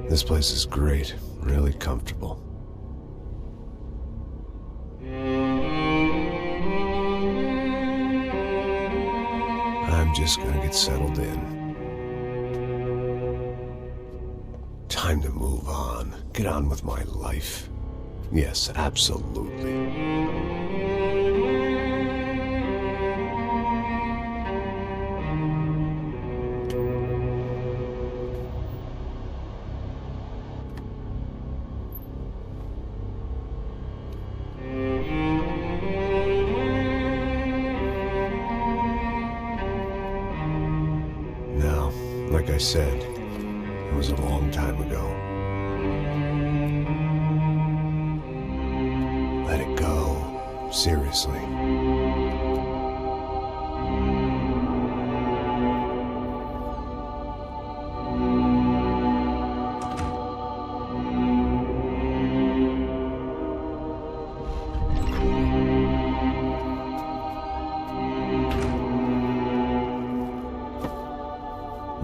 This place is great, really comfortable. I'm just gonna get settled in. Time to move on. Get on with my life. Yes, absolutely. Now, like I said, it was a long time ago. Let it go. Seriously.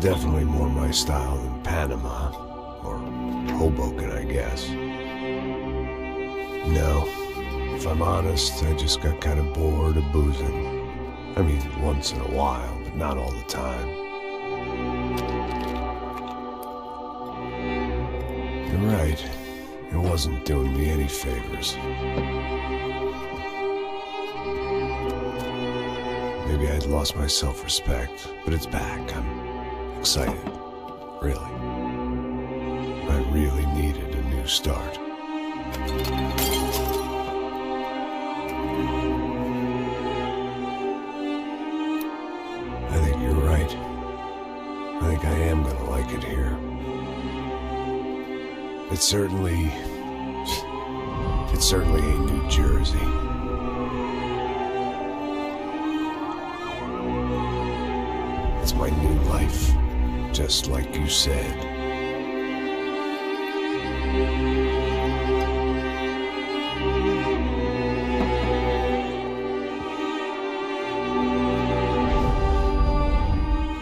Definitely more my style than Panama, or Hoboken, I guess. No, if I'm honest, I just got kind of bored of boozing. I mean, once in a while, but not all the time. You're right, it wasn't doing me any favors. Maybe I'd lost my self-respect, but it's back. I'm excited, really. I really needed a new start. I think you're right. I think I am gonna like it here. It's certainly ain't New Jersey. It's my new life. Just like you said.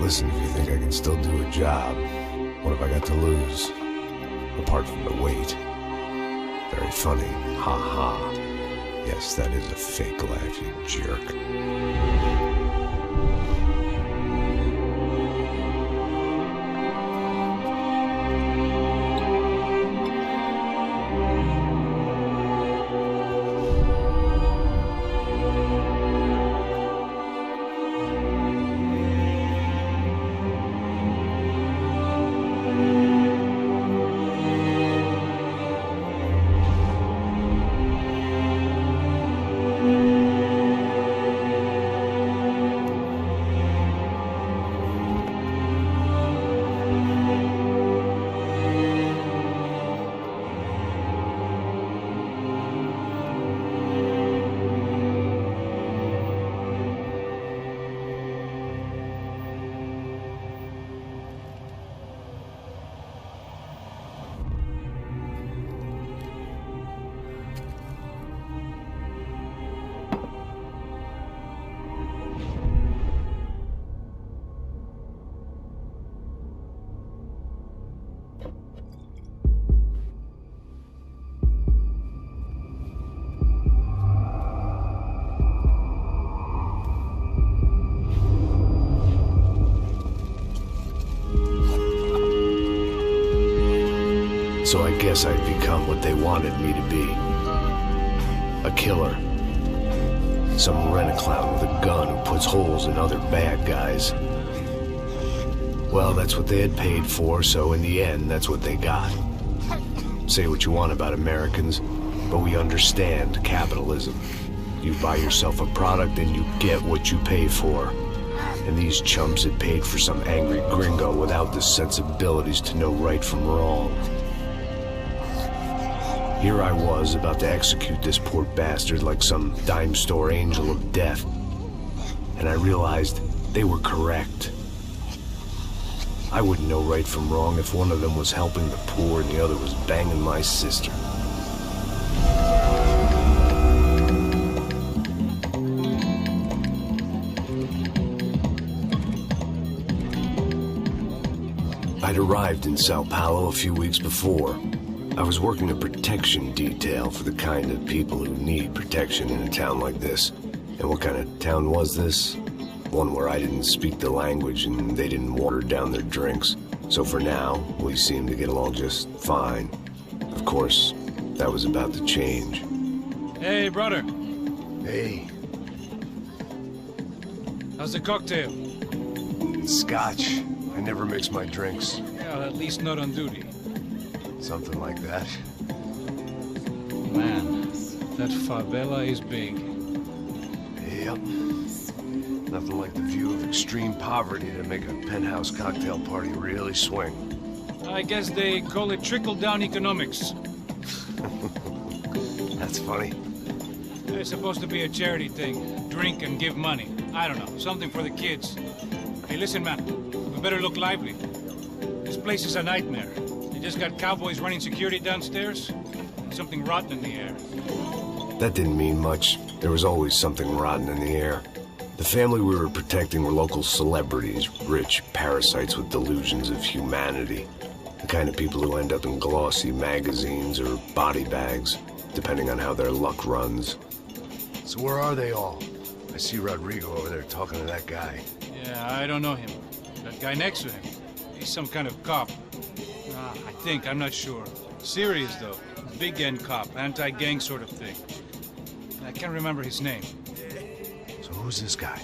Listen, if you think I can still do a job, what have I got to lose? Apart from the weight. Very funny. Ha ha. Yes, that is a fake laugh, you jerk. So I guess I'd become what they wanted me to be. A killer. Some rent-a-clown with a gun who puts holes in other bad guys. Well, that's what they had paid for, so in the end, that's what they got. Say what you want about Americans, but we understand capitalism. You buy yourself a product and you get what you pay for. And these chumps had paid for some angry gringo without the sensibilities to know right from wrong. Here I was, about to execute this poor bastard like some dime store angel of death. And I realized they were correct. I wouldn't know right from wrong if one of them was helping the poor and the other was banging my sister. I'd arrived in São Paulo a few weeks before. I was working a protection detail for the kind of people who need protection in a town like this. And what kind of town was this? One where I didn't speak the language and they didn't water down their drinks. So for now, we seemed to get along just fine. Of course, that was about to change. Hey, brother. Hey. How's the cocktail? Scotch. I never mix my drinks. Yeah, at least not on duty. Something like that. Man, that favela is big. Yep. Nothing like the view of extreme poverty to make a penthouse cocktail party really swing. I guess they call it trickle-down economics. That's funny. It's supposed to be a charity thing. Drink and give money. I don't know, something for the kids. Hey, listen, man. We better look lively. This place is a nightmare. They just got cowboys running security downstairs. Something rotten in the air. That didn't mean much. There was always something rotten in the air. The family we were protecting were local celebrities, rich parasites with delusions of humanity. The kind of people who end up in glossy magazines or body bags, depending on how their luck runs. So where are they all? I see Rodrigo over there talking to that guy. Yeah, I don't know him. That guy next to him. He's some kind of cop. I think, I'm not sure. Serious, though. Big-end cop, anti-gang sort of thing. I can't remember his name. So who's this guy?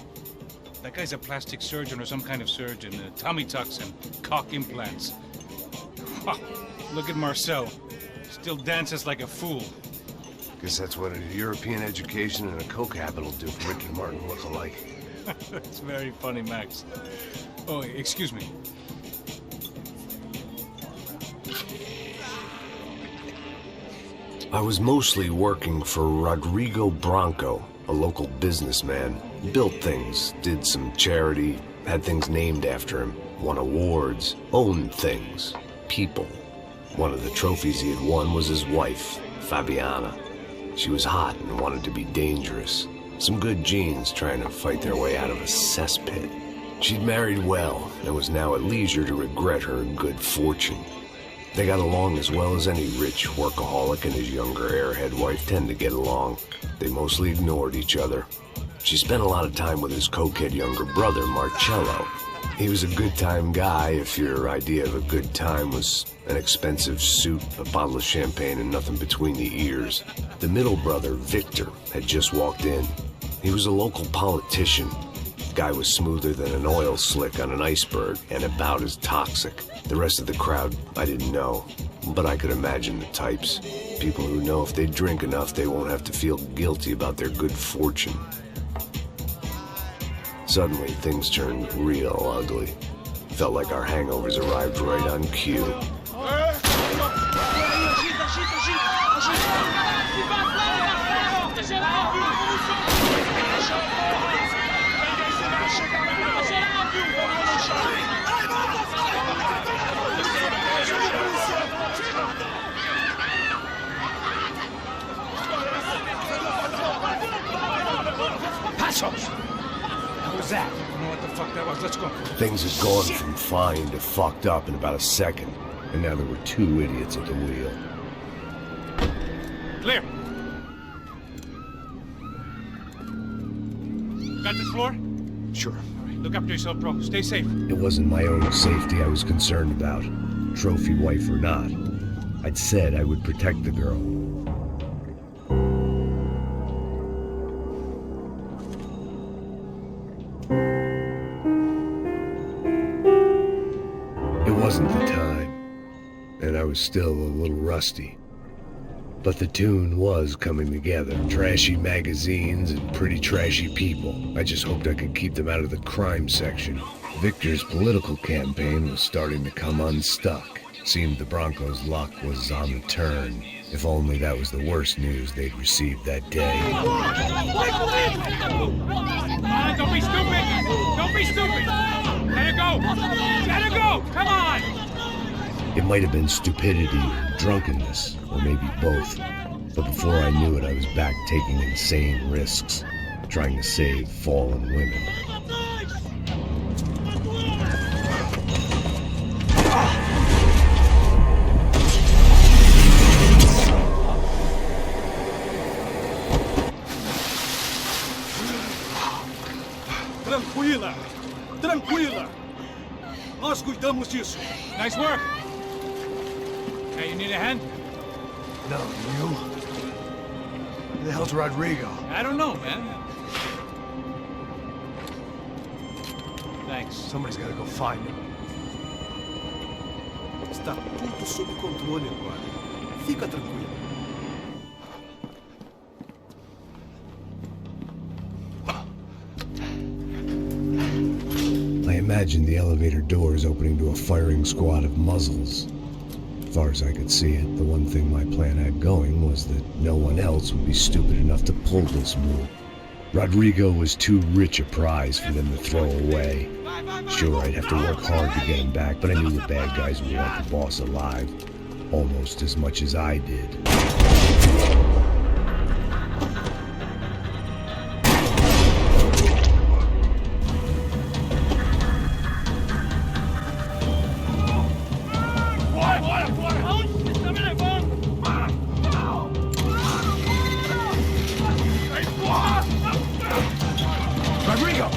That guy's a plastic surgeon or some kind of surgeon. Tummy tucks and cock implants. Look at Marcel. Still dances like a fool. Guess that's what a European education and a coke habit will do for Ricky Martin look-alike. It's very funny, Max. Oh, excuse me. I was mostly working for Rodrigo Branco, a local businessman. Built things, did some charity, had things named after him, won awards, owned things, people. One of the trophies he had won was his wife, Fabiana. She was hot and wanted to be dangerous. Some good genes trying to fight their way out of a cesspit. She'd married well and was now at leisure to regret her good fortune. They got along as well as any rich workaholic and his younger airhead wife tend to get along. They mostly ignored each other. She spent a lot of time with his cokehead younger brother, Marcello. He was a good-time guy if your idea of a good time was an expensive suit, a bottle of champagne, and nothing between the ears. The middle brother, Victor, had just walked in. He was a local politician. Guy was smoother than an oil slick on an iceberg and about as toxic. The rest of the crowd, I didn't know, but I could imagine the types. People who know if they drink enough, they won't have to feel guilty about their good fortune. Suddenly, things turned real ugly. Felt like our hangovers arrived right on cue. What was that? I don't know what the fuck that was. Let's go. Things had gone from fine to fucked up in about a second, and now there were two idiots at the wheel. Clear. Got this floor? Sure. All right, look after yourself, bro. Stay safe. It wasn't my own safety I was concerned about, trophy wife or not. I'd said I would protect the girl. It wasn't the time, and I was still a little rusty. But the tune was coming together. Trashy magazines and pretty trashy people. I just hoped I could keep them out of the crime section. Victor's political campaign was starting to come unstuck. Seemed the Broncos' luck was on the turn. If only that was the worst news they'd received that day. Don't be stupid! Don't be stupid! Let her go! Let her go! Come on! It might have been stupidity, drunkenness, or maybe both. But before I knew it, I was back taking insane risks, trying to save fallen women. Precisamos disso. Nice work. Hey, you need a hand? No, you? Who the hell's Rodrigo? I don't know, man. Thanks. Somebody's gotta go find him. Está tudo sob controle agora. Fica tranquilo. I imagined the elevator doors opening to a firing squad of muzzles. As far as I could see it, the one thing my plan had going was that no one else would be stupid enough to pull this move. Rodrigo was too rich a prize for them to throw away. Sure, I'd have to work hard to get him back, but I knew the bad guys would want the boss alive, almost as much as I did. Rodrigo!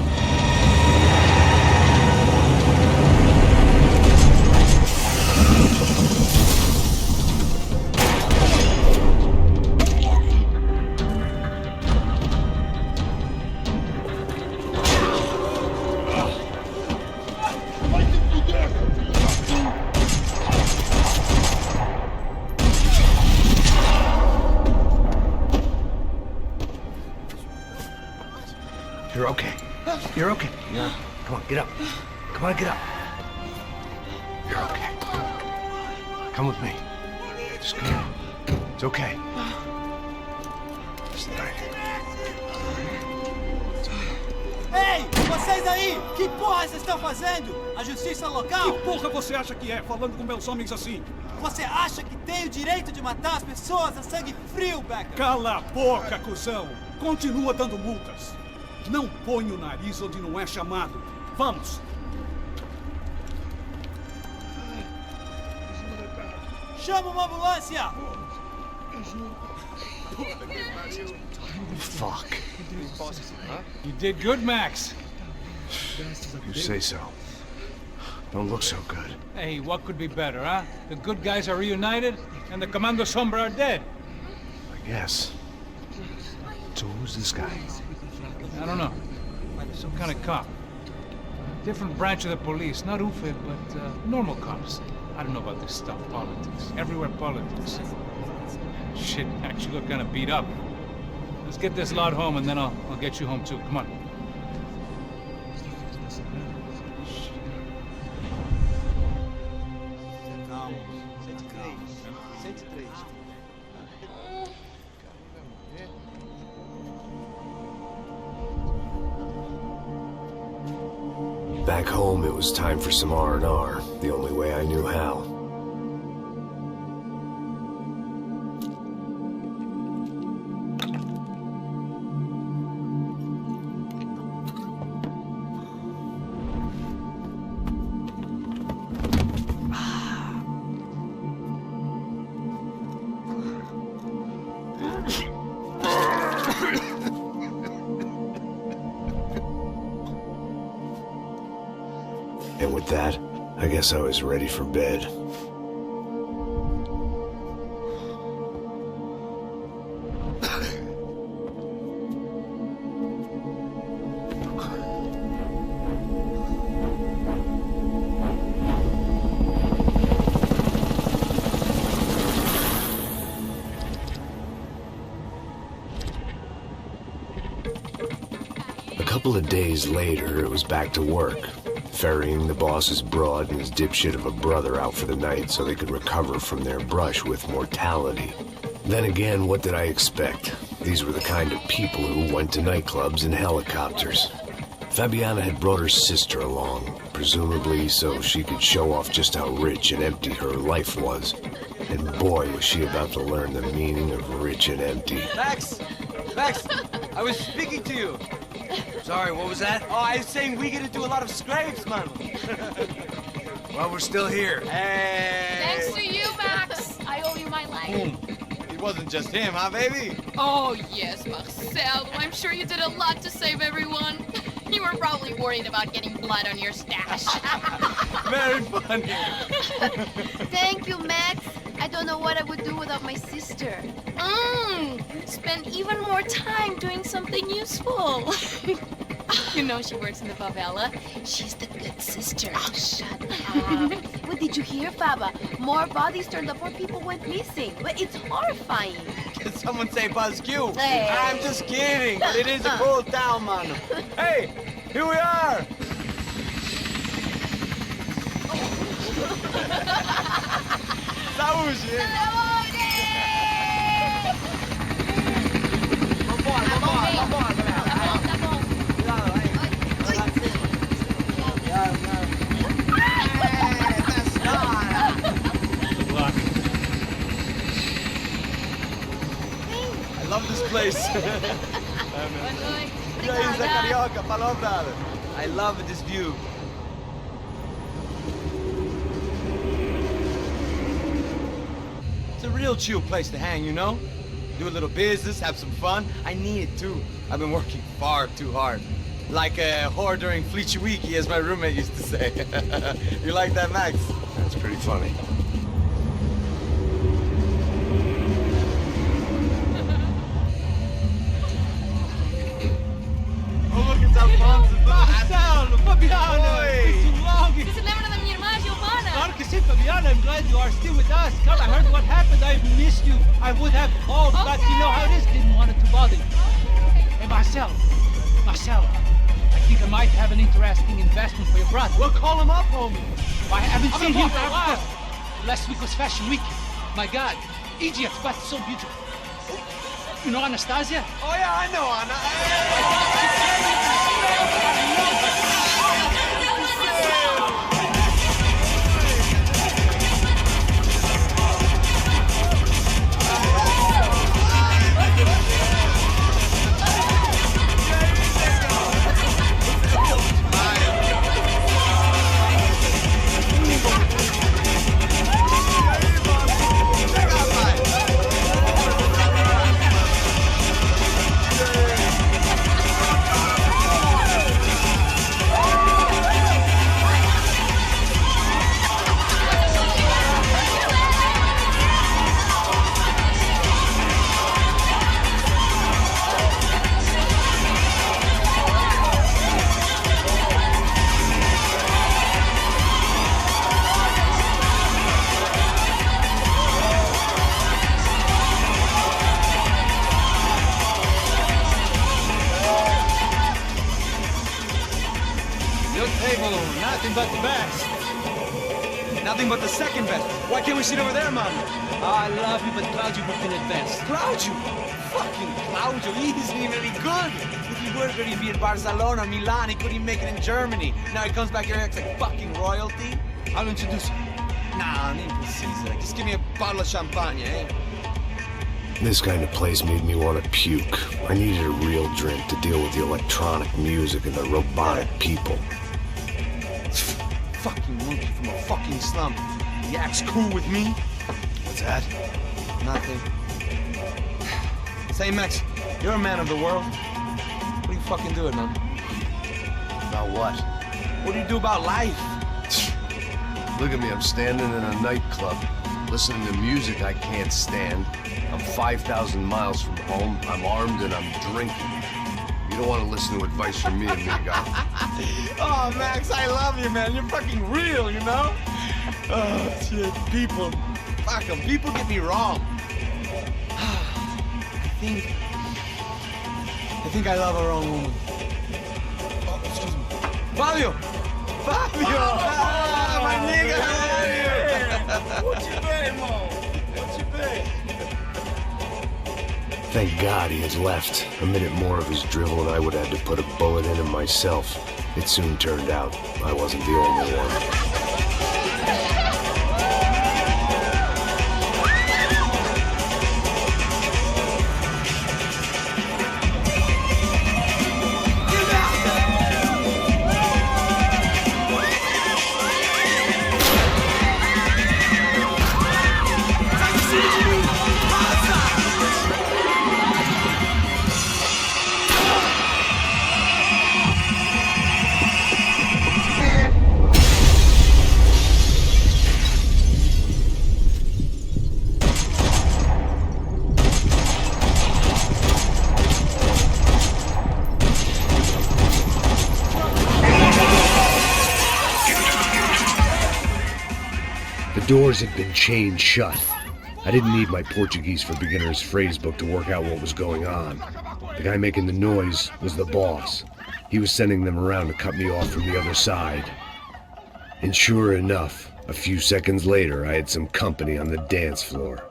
You're okay. You're okay. Yeah. Come on, get up. Come on, get up. You're okay. Come with me. Just come on. It's okay. It's all right. Ei, vocês aí! Que porra vocês estão fazendo? A justiça local? Que porra você acha que é, falando com meus homens assim? Você acha que tem o direito de matar as pessoas a sangue frio, Becker? Cala a boca, cuzão! Continua dando multas. Não põe o nariz onde não é chamado. Vamos! Chama uma ambulância! Fuck. You did good, Max. You say so. Don't look so good. Hey, what could be better, huh? The good guys are reunited, and the Commando Sombra are dead. I guess. So who's this guy? I don't know. Some kind of cop. Different branch of the police. Not UFE, but normal cops. I don't know about this stuff. Politics. Everywhere politics. Shit, Max, you look kind of beat up. Let's get this lot home, and then I'll get you home, too. Come on. Back home, it was time for some R&R, the only way I knew how. And with that, I guess I was ready for bed. A couple of days later, it was back to work. Ferrying the boss's broad and his dipshit of a brother out for the night so they could recover from their brush with mortality. Then again, what did I expect? These were the kind of people who went to nightclubs in helicopters. Fabiana had brought her sister along, presumably so she could show off just how rich and empty her life was. And boy, was she about to learn the meaning of rich and empty. Max! Max! I was speaking to you! Sorry, what was that? Oh, I was saying we get to do a lot of scrapes, man. Well, we're still here. Hey! Thanks to you, Max. I owe you my life. It wasn't just him, huh, baby? Oh, yes, Marcelo. I'm sure you did a lot to save everyone. You were probably worried about getting blood on your stash. Very funny. Thank you, Max. I don't know what I would do without my sister. Spend even more time doing something useful. You know she works in the favela. She's the good sister. Oh, shut up. What did you hear, Baba? More bodies turned up, more people went missing. But it's horrifying. Did someone say Buzzkill? Hey. I'm just kidding, but it is a cool town, man. Hey, here we are. Saúde! Vambora, galera. Tá bom. Cuidado, aí. Good luck. I love this place. E aí, Zé Carioca, falou, brother. I love this view. It's a real chill place to hang, you know? Do a little business, have some fun. I need it too. I've been working far too hard. Like a whore during Fleechy Weeky, as my roommate used to say. You like that, Max? That's pretty funny. Oh, look, it's Alfonso. Marcelo, Fabiana, Oi. it's too long. Você se lembra da minha irmã, Giovanna? Claro que sim, Fabiana. I'm glad you are still with us. Come, I heard what happened. I've missed you. I would have called, but you know how it is. Didn't want it to bother you. Hey, Marcelo, I think I might have an interesting investment for your brother. Well, call him up, homie. I haven't seen him for a while. Last week was Fashion Week. My God, Egypt, but so beautiful. You know Anastasia? Oh, yeah, I know, Anna. Nothing but the best. Nothing but the second best. Why can't we sit over there, Mom? I love you, but Claudio booked in advance. Claudio! Fucking Claudio, he isn't even any good. If he were good, he'd be in Barcelona, Milan, he couldn't even make it in Germany. Now he comes back here and acts like fucking royalty. I'll introduce you. Nah, nem precisa. Just give me a bottle of champagne, eh? This kind of place made me want to puke. I needed a real drink to deal with the electronic music and the robotic people. Fucking monkey from a fucking slum. He acts cool with me. What's that? Nothing. Say, Max, you're a man of the world. What are you fucking doing, man? About what? What do you do about life? Look at me, I'm standing in a nightclub, listening to music I can't stand. I'm 5,000 miles from home, I'm armed, and I'm drinking. You don't want to listen to advice from me, amigo. Oh, Max, I love you, man. You're fucking real, you know? Oh, shit. People. Fuck them. People get me wrong. I think I love a wrong woman. Oh, excuse me. Fabio! Fabio! Ah, my nigga, how are you? What you been, Mo? What you been? Thank God he had left. A minute more of his drivel and I would have had to put a bullet in him myself. It soon turned out I wasn't the only one. doors had been chained shut. I didn't need my Portuguese for Beginners phrase book to work out what was going on. The guy making the noise was the boss. He was sending them around to cut me off from the other side. And sure enough, a few seconds later, I had some company on the dance floor.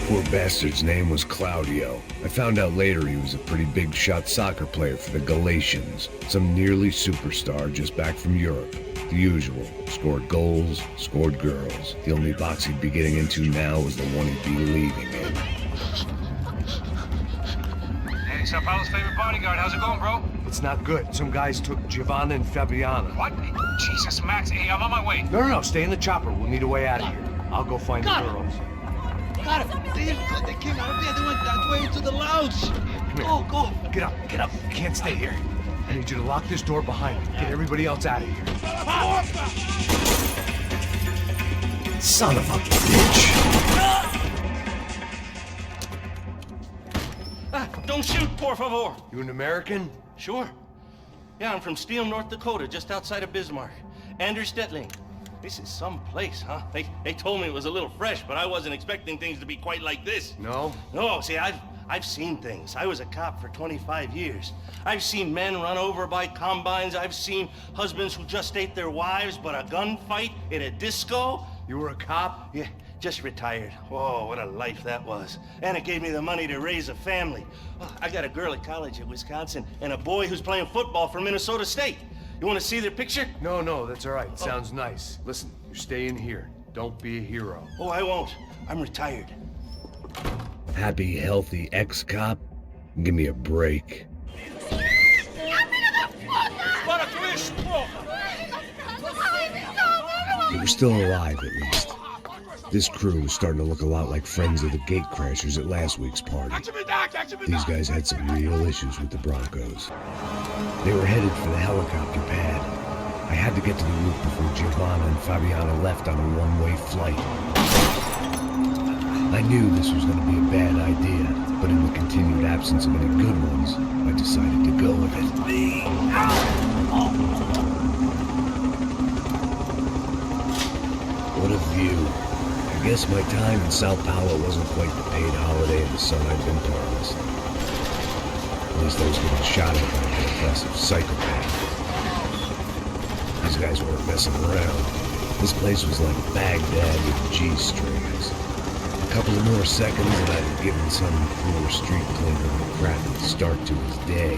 Poor bastard's name was Claudio. I found out later he was a pretty big shot soccer player for the Galatians, some nearly superstar just back from Europe. The usual. Scored goals, scored girls. The only box he'd be getting into now was the one he'd be leaving in. Hey, São Paulo's favorite bodyguard. How's it going, bro? It's not good. Some guys took Giovanna and Fabiana. What? Jesus, Max. Hey, I'm on my way. No, stay in the chopper. We'll need a way out of here. I'll go find the girls. Got him. They came out of there. They went that way into the lounge. Go. Get up. You can't stay here. I need you to lock this door behind you. Get everybody else out of here. Son of a bitch! Don't shoot, por favor. You an American? Sure. Yeah, I'm from Steele, North Dakota, just outside of Bismarck. Anders Stetling. This is some place, huh? They told me it was a little fresh, but I wasn't expecting things to be quite like this. No? No, see, I've seen things. I was a cop for 25 years. I've seen men run over by combines. I've seen husbands who just ate their wives, but a gunfight in a disco. You were a cop? Yeah, just retired. Oh, what a life that was. And it gave me the money to raise a family. Oh, I got a girl at college at Wisconsin and a boy who's playing football for Minnesota State. You want to see their picture? No, that's all right. Sounds nice. Listen, you're staying here. Don't be a hero. Oh, I won't. I'm retired. Happy, healthy ex-cop? Give me a break. They were still alive, at least. This crew was starting to look a lot like friends of the gatecrashers at last week's party. These guys had some real issues with the Broncos. They were headed for the helicopter pad. I had to get to the roof before Giovanna and Fabiana left on a one-way flight. I knew this was going to be a bad idea, but in the continued absence of any good ones, I decided to go with it. What a view. I guess my time in São Paulo wasn't quite the paid holiday in the sun I'd been promised. At least I was getting shot at by an aggressive psychopath. These guys weren't messing around. This place was like Baghdad with G-strings. A couple of more seconds and I'd have given some poor street cleaner a crappy start to his day.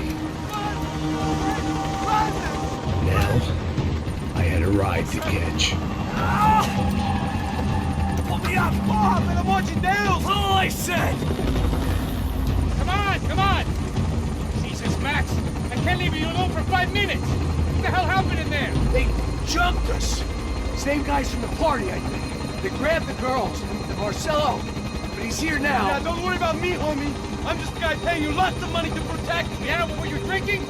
Now, I had a ride to catch. Pelo amor de Deus! All I said! Come on! Jesus, Max, I can't leave you alone for 5 minutes. What the hell happened in there? They jumped us. Same guys from the party, I think. They grabbed the girls and Marcelo, but he's here now. Yeah, don't worry about me, homie. I'm just a guy paying you lots of money to protect me. Yeah, what were you drinking?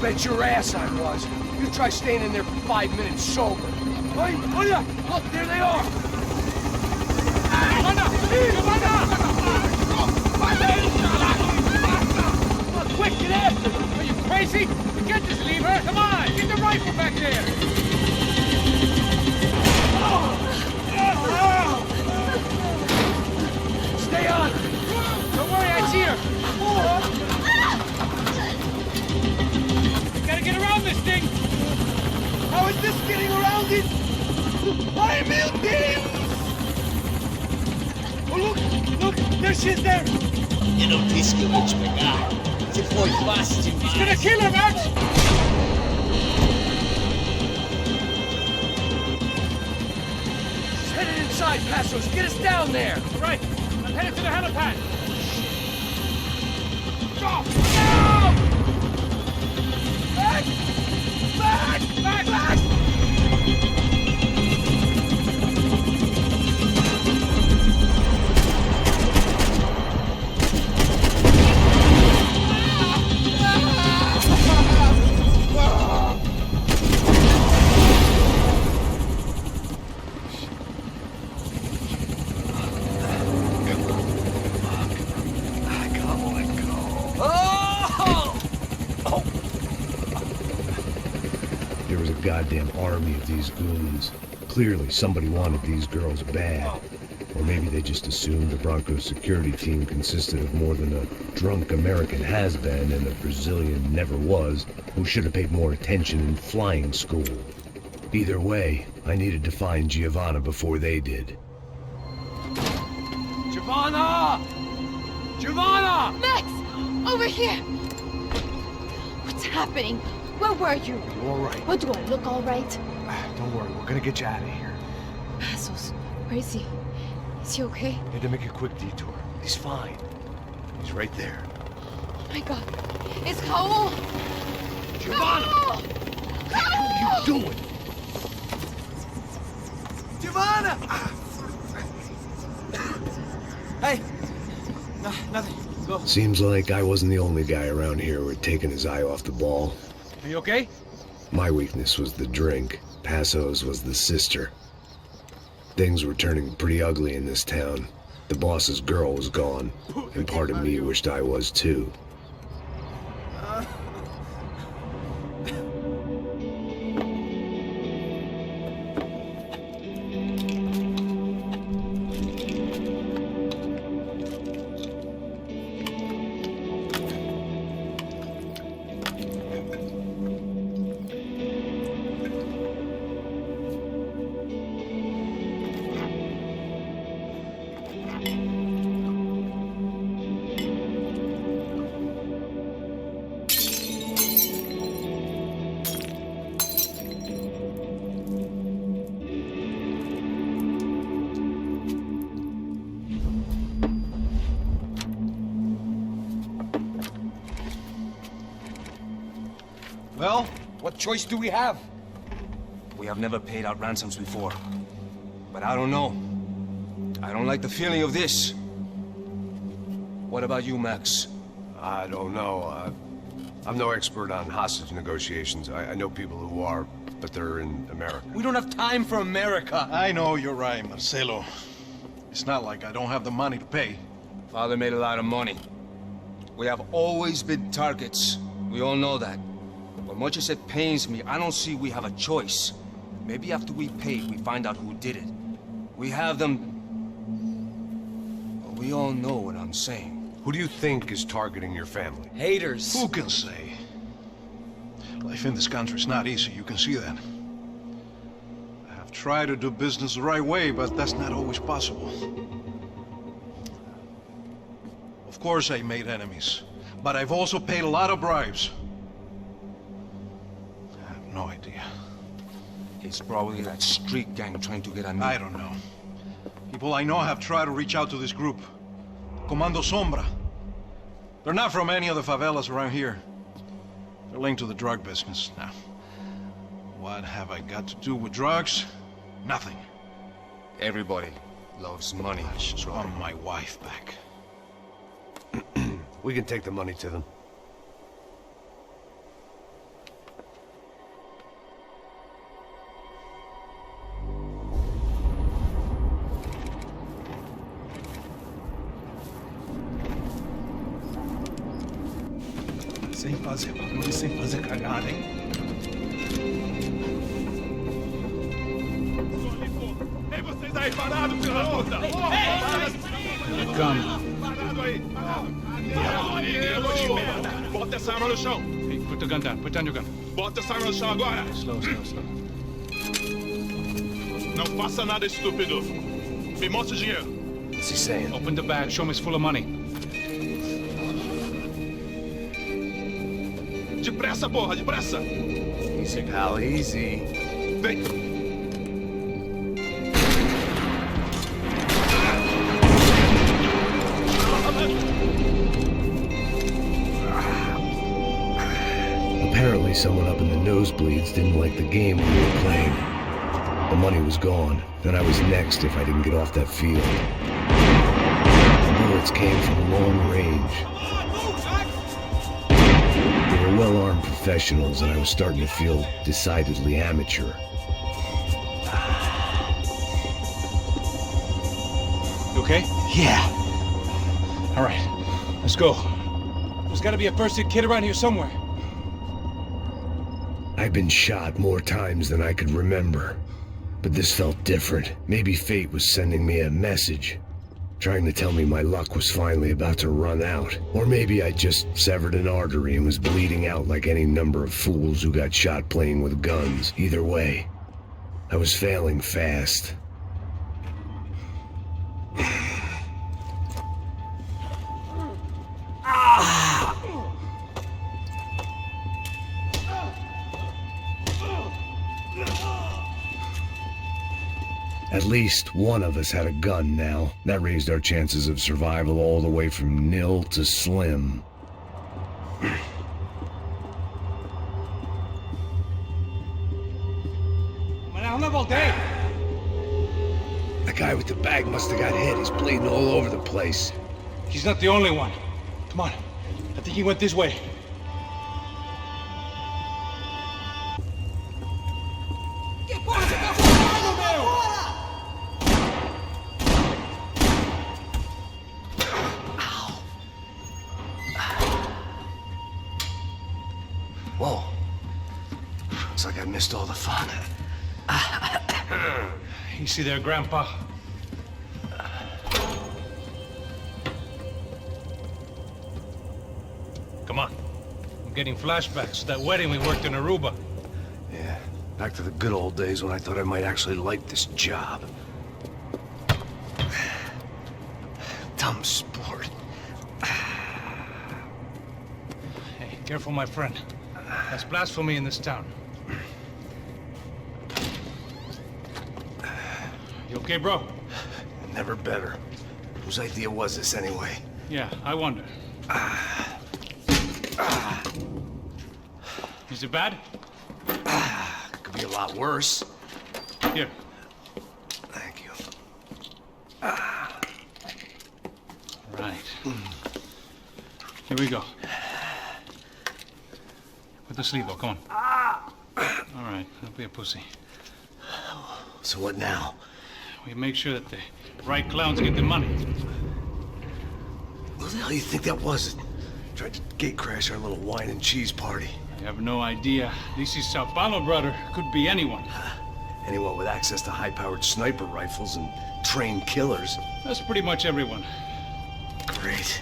Bet your ass I was. You try staying in there for 5 minutes sober. Hey, oh yeah, look, there they are. Quick, get after them! Are you crazy? Forget this lever! Come on! Get the rifle back there! Stay on! Don't worry, I see her! Gotta get around this thing! How is this getting around it? Ai, meu Deus! Oh, look, there she is there! Eu não disse que eu vou te pegar. Você foi fácil demais. He's gonna kill her, Max! She's headed inside, Passos. Get us down there! All right, I'm headed to the helipad. Go! Back! goddamn army of these goons. Clearly, somebody wanted these girls bad. Or maybe they just assumed the Branco's security team consisted of more than a drunk American has-been and a Brazilian never-was who should have paid more attention in flying school. Either way, I needed to find Giovanna before they did. Giovanna! Giovanna! Max! Over here! What's happening? Where were you? Are you all right? What, do I look all right? Don't worry, we're gonna get you out of here. Passos, where is he? Is he okay? Had to make a quick detour. He's fine. He's right there. Oh my God. It's Raul! Giovanna! Raul! What are you doing? Giovanna! Hey! No, nothing. Go. Seems like I wasn't the only guy around here who had taken his eye off the ball. Are you okay? My weakness was the drink. Passos was the sister. Things were turning pretty ugly in this town. The boss's girl was gone, and part of me wished I was too. Well, what choice do we have? We have never paid out ransoms before. But I don't know. I don't like the feeling of this. What about you, Max? I don't know. I'm no expert on hostage negotiations. I know people who are, but they're in America. We don't have time for America. I know you're right, Marcelo. It's not like I don't have the money to pay. Father made a lot of money. We have always been targets. We all know that. But much as it pains me, I don't see we have a choice. Maybe after we pay, we find out who did it. We have them... Well, we all know what I'm saying. Who do you think is targeting your family? Haters. Who can say? Life in this country is not easy, you can see that. I have tried to do business the right way, but that's not always possible. Of course I made enemies, but I've also paid a lot of bribes. I have no idea. It's probably that street gang trying to get at me. I don't know. People I know have tried to reach out to this group. Comando Sombra. They're not from any of the favelas around here. They're linked to the drug business. Now, what have I got to do with drugs? Nothing. Everybody loves money. I just want my wife back. We can take the money to them. Sem fazer barulho e sem fazer cagada, hein? Ei, vocês aí parados, filho da puta! Come. Parado aí! Bota essa arma no chão! Hey, put the gun down. Put down your gun. Bota essa arma no chão agora! Slow, slow, slow. Não faça nada estúpido! Me mostre o dinheiro! What's he saying? Open the bag. Show me it's full of money. Depressa, porra! Depressa! Easy, pal, easy. Vem! Apparently someone up in the nosebleeds didn't like the game we were playing. The money was gone, and I was next if I didn't get off that field. The bullets came from long range. They were well-armed professionals, and I was starting to feel decidedly amateur. You okay? Yeah. All right. Let's go. There's got to be a first-aid kit around here somewhere. I'd been shot more times than I could remember. But this felt different. Maybe fate was sending me a message, trying to tell me my luck was finally about to run out. Or maybe I just severed an artery and was bleeding out like any number of fools who got shot playing with guns. Either way, I was failing fast. At least one of us had a gun now. That raised our chances of survival all the way from nil to slim. The guy with the bag must have got hit. He's bleeding all over the place. He's not the only one. Come on. I think he went this way. Whoa. Looks like I missed all the fun. Easy there, Grandpa. Come on. I'm getting flashbacks to that wedding we worked in Aruba. Yeah, back to the good old days when I thought I might actually like this job. Dumb sport. Hey, careful, my friend. That's blasphemy in this town. You okay, bro? Never better. Whose idea was this anyway? Yeah, I wonder. Is it bad? Could be a lot worse. Here. Thank you. Right. Here we go. Put the sleeve on, come on. All right, don't be a pussy. So what now? We make sure that the right clowns get the money. Who the hell do you think that was? Tried to gate crash our little wine and cheese party. I have no idea. This is São Paulo, brother. Could be anyone. Anyone with access to high-powered sniper rifles and trained killers. That's pretty much everyone. Great.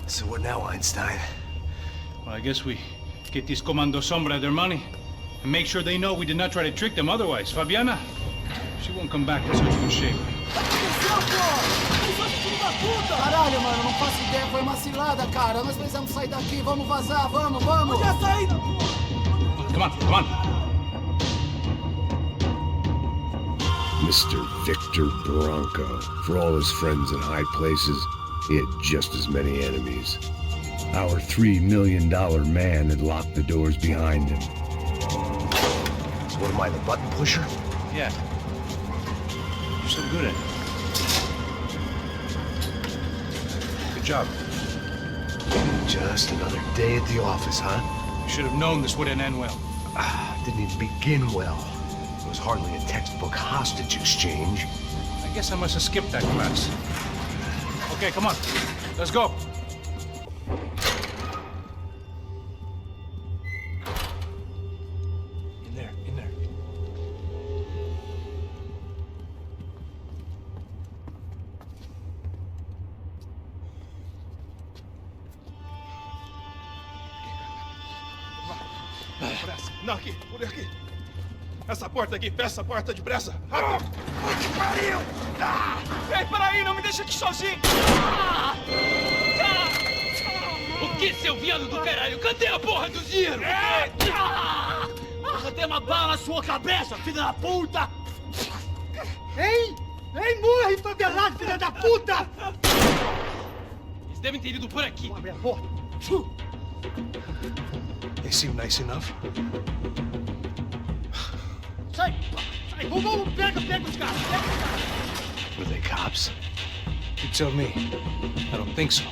So what now, Einstein? Well, I guess we get these Comando Sombra their money and make sure they know we did not try to trick them otherwise. Fabiana, she won't come back in such good shape. Caralho, mano, não faço ideia, foi uma cilada, cara. Nós precisamos sair daqui, vamos vazar, vamos! Onde é a saída? Come on, come on. Mr. Victor Branco. For all his friends in high places, he had just as many enemies. Our $3 million man had locked the doors behind him. So what am I, the button pusher? Yeah. You're so good at it. Good job. Just another day at the office, huh? You should have known this wouldn't end well. Didn't even begin well. It was hardly a textbook hostage exchange. I guess I must have skipped that class. Okay, come on. Let's go. In there, in there. Pressa. Não, aqui, por aqui. Essa porta aqui, fecha essa porta depressa. Rápido. Que pariu! Ei, peraí, não me deixa aqui sozinho. O que, seu viado do caralho? Cadê a porra do dinheiro? Cadê uma bala na sua cabeça, filha da puta? Ei! Ei, morre, favelado, filha da puta! Eles devem ter ido por aqui. Abre a porta. They seem nice enough. Sai! Sai! Vamos, pega os caras! Pega os caras! Were they cops? You tell me. I don't think so.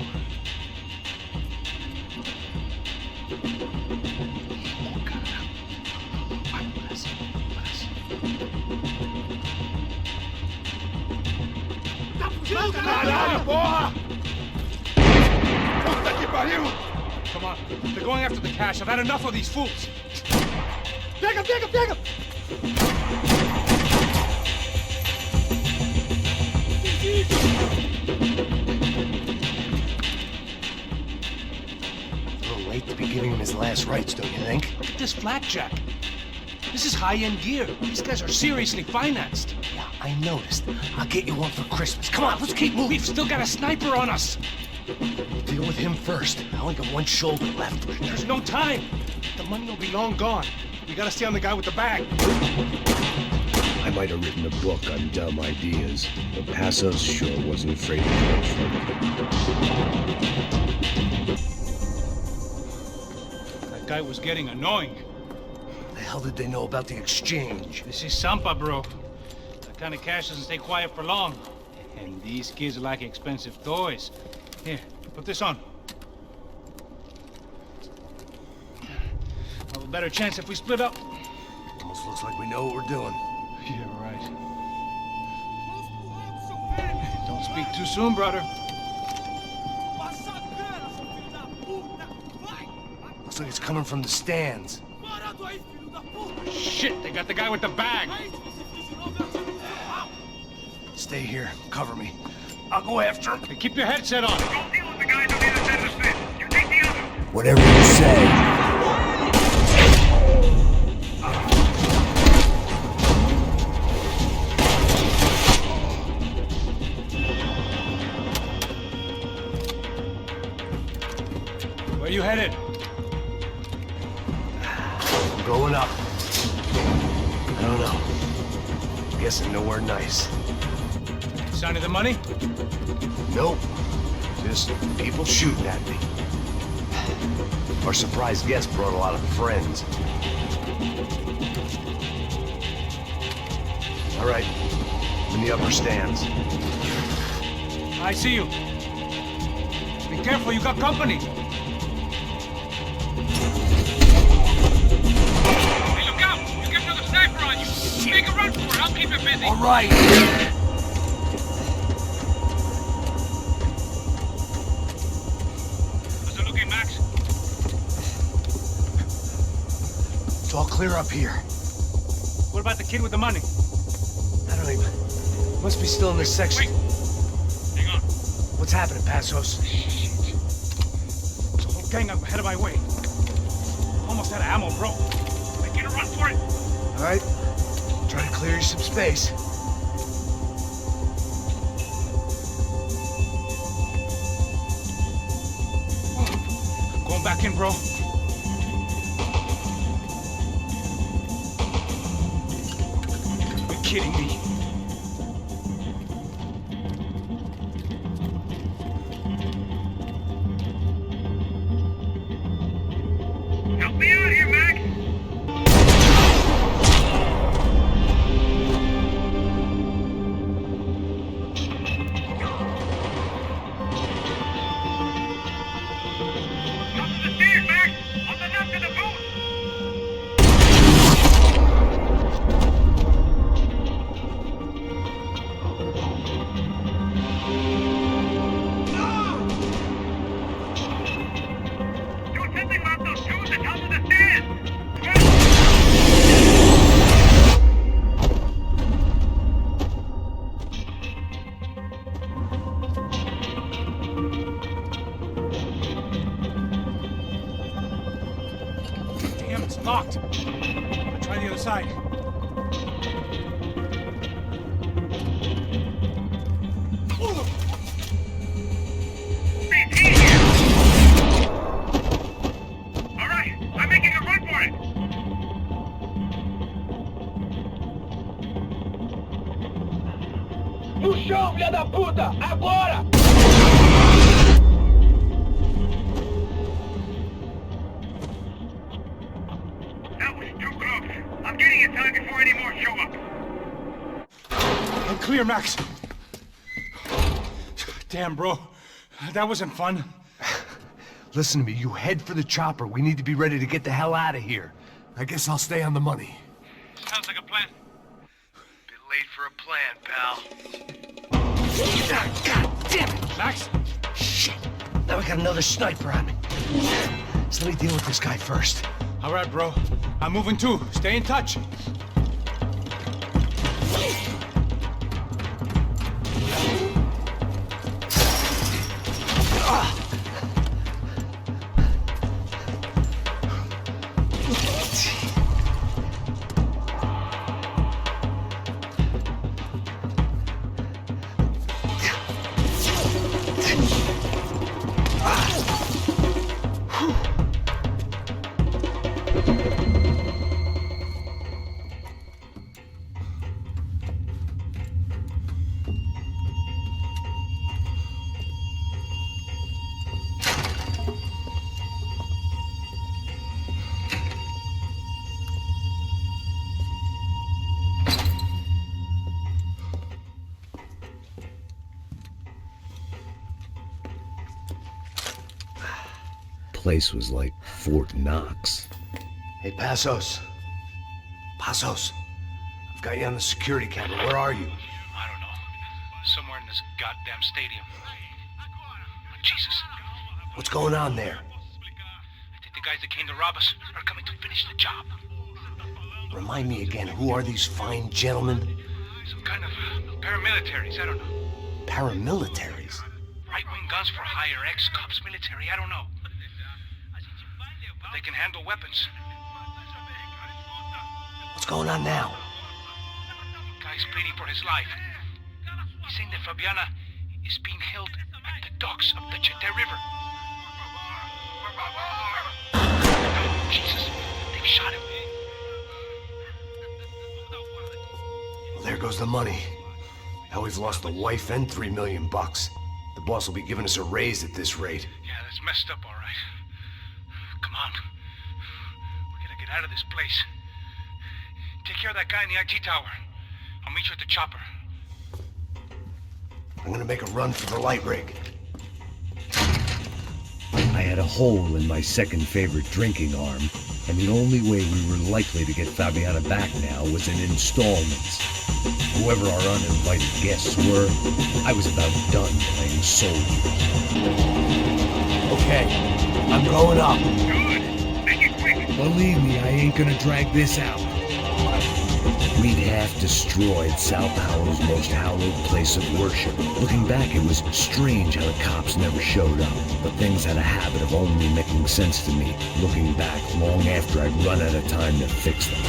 Tá fugindo, caralho, porra! Puta que pariu! Come Come on. They're going after the cash. I've had enough of these fools. Take him, take him, take him! A little late to be giving him his last rites, don't you think? Look at this flapjack. This is high-end gear. These guys are seriously financed. Yeah, I noticed. I'll get you one for Christmas. Come on, let's keep moving. We've still got a sniper on us. We'll deal with him first. I only got one shoulder left. There's no time. The money will be long gone. We gotta stay on the guy with the bag. I might have written a book on dumb ideas, but Passos sure wasn't afraid to go for it. That guy was getting annoying. The hell did they know about the exchange? This is Sampa, bro. That kind of cash doesn't stay quiet for long. And these kids like expensive toys. Here, put this on. Have a better chance if we split up. Almost looks like we know what we're doing. Yeah, right. Don't speak too soon, brother. Looks like it's coming from the stands. Shit, they got the guy with the bag. Stay here. Cover me. I'll go after him. Hey, keep your headset on. Don't deal with the guys on the other side of the fence. You take the other. Whatever you say. Where you headed? Going up. I don't know. Guessing nowhere nice. Sign of the money? Nope. Just people shooting at me. Our surprise guest brought a lot of friends. All right. I'm in the upper stands. I see you. Be careful, you got company. Hey, look out! You get another sniper on you. Make a run for it. I'll keep it busy. All right. How's it looking, Max? It's all clear up here. What about the kid with the money? I don't even... Must be still in this section. Wait. Hang on. What's happening, Passos? The whole gang up ahead of my way. Almost out of ammo, bro. Get a run for it. All right. Try to clear you some space. Going back in, bro. You're kidding me. Help me out here, Max. Come to the stairs, Max. On the left of the booth. Do something about those shoes at top of the stairs. Damn, it's locked. I'll try the other side. It's easier. All right, I'm making a run for it. No chão, filha da puta! Agora! That was too close. I'm getting in time before any more show up. I'm clear, Max. Damn, bro. That wasn't fun. Listen to me. You head for the chopper. We need to be ready to get the hell out of here. I guess I'll stay on the money. Sounds like a plan. Bit late for a plan, pal. God damn it! Max? Shit. Now we got another sniper on me. Let me deal with this guy first. All right, bro. I'm moving too. Stay in touch. Place was like Fort Knox. Hey, Passos. Passos. I've got you on the security camera. Where are you? I don't know. Somewhere in this goddamn stadium. Jesus. What's going on there? I think the guys that came to rob us are coming to finish the job. Remind me again, who are these fine gentlemen? Some kind of paramilitaries, I don't know. Paramilitaries? Right-wing guns for hire, ex-cops, military, I don't know. But they can handle weapons. What's going on now? Guy's pleading for his life. He's saying that Fabiana is being held at the docks of the Chete River. Jesus, they've shot him. Well, there goes the money. Now we've lost the wife and $3 million. The boss will be giving us a raise at this rate. Yeah, that's messed up, all right. Come on. We gotta get out of this place. Take care of that guy in the IT tower. I'll meet you at the chopper. I'm gonna make a run for the light rig. I had a hole in my second favorite drinking arm, and the only way we were likely to get Fabiana back now was in installments. Whoever our uninvited guests were, I was about done playing soldier. Okay, I'm going up. Good. Make it quick. Believe me, I ain't gonna drag this out. We'd half destroyed Sao Paulo's most hallowed place of worship. Looking back, it was strange how the cops never showed up. But things had a habit of only making sense to me, looking back long after I'd run out of time to fix them.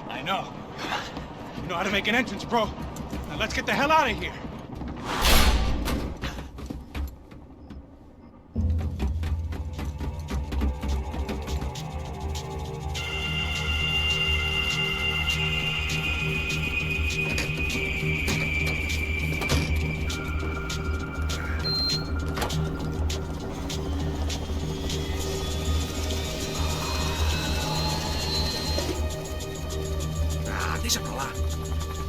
I know. You know how to make an entrance, bro. Now let's get the hell out of here. Deixa pra lá.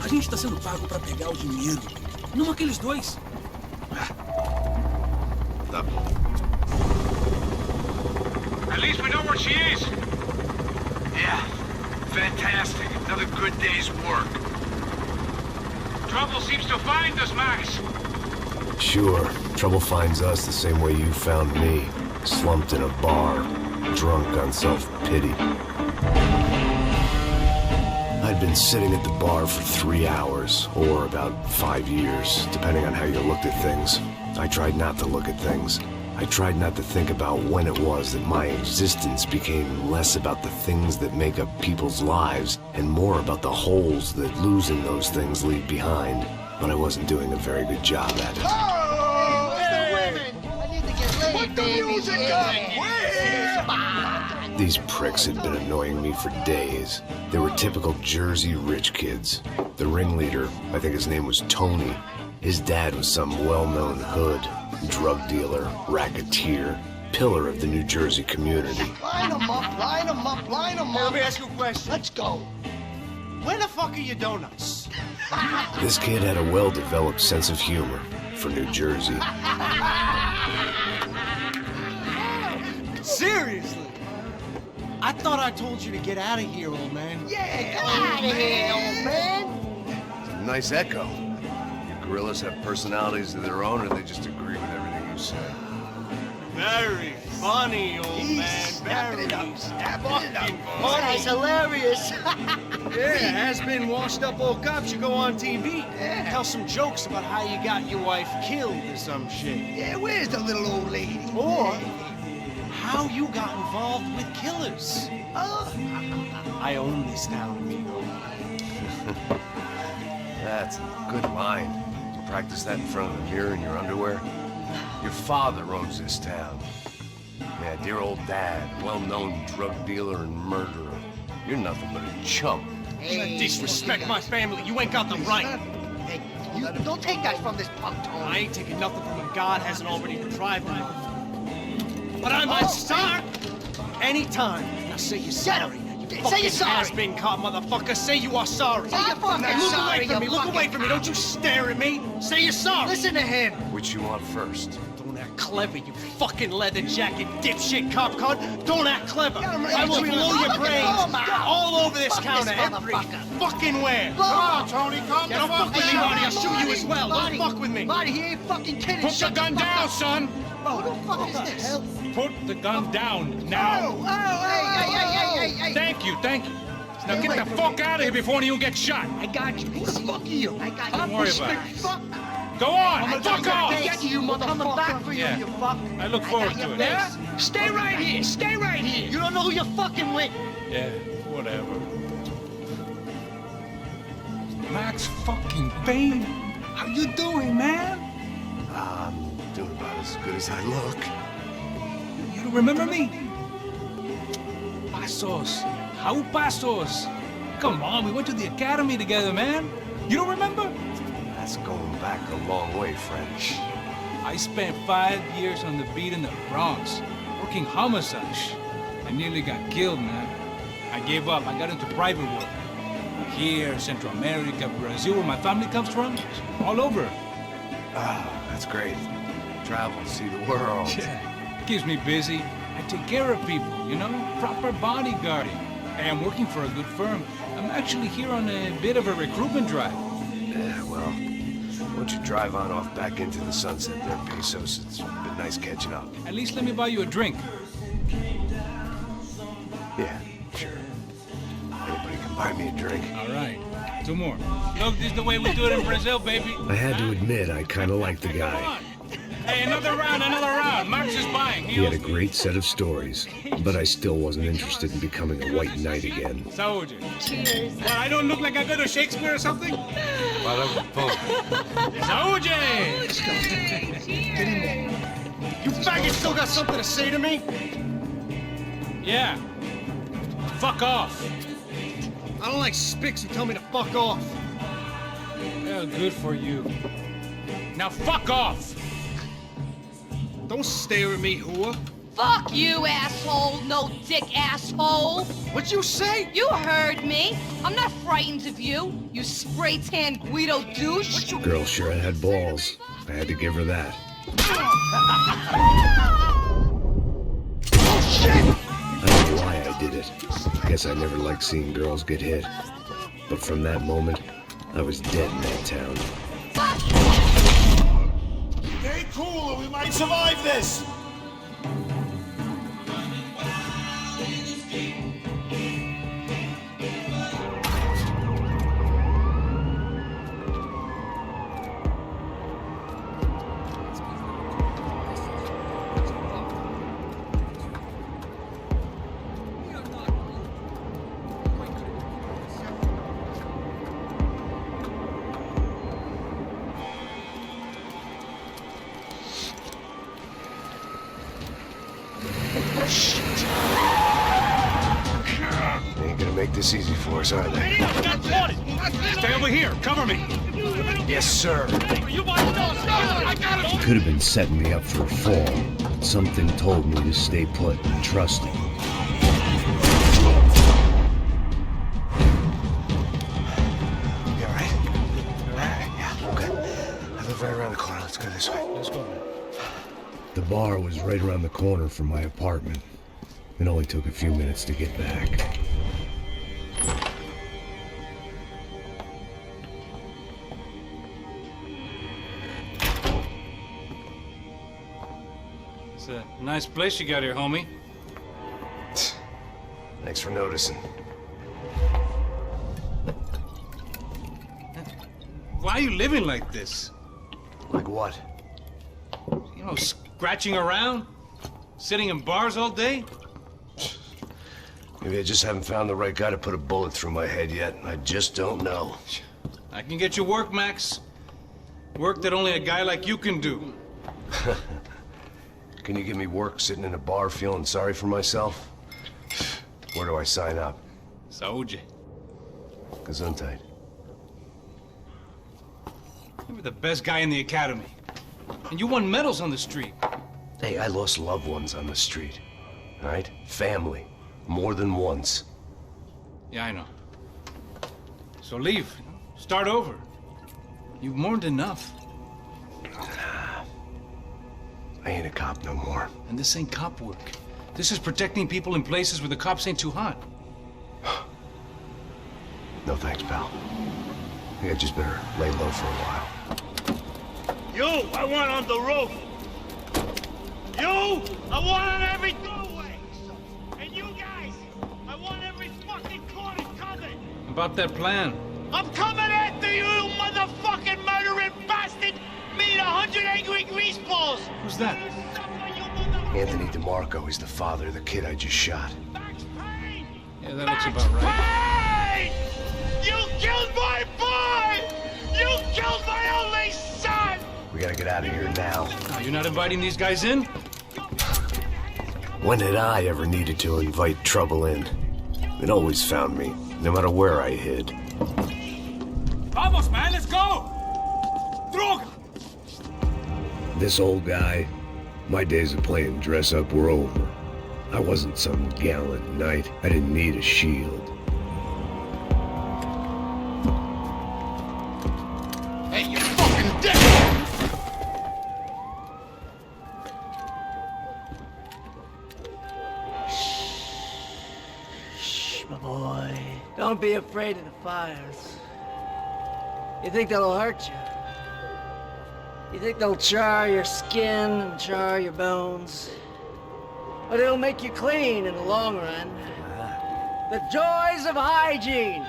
A gente tá sendo pago pra pegar o dinheiro. Não aqueles dois. Tá. At least we know where she is. Yeah. Fantastic. Another good day's work. Trouble seems to find us, Max. Sure. Trouble finds us the same way you found me. Slumped in a bar. Drunk on self-pity. I'd been sitting at the bar for 3 hours, or about 5 years, depending on how you looked at things. I tried not to look at things. I tried not to think about when it was that my existence became less about the things that make up people's lives, and more about the holes that losing those things leave behind. But I wasn't doing a very good job at it. Oh, hey. The women! I need to get laid. Put the music up! These pricks had been annoying me for days. They were typical Jersey rich kids. The ringleader, I think his name was Tony. His dad was some well-known hood, drug dealer, racketeer, pillar of the New Jersey community. Line them up, line them up, line them up. Let me ask you a question. Let's go. Where the fuck are your donuts? This kid had a well-developed sense of humor for New Jersey. Seriously? I thought I told you to get out of here, old man. Yeah, get out of here, old man. Nice echo. You gorillas have personalities of their own, or they just agree with everything you say? Very funny, old man. Snapping it up, snapping it up. Funny. That's hilarious. Yeah, has-been washed-up old cops. You go on TV, tell some jokes about how you got your wife killed or some shit. Yeah, where's the little old lady? Or how you got involved with killers. I own this town, amigo. That's a good line. You practice that in front of the mirror in your underwear? Your father owns this town. Yeah, dear old dad, well-known drug dealer and murderer. You're nothing but a chump. Hey, disrespect my family. You ain't got the right. Hey, you don't take that from this punk, Tony. I ain't taking nothing from him. God hasn't already deprived me. But I might start anytime. Now say you're sorry. Say you're sorry. Has-been caught, motherfucker. Say you are sorry. Say you're fucking Look sorry, away from me. you Look away from me. Don't you stare at me. Say you're sorry. Listen to him. Which you want first? Don't act clever, you fucking leather jacket dipshit cop cunt. Don't act clever. I will blow your brains all over this counter every fucking where. Come on, Tony. Come on. Don't fuck with me, Marty. I'll shoot you as well. Don't fuck with me. Marty, he ain't fucking kidding. Put the gun down, son! Who the fuck is this? Put the gun down now! Hey. Thank you. Now get the fuck out of here before you get shot! I got you. Who the fuck are you? I got you. Don't worry about it. Fuck. Go on! Fuck off! I got you, motherfucker. I'm coming back for you, Yeah. you fuck. I look forward to it. Yeah? Stay right here. Stay right here. You don't know who you're fucking with. Yeah, whatever. Max fucking Payne? How you doing, man? I'm doing about as good as I look. You don't remember me? Pasos. How Pasos? Come on, we went to the academy together, man. You don't remember? That's going back a long way, French. I spent 5 years on the beat in the Bronx, working homicide. I nearly got killed, man. I gave up. I got into private work. Here, Central America, Brazil, where my family comes from, all over. Ah, that's great. Travel, see the world. Yeah, keeps me busy. I take care of people, you know? Proper bodyguarding. Hey, I'm working for a good firm. I'm actually here on a bit of a recruitment drive. Yeah, well, why don't you drive on off back into the sunset there, Pesos? It's been nice catching up. At least let me buy you a drink. Yeah, sure. Anybody can buy me a drink. All right, 2 more. Look, this is the way we do it in Brazil, baby. I had to admit, I kind of liked the guy. Hey, another round. Max is buying. He had a great set of stories, but I still wasn't interested in becoming a white knight again. Saúde. Cheers. Well, I don't look like I go to Shakespeare or something? Saúde! Get in there. You faggot still got something to say to me? Yeah. Fuck off. I don't like spics who tell me to fuck off. Well, good for you. Now fuck off! Don't stare at me, whore. Fuck you, asshole. No dick asshole. What'd you say? You heard me. I'm not frightened of you, you spray-tan Guido douche. Girl sure had balls. I had to give her that. Oh, shit! I don't know why I did it. I guess I never liked seeing girls get hit. But from that moment, I was dead in that town. Stay cool or we might survive this! Shit. They ain't gonna make this easy for us, are they? Stay over here. Cover me. Yes, sir. He could have been setting me up for a fall, but something told me to stay put and trust him. You all right? Yeah, okay. I live right around the corner. Let's go this way. Let's go. The bar was right around the corner from my apartment. It only took a few minutes to get back. It's a nice place you got here, homie. Thanks for noticing. Why are you living like this? Like what? You know, scratching around? Sitting in bars all day? Maybe I just haven't found the right guy to put a bullet through my head yet. I just don't know. I can get you work, Max. Work that only a guy like you can do. Can you give me work sitting in a bar feeling sorry for myself? Where do I sign up? Saúde. Gesundheit. You were the best guy in the academy. And you won medals on the street. Hey, I lost loved ones on the street. All right? Family. More than once. Yeah, I know. So leave. Start over. You've mourned enough. I ain't a cop no more. And this ain't cop work. This is protecting people in places where the cops ain't too hot. No thanks, pal. I think I just better lay low for a while. You, I want on the roof. You, I want on every doorway. And you guys, I want every fucking corner covered. About that plan. I'm coming after you, you motherfucking murdering bastard! Me and 100 angry greaseballs! Who's that? Anthony DeMarco. He's the father of the kid I just shot. Max Payne! Yeah, that looks about right. Payne! You killed my boy! You killed my only son! We gotta get out of here now. Oh, you're not inviting these guys in? When had I ever needed to invite trouble in? It always found me, no matter where I hid. Vamos, man, let's go! Droga! This old guy, my days of playing dress-up were over. I wasn't some gallant knight. I didn't need a shield. Hey, you fucking dick! Shh, my boy. Don't be afraid of the fires. You think that'll hurt you? You think they'll char your skin and char your bones? But it'll make you clean in the long run. The joys of hygiene!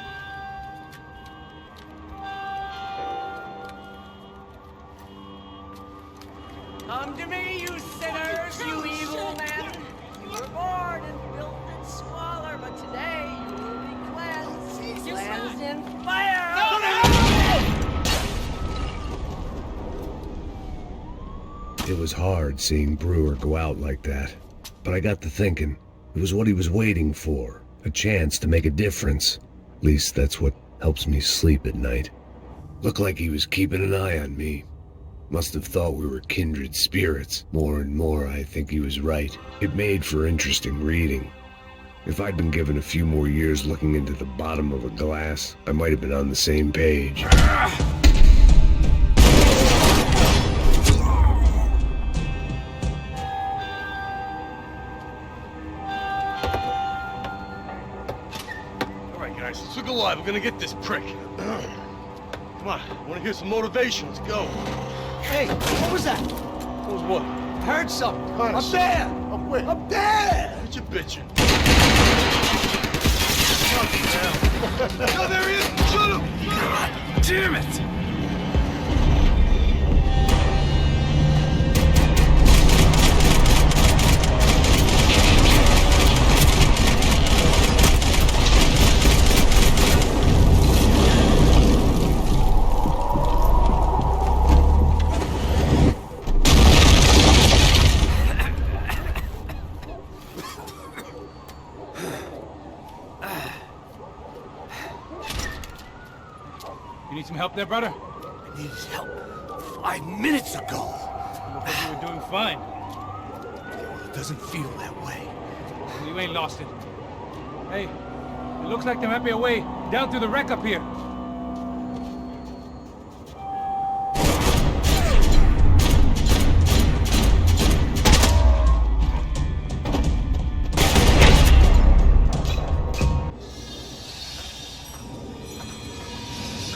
Come to me, you sinners, you evil men! You were born in filth and squalor, but today you will be cleansed. Cleansed in fire! It was hard seeing Brewer go out like that. But I got to thinking, it was what he was waiting for. A chance to make a difference. At least that's what helps me sleep at night. Looked like he was keeping an eye on me. Must have thought we were kindred spirits. More and more, I think he was right. It made for interesting reading. If I'd been given a few more years looking into the bottom of a glass, I might have been on the same page. Let's look alive. We're gonna get this prick. Come on, I wanna hear some motivation. Let's go. Hey, what was that? What was what? I heard something. Kind of Up there! Up where? Up there! What you bitching? No, there he is! Shoot him! God damn it! Need some help there, brother? I needed help 5 minutes ago. Looked like you were doing fine. Well, it doesn't feel that way. Well, you ain't lost it. Hey, it looks like there might be a way down through the wreck up here.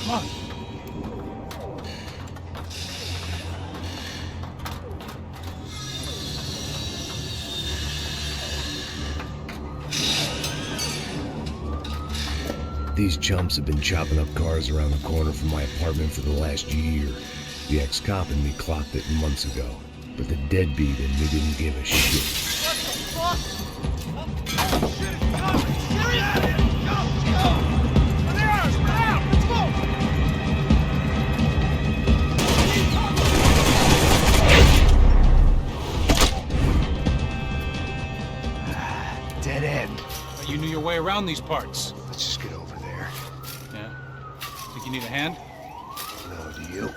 Come on. These chumps have been chopping up cars around the corner from my apartment for the last year. The ex-cop in me clocked it months ago, but the deadbeat in me didn't give a shit. Dead end. You knew your way around these parts. Let's just get over there. Yeah? Think you need a hand? No, do you?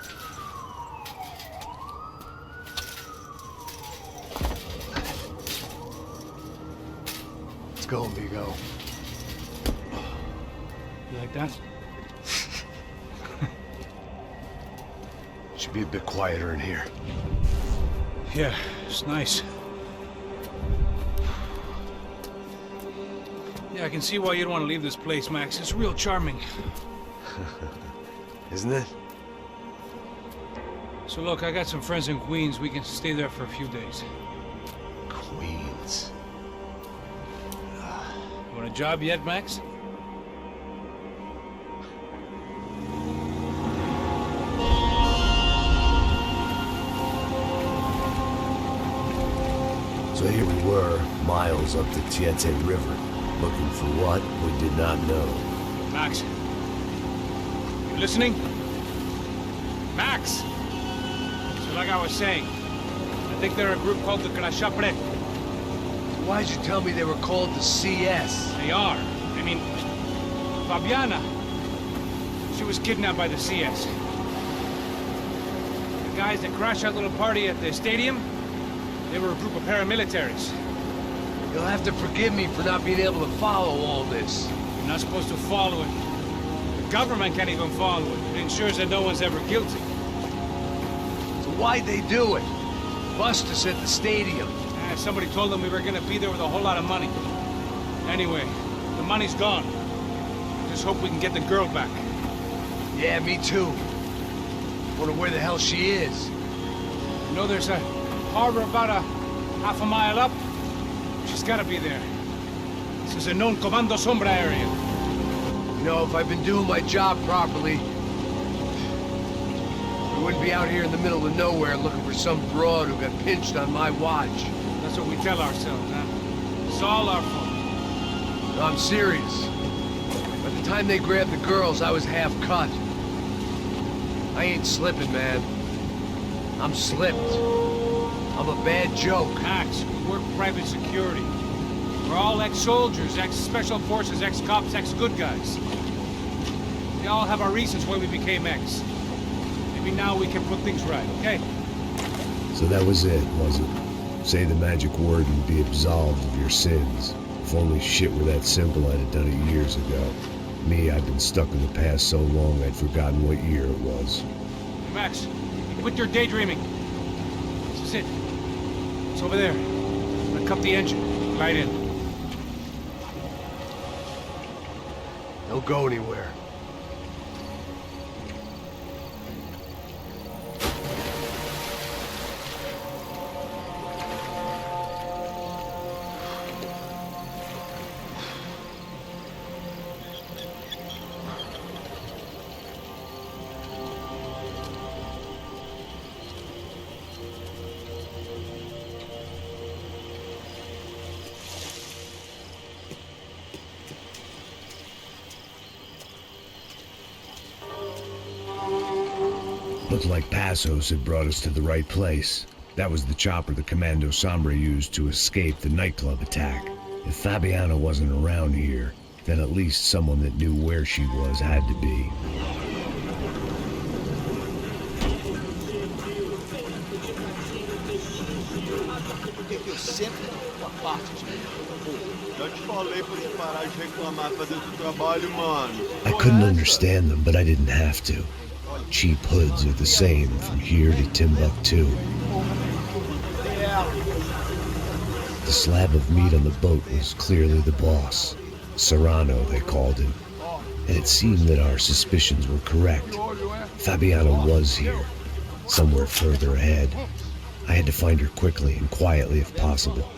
Let's go, amigo. You like that? Should be a bit quieter in here. Yeah, it's nice. Yeah, I can see why you'd want to leave this place, Max. It's real charming. Isn't it? So look, I got some friends in Queens. We can stay there for a few days. Queens. You want a job yet, Max? So here we were, miles up the Tietê River, looking for what we did not know. Max. You listening? Max! So like I was saying, I think they're a group called the Crashapre. Why'd you tell me they were called the CS? They are. I mean, Fabiana. She was kidnapped by the CS. The guys that crashed that little party at the stadium, they were a group of paramilitaries. You'll have to forgive me for not being able to follow all this. You're not supposed to follow it. The government can't even follow it. It ensures that no one's ever guilty. So why'd they do it? Bust us at the stadium. Somebody told them we were gonna be there with a whole lot of money. Anyway, the money's gone. Just hope we can get the girl back. Yeah, me too. Wonder where the hell she is. You know, there's a harbor about a half a mile up. She's gotta be there. This is a known Comando Sombra area. You know, if I've been doing my job properly, we wouldn't be out here in the middle of nowhere looking for some broad who got pinched on my watch. That's what we tell ourselves, huh? It's all our fault. No, I'm serious. By the time they grabbed the girls, I was half cut. I ain't slipping, man. I'm slipped. I'm a bad joke. Max, we work private security. We're all ex-soldiers, ex-special forces, ex-cops, ex-good guys. We all have our reasons why we became ex. Maybe now we can put things right, okay? So that was it, was it? Say the magic word and be absolved of your sins. If only shit were that simple, I'd have done it years ago. Me, I've been stuck in the past so long I'd forgotten what year it was. Max, quit your daydreaming. This is it. It's over there. I'm gonna cut the engine. Right in. Don't go anywhere. Looked like Passos had brought us to the right place. That was the chopper the Comando Sombra used to escape the nightclub attack. If Fabiana wasn't around here, then at least someone that knew where she was had to be. sempre da tua parte, gente. Já te falei pra te parar de reclamar pra dentro do trabalho, mano. I couldn't understand them, but I didn't have to. Cheap hoods are the same from here to Timbuktu. The slab of meat on the boat was clearly the boss. Serrano, they called him. And it seemed that our suspicions were correct. Fabiana was here, somewhere further ahead. I had to find her quickly and quietly if possible.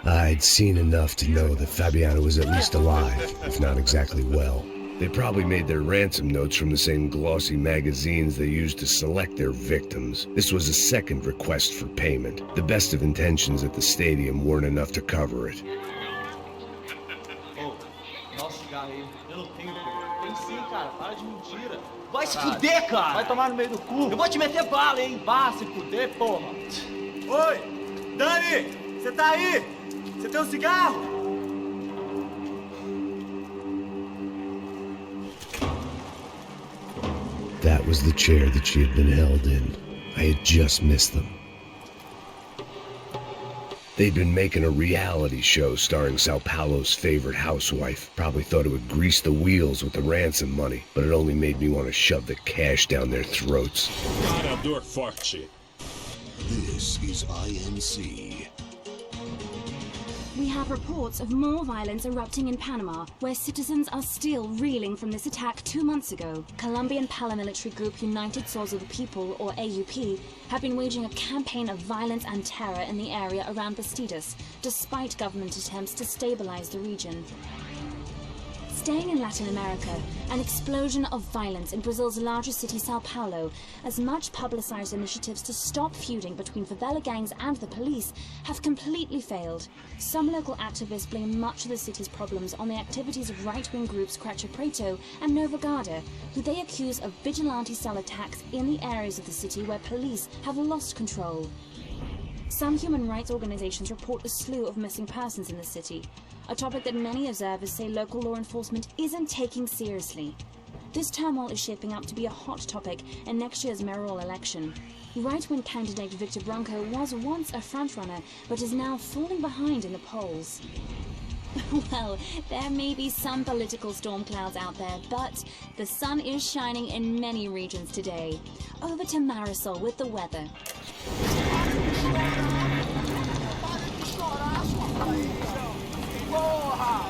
I'd seen enough to know that Fabiana was at least alive, if not exactly well. They probably made their ransom notes from the same glossy magazines they used to select their victims. This was a second request for payment. The best of intentions at the stadium weren't enough to cover it. Oh, dá o cigarro aí. Eu não tenho. Tem sim, cara. Para de mentira. Vai se fuder, cara. Vai tomar no meio do cu. Eu vou te meter bala, hein. Vá se fuder, porra. Oi, Dani, você tá aí? Você tem um cigarro? That was the chair that she had been held in. I had just missed them. They'd been making a reality show starring Sao Paulo's favorite housewife. Probably thought it would grease the wheels with the ransom money, but it only made me want to shove the cash down their throats. Dor forte. This is INC. We have reports of more violence erupting in Panama, where citizens are still reeling from this attack 2 months ago. Colombian paramilitary group United Swords of the People, or AUP, have been waging a campaign of violence and terror in the area around Bastidas, despite government attempts to stabilize the region. Staying in Latin America, an explosion of violence in Brazil's largest city, São Paulo, as much publicized initiatives to stop feuding between favela gangs and the police have completely failed. Some local activists blame much of the city's problems on the activities of right-wing groups Cracha Preto and Nova Garda, who they accuse of vigilante-style attacks in the areas of the city where police have lost control. Some human rights organizations report a slew of missing persons in the city, a topic that many observers say local law enforcement isn't taking seriously. This turmoil is shaping up to be a hot topic in next year's mayoral election. Right-wing candidate Victor Branco was once a frontrunner, but is now falling behind in the polls. Well, there may be some political storm clouds out there, but the sun is shining in many regions today. Over to Marisol with the weather. Porra!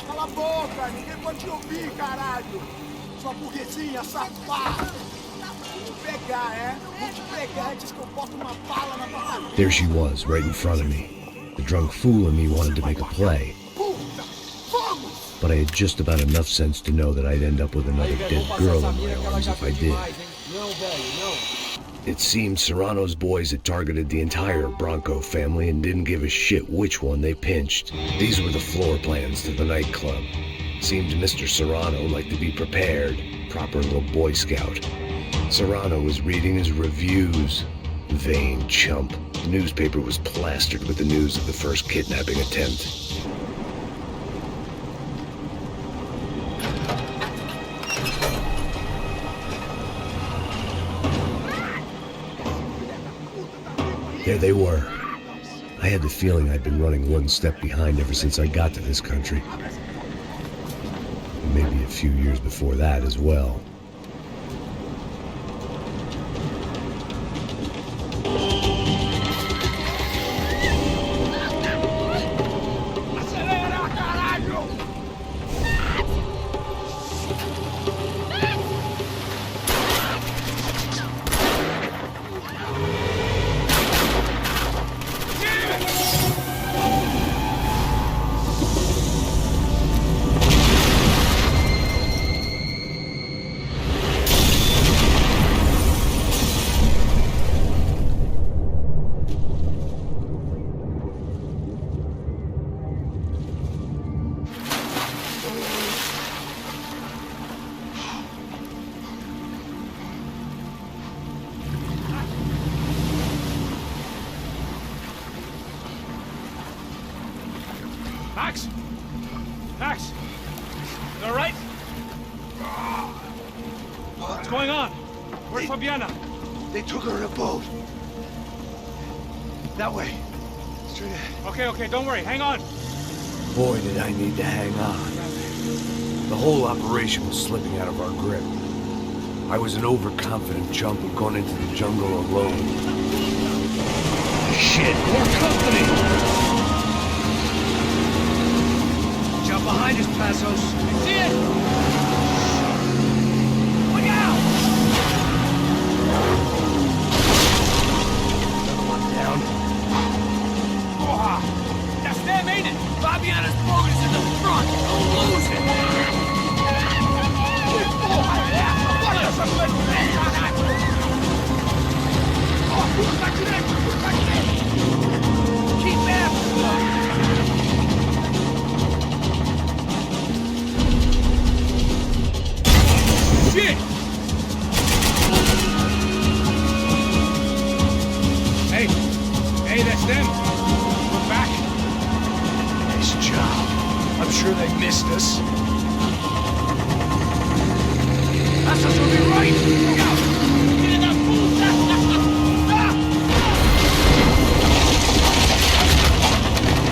Cala a boca! Ninguém pode te ouvir, caralho! Sua burguesinha safada! Vou te pegar, é? Vou te pegar antes que eu boto uma bala na tua cabeça! There she was, right in front of me. The drunk fool in me wanted to make a play. But I had just about enough sense to know that I'd end up with another dead girl in my arms if I did. It seemed Serrano's boys had targeted the entire Branco family and didn't give a shit which one they pinched. These were the floor plans to the nightclub. Seemed Mr. Serrano liked to be prepared, proper little Boy Scout. Serrano was reading his reviews. Vain chump. The newspaper was plastered with the news of the first kidnapping attempt. There they were. I had the feeling I'd been running one step behind ever since I got to this country. Maybe a few years before that as well. What's going on? Where's Fabiana? They took her in a boat. That way. Straight ahead. Okay, don't worry. Hang on. Boy, did I need to hang on. The whole operation was slipping out of our grip. I was an overconfident chump who'd gone into the jungle alone. Shit, more company! Jump behind us, Passos. See it! Look out! Another one down. Oh, that's them, ain't it? Fabiana's boat is in the front. Don't lose it. Keep after! Shit! Hey, that's them. We're back. Nice job. I'm sure they missed us. Passos will be right. Look out! Get in that fool!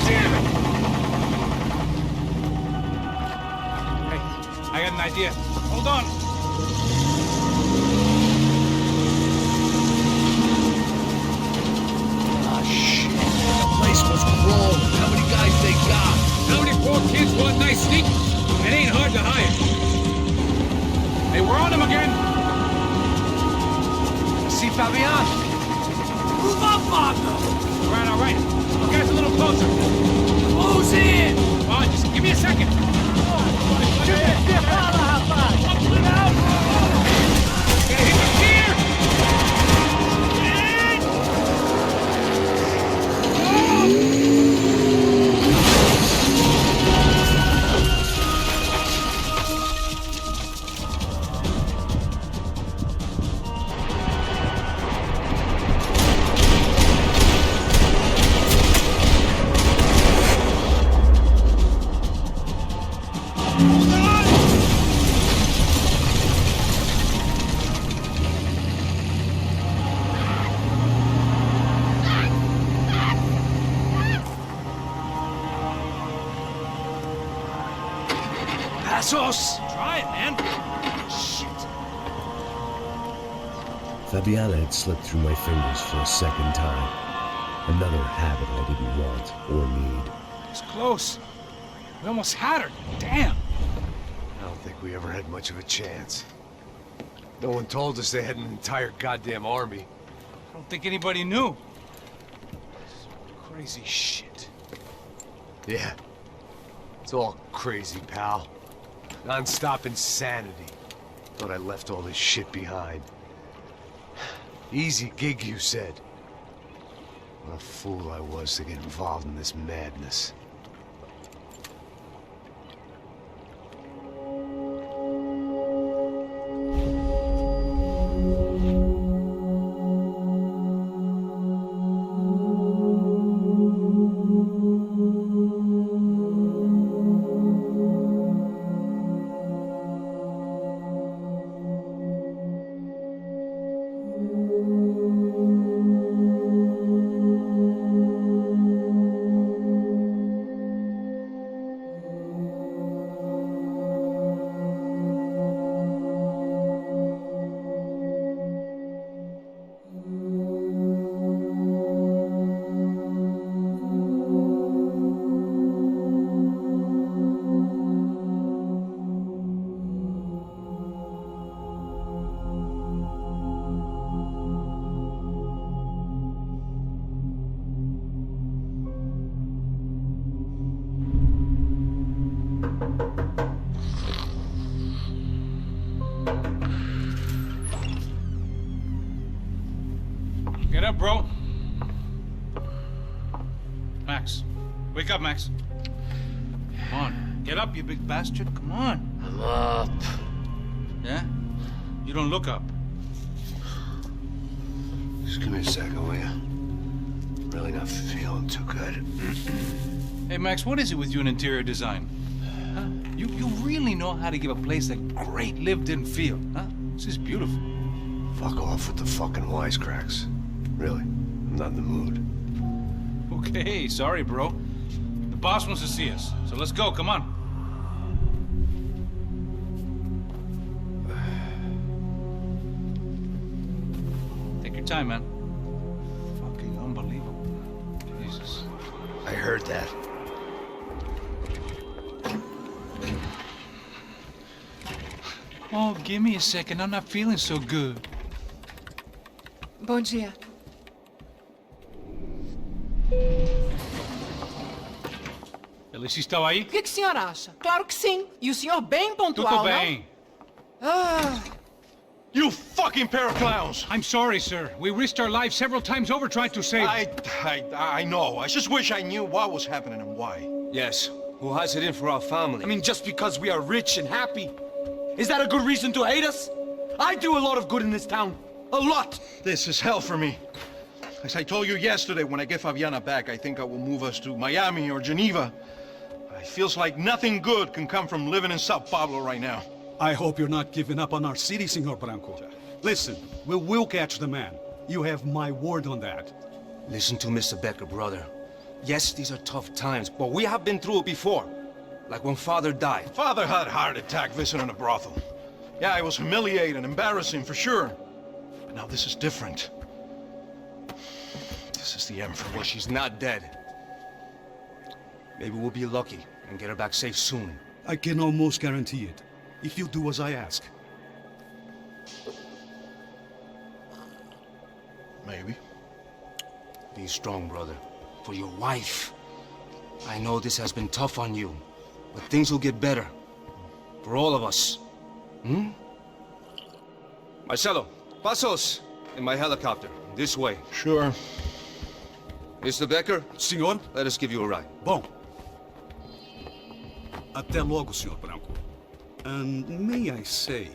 Damn it! Hey, I got an idea. Hold on. Ah, shit. The place was crawling. How many guys they got? How many poor kids want nice sneak? It ain't hard to hide. Hey, we're on him again. See Fabian. Move up, Marco. All right. You guys a little closer. Close in. Come on, just give me a second. Gotta hit the gear. Passos. Try it, man. Shit. Fabiana had slipped through my fingers for a second time. Another habit I didn't want or need. It's close. We almost had her. Damn. I don't think we ever had much of a chance. No one told us they had an entire goddamn army. I don't think anybody knew. Crazy shit. Yeah. It's all crazy, pal. Non-stop insanity. Thought I left all this shit behind. Easy gig, you said. What a fool I was to get involved in this madness. Get up, bro. Max. Wake up, Max. Come on. Get up, you big bastard. Come on. I'm up. Yeah? You don't look up. Just give me a second, will you? Really not feeling too good. Hey, Max, what is it with you and interior design? Huh? You really know how to give a place a great lived-in feel, huh? This is beautiful. Fuck off with the fucking wisecracks. Really, I'm not in the mood. Okay, sorry, bro. The boss wants to see us, so let's go, come on. Take your time, man. Fucking unbelievable. Jesus. I heard that. Oh, give me a second. I'm not feeling so good. Bom dia. Alice estava aí? O que o senhor acha? Claro que sim. E o senhor bem pontual, Tudo bem. não? Ah. You fucking pair of clowns! I'm sorry, sir. We risked our lives several times over trying to save... I know. I just wish I knew what was happening and why. Yes. Who has it in for our family? I mean, just because we are rich and happy, is that a good reason to hate us? I do a lot of good in this town. A lot! This is hell for me. As I told you yesterday, when I get Fabiana back, I think I will move us to Miami or Geneva. It feels like nothing good can come from living in São Paulo right now. I hope you're not giving up on our city, Senor Branco. Listen, we will catch the man. You have my word on that. Listen to Mr. Becker, brother. Yes, these are tough times, but we have been through it before. Like when Father died. Father had a heart attack visiting a brothel. Yeah, it was humiliating, embarrassing, for sure. But now this is different. This is the end for me. Well, she's not dead. Maybe we'll be lucky and get her back safe soon. I can almost guarantee it, if you do as I ask. Maybe. Be strong, brother. For your wife. I know this has been tough on you, but things will get better. For all of us. Hmm? Marcelo, pasos in my helicopter. This way. Sure. Mr. Becker? Senhor? Let us give you a ride. Bom. Até logo, Senhor Branco. And may I say,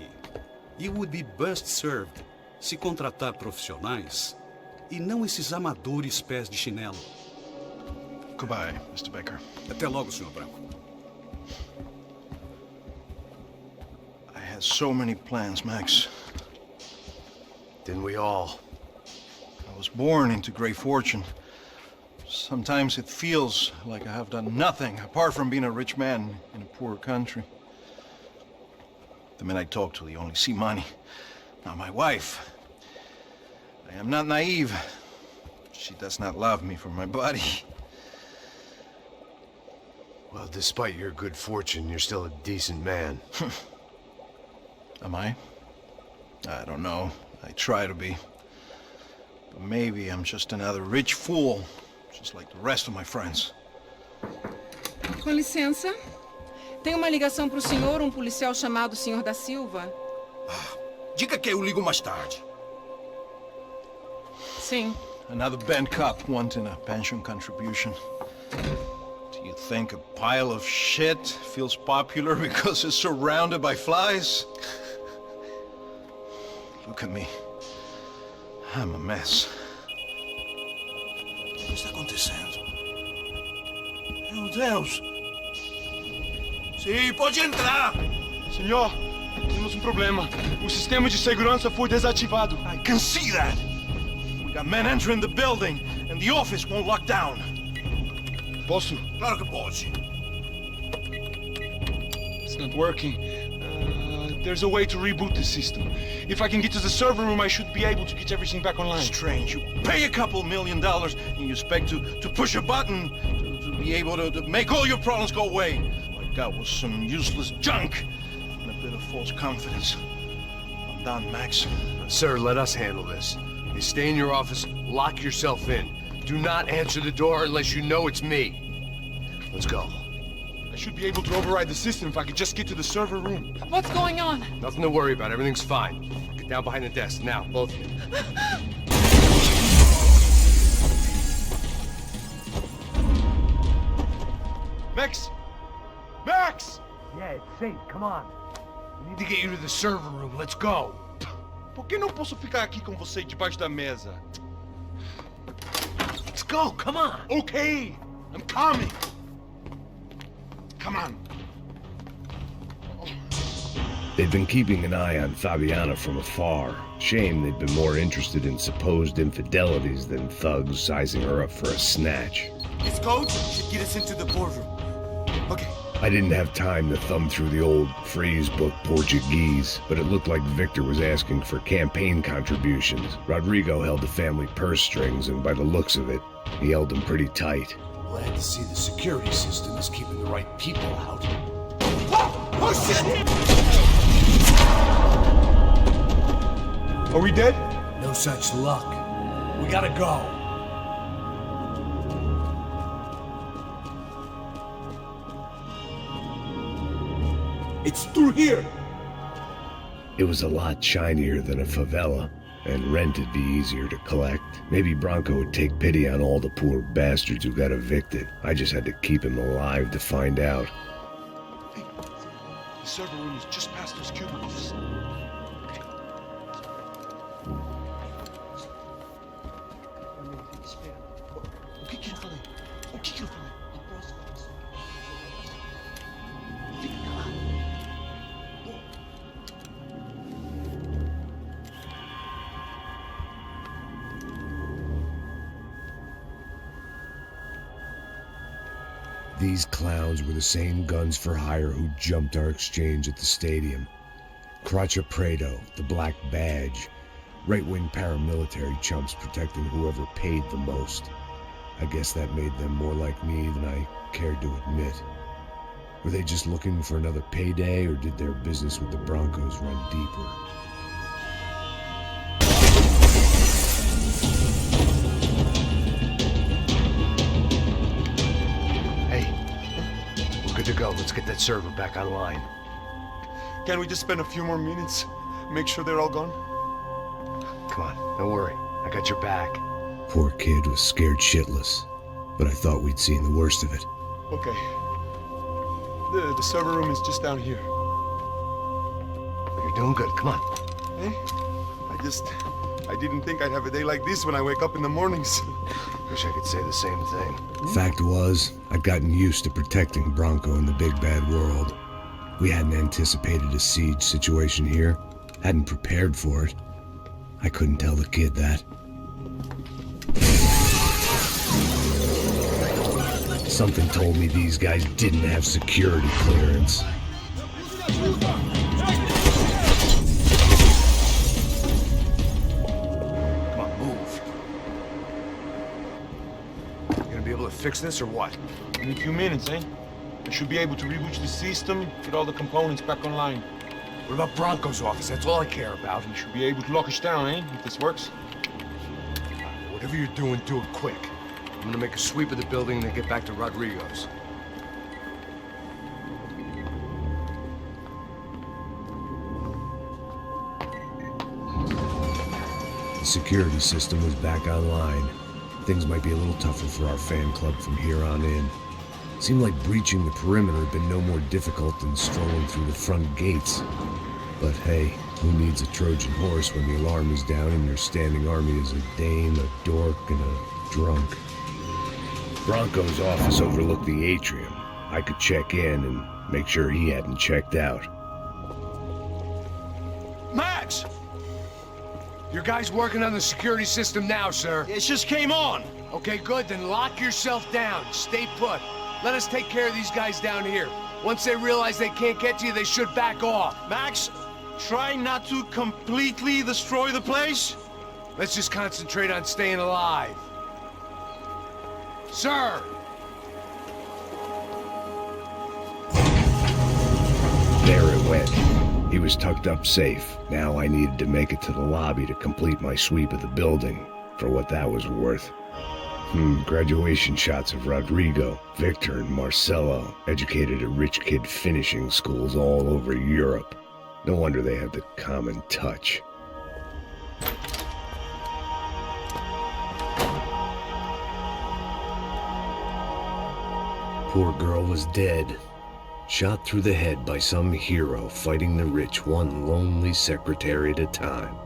you would be best served se contratar profissionais e não esses amadores pés de chinelo. Goodbye, Mr. Becker. Até logo, Senhor Branco. I had so many plans, Max. Didn't we all? I was born into great fortune. Sometimes it feels like I have done nothing apart from being a rich man in a poor country. The men I talk to, they only see money. Not my wife. I am not naive. She does not love me for my body. Well, despite your good fortune, you're still a decent man. Am I? I don't know. I try to be. But maybe I'm just another rich fool, just like the rest of my friends. Com licença. Tem uma ligação para o senhor, policial chamado Senhor da Silva. Diga que eu ligo mais tarde. Sim. Another bent cop wanting a pension contribution. Do you think a pile of shit feels popular because it's surrounded by flies? Look at me. I'm a mess. O que está acontecendo? Meu Deus! Sim, pode entrar! Senhor, temos problema. O sistema de segurança foi desativado. I can see that! We got men entering the building, and the office won't lock down. Posso? Claro que pode. It's not working. There's a way to reboot the system. If I can get to the server room, I should be able to get everything back online. Strange. You pay a couple $1 million, and you expect to push a button to be able to make all your problems go away. Like that was some useless junk and a bit of false confidence. I'm done, Max. Sir, let us handle this. You stay in your office, lock yourself in. Do not answer the door unless you know it's me. Let's go. I should be able to override the system if I could just get to the server room. What's going on? Nothing to worry about. Everything's fine. Get down behind the desk. Now, both of you. Max! Max! Yeah, it's safe. Come on. We need to get you to the server room. Let's go. Por que não posso ficar aqui com você debaixo da mesa? Let's go. Come on. Okay, I'm coming. Come on. They'd been keeping an eye on Fabiana from afar. Shame they'd been more interested in supposed infidelities than thugs sizing her up for a snatch. This code should get us into the boardroom. Okay. I didn't have time to thumb through the old phrase book Portuguese, but it looked like Victor was asking for campaign contributions. Rodrigo held the family purse strings, and by the looks of it, he held them pretty tight. Glad to see the security system is keeping the right people out. Oh shit! Are we dead? No such luck. We gotta go. It's through here. It was a lot shinier than a favela, and rent would be easier to collect. Maybe Branco would take pity on all the poor bastards who got evicted. I just had to keep him alive to find out. Hey, the server room is just past those cubicles. These clowns were the same guns for hire who jumped our exchange at the stadium. Craccia Prado, the Black Badge, right-wing paramilitary chumps protecting whoever paid the most. I guess that made them more like me than I cared to admit. Were they just looking for another payday, or did their business with the Broncos run deeper? Good to go. Let's get that server back online. Can we just spend a few more minutes? Make sure they're all gone? Come on, don't worry. I got your back. Poor kid was scared shitless, but I thought we'd seen the worst of it. Okay. The server room is just down here. You're doing good. Come on. Hey? I didn't think I'd have a day like this when I wake up in the mornings. Wish I could say the same thing. Fact was, I'd gotten used to protecting Branco in the big bad world. We hadn't anticipated a siege situation here, hadn't prepared for it. I couldn't tell the kid that. Something told me these guys didn't have security clearance. Fix this or what? In a few minutes, eh? I should be able to reboot the system, get all the components back online. What about Branco's office? That's all I care about. You should be able to lock us down, eh? If this works. Whatever you're doing, do it quick. I'm gonna make a sweep of the building and then get back to Rodrigo's. The security system was back online. Things might be a little tougher for our fan club from here on in. Seemed like breaching the perimeter had been no more difficult than strolling through the front gates. But hey, who needs a Trojan horse when the alarm is down and your standing army is a dame, a dork, and a drunk? Branco's office overlooked the atrium. I could check in and make sure he hadn't checked out. Max! Your guy's working on the security system now, sir. It just came on. Okay, good. Then lock yourself down. Stay put. Let us take care of these guys down here. Once they realize they can't get to you, they should back off. Max, try not to completely destroy the place. Let's just concentrate on staying alive. Sir! There it went. He was tucked up safe. Now I needed to make it to the lobby to complete my sweep of the building, for what that was worth. Graduation shots of Rodrigo, Victor, and Marcelo, educated at rich kid finishing schools all over Europe. No wonder they had the common touch. Poor girl was dead. Shot through the head by some hero fighting the rich one lonely secretary at a time.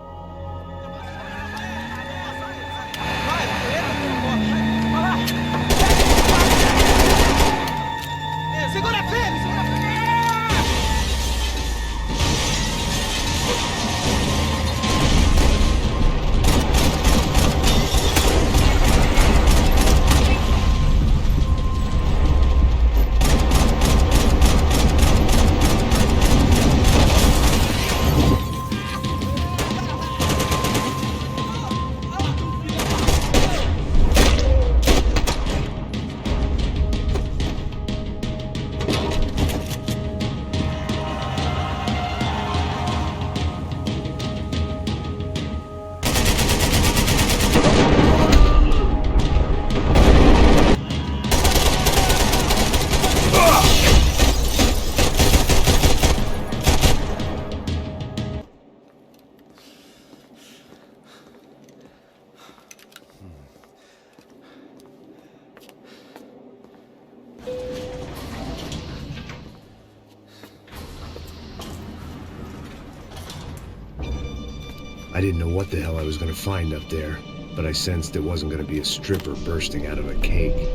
I didn't know what the hell I was gonna find up there, but I sensed it wasn't gonna be a stripper bursting out of a cake.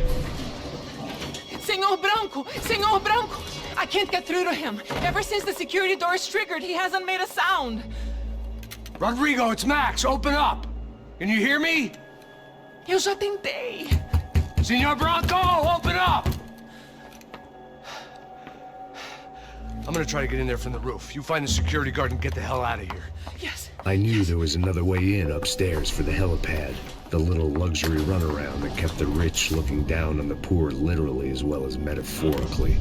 Senor Branco! Senor Branco! I can't get through to him. Ever since the security door is triggered, he hasn't made a sound. Rodrigo, it's Max. Open up. Can you hear me? Eu já tentei. Senor Branco, open up! I'm gonna try to get in there from the roof. You find the security guard and get the hell out of here. Yes. I knew there was another way in upstairs for the helipad. The little luxury runaround that kept the rich looking down on the poor literally as well as metaphorically.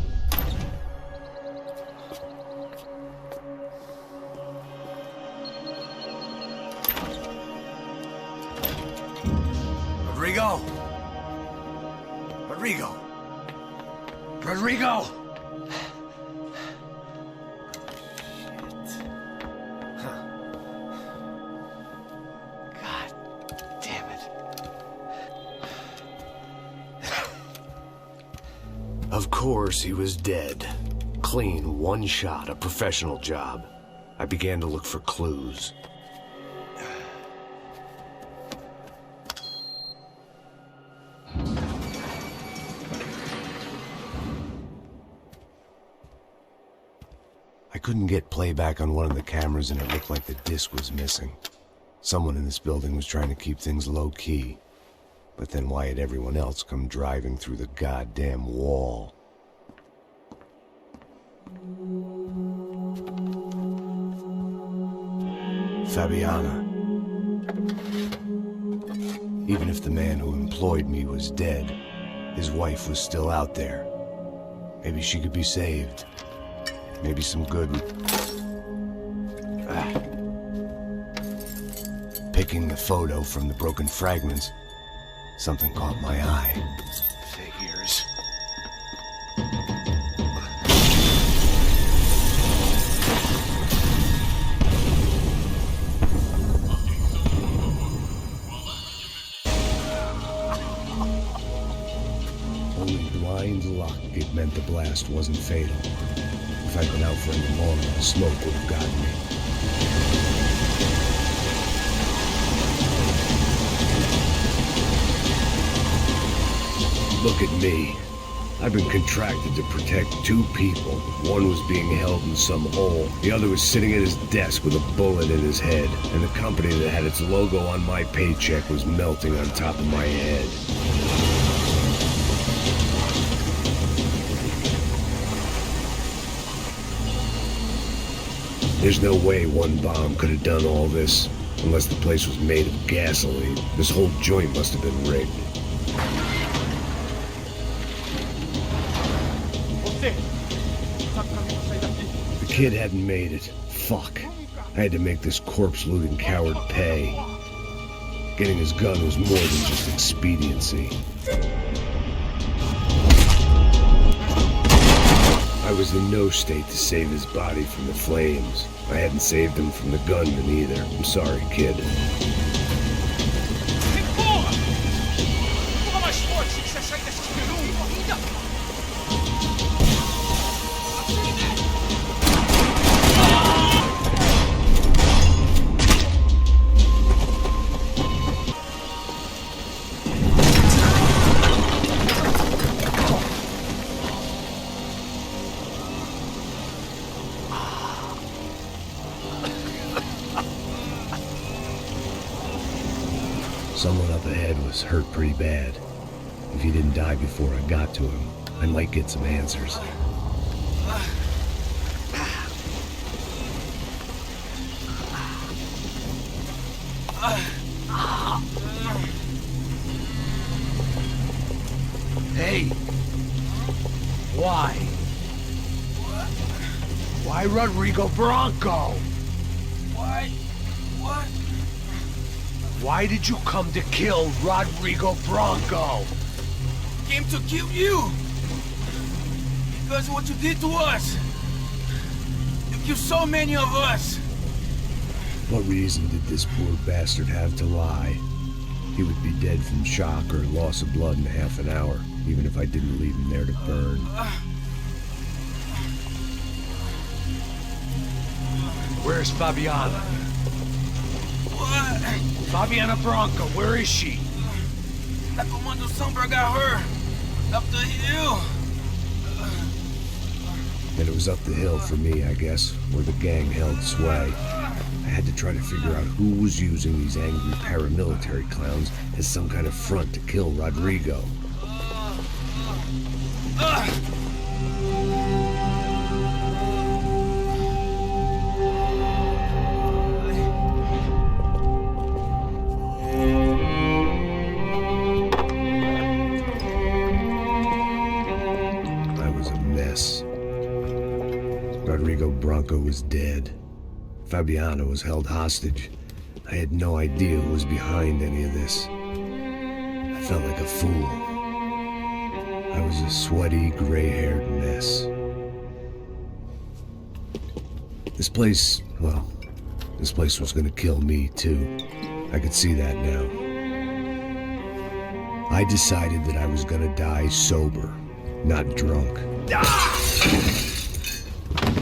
Rodrigo! Rodrigo! Rodrigo! Of course, he was dead. Clean, one shot, a professional job. I began to look for clues. I couldn't get playback on one of the cameras and it looked like the disc was missing. Someone in this building was trying to keep things low-key. But then why had everyone else come driving through the goddamn wall? Fabiana. Even if the man who employed me was dead, his wife was still out there. Maybe she could be saved. Maybe some good... Picking the photo from the broken fragments, something caught my eye. Figures. Only blind luck it meant the blast wasn't fatal. If I'd been out for any longer, the smoke would have gotten me. Look at me. I've been contracted to protect two people. One was being held in some hole. The other was sitting at his desk with a bullet in his head. And the company that had its logo on my paycheck was melting on top of my head. There's no way one bomb could have done all this. Unless the place was made of gasoline. This whole joint must have been rigged. The kid hadn't made it. Fuck. I had to make this corpse-looting coward pay. Getting his gun was more than just expediency. I was in no state to save his body from the flames. I hadn't saved him from the gunman either. I'm sorry, kid. Someone up ahead was hurt pretty bad. If he didn't die before I got to him, I might get some answers. Hey! Why? Why Rodrigo Branco? Why? What? Why did you come to kill Rodrigo Branco? Came to kill you! Because of what you did to us! You killed so many of us! What reason did this poor bastard have to lie? He would be dead from shock or loss of blood in half an hour, even if I didn't leave him there to burn. Where's Fabiana? Fabiana Branco, where is she? La Comando Sombra got her. Up the hill. And it was up the hill for me, I guess, where the gang held sway. I had to try to figure out who was using these angry paramilitary clowns as some kind of front to kill Rodrigo. I was a mess. Rodrigo Branco was dead. Fabiana was held hostage. I had no idea who was behind any of this. I felt like a fool. I was a sweaty, gray-haired mess. This place was gonna kill me, too. I could see that now. I decided that I was gonna die sober, not drunk.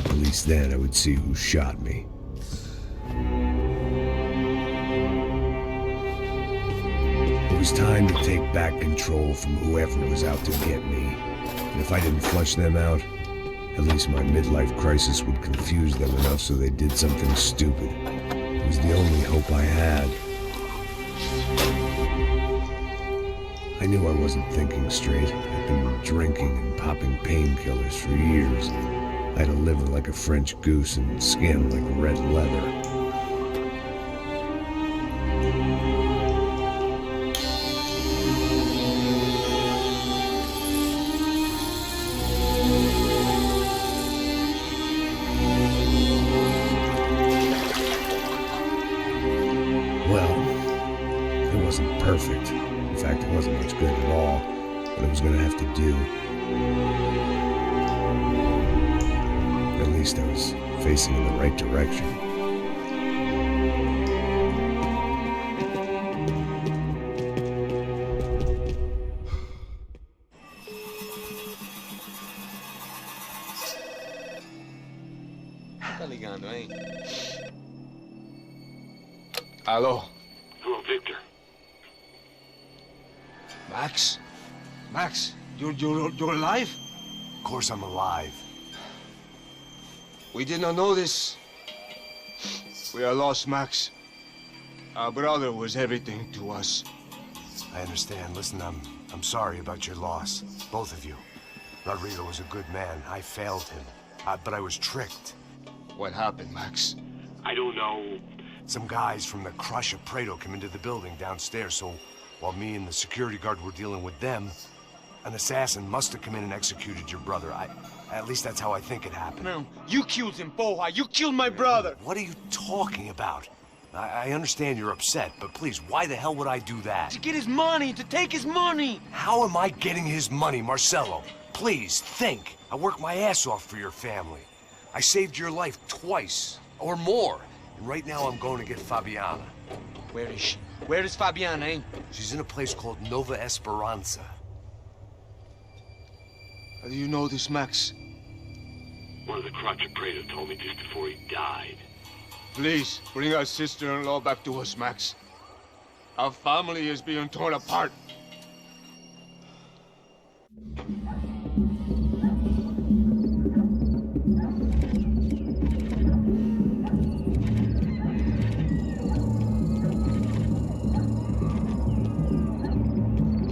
At least then I would see who shot me. It was time to take back control from whoever was out to get me. And if I didn't flush them out, at least my midlife crisis would confuse them enough so they did something stupid. It was the only hope I had. I knew I wasn't thinking straight. I'd been drinking and popping painkillers for years. I had a liver like a French goose and skin like red leather. Perfect. In fact, it wasn't much good at all, but it was gonna have to do. At least I was facing in the right direction. Tá ligando, hein? Alô? Hello, Victor. Max? Max, you're alive? Of course I'm alive. We did not know this. We are lost, Max. Our brother was everything to us. I understand. Listen, I'm sorry about your loss. Both of you. Rodrigo was a good man. I failed him. But I was tricked. What happened, Max? I don't know. Some guys from the Crush of Prado came into the building downstairs, so while me and the security guard were dealing with them, an assassin must have come in and executed your brother. At least that's how I think it happened. No, you killed him, Porra. You killed my brother. What are you talking about? I understand you're upset, but please, why the hell would I do that? To get his money, to take his money. How am I getting his money, Marcelo? Please, think. I worked my ass off for your family. I saved your life twice, or more. And right now I'm going to get Fabiana. Where is she? Where is Fabiana, eh? She's in a place called Nova Esperanza. How do you know this, Max? One of the Crotch of Prado told me just before he died. Please, bring our sister-in-law back to us, Max. Our family is being torn apart.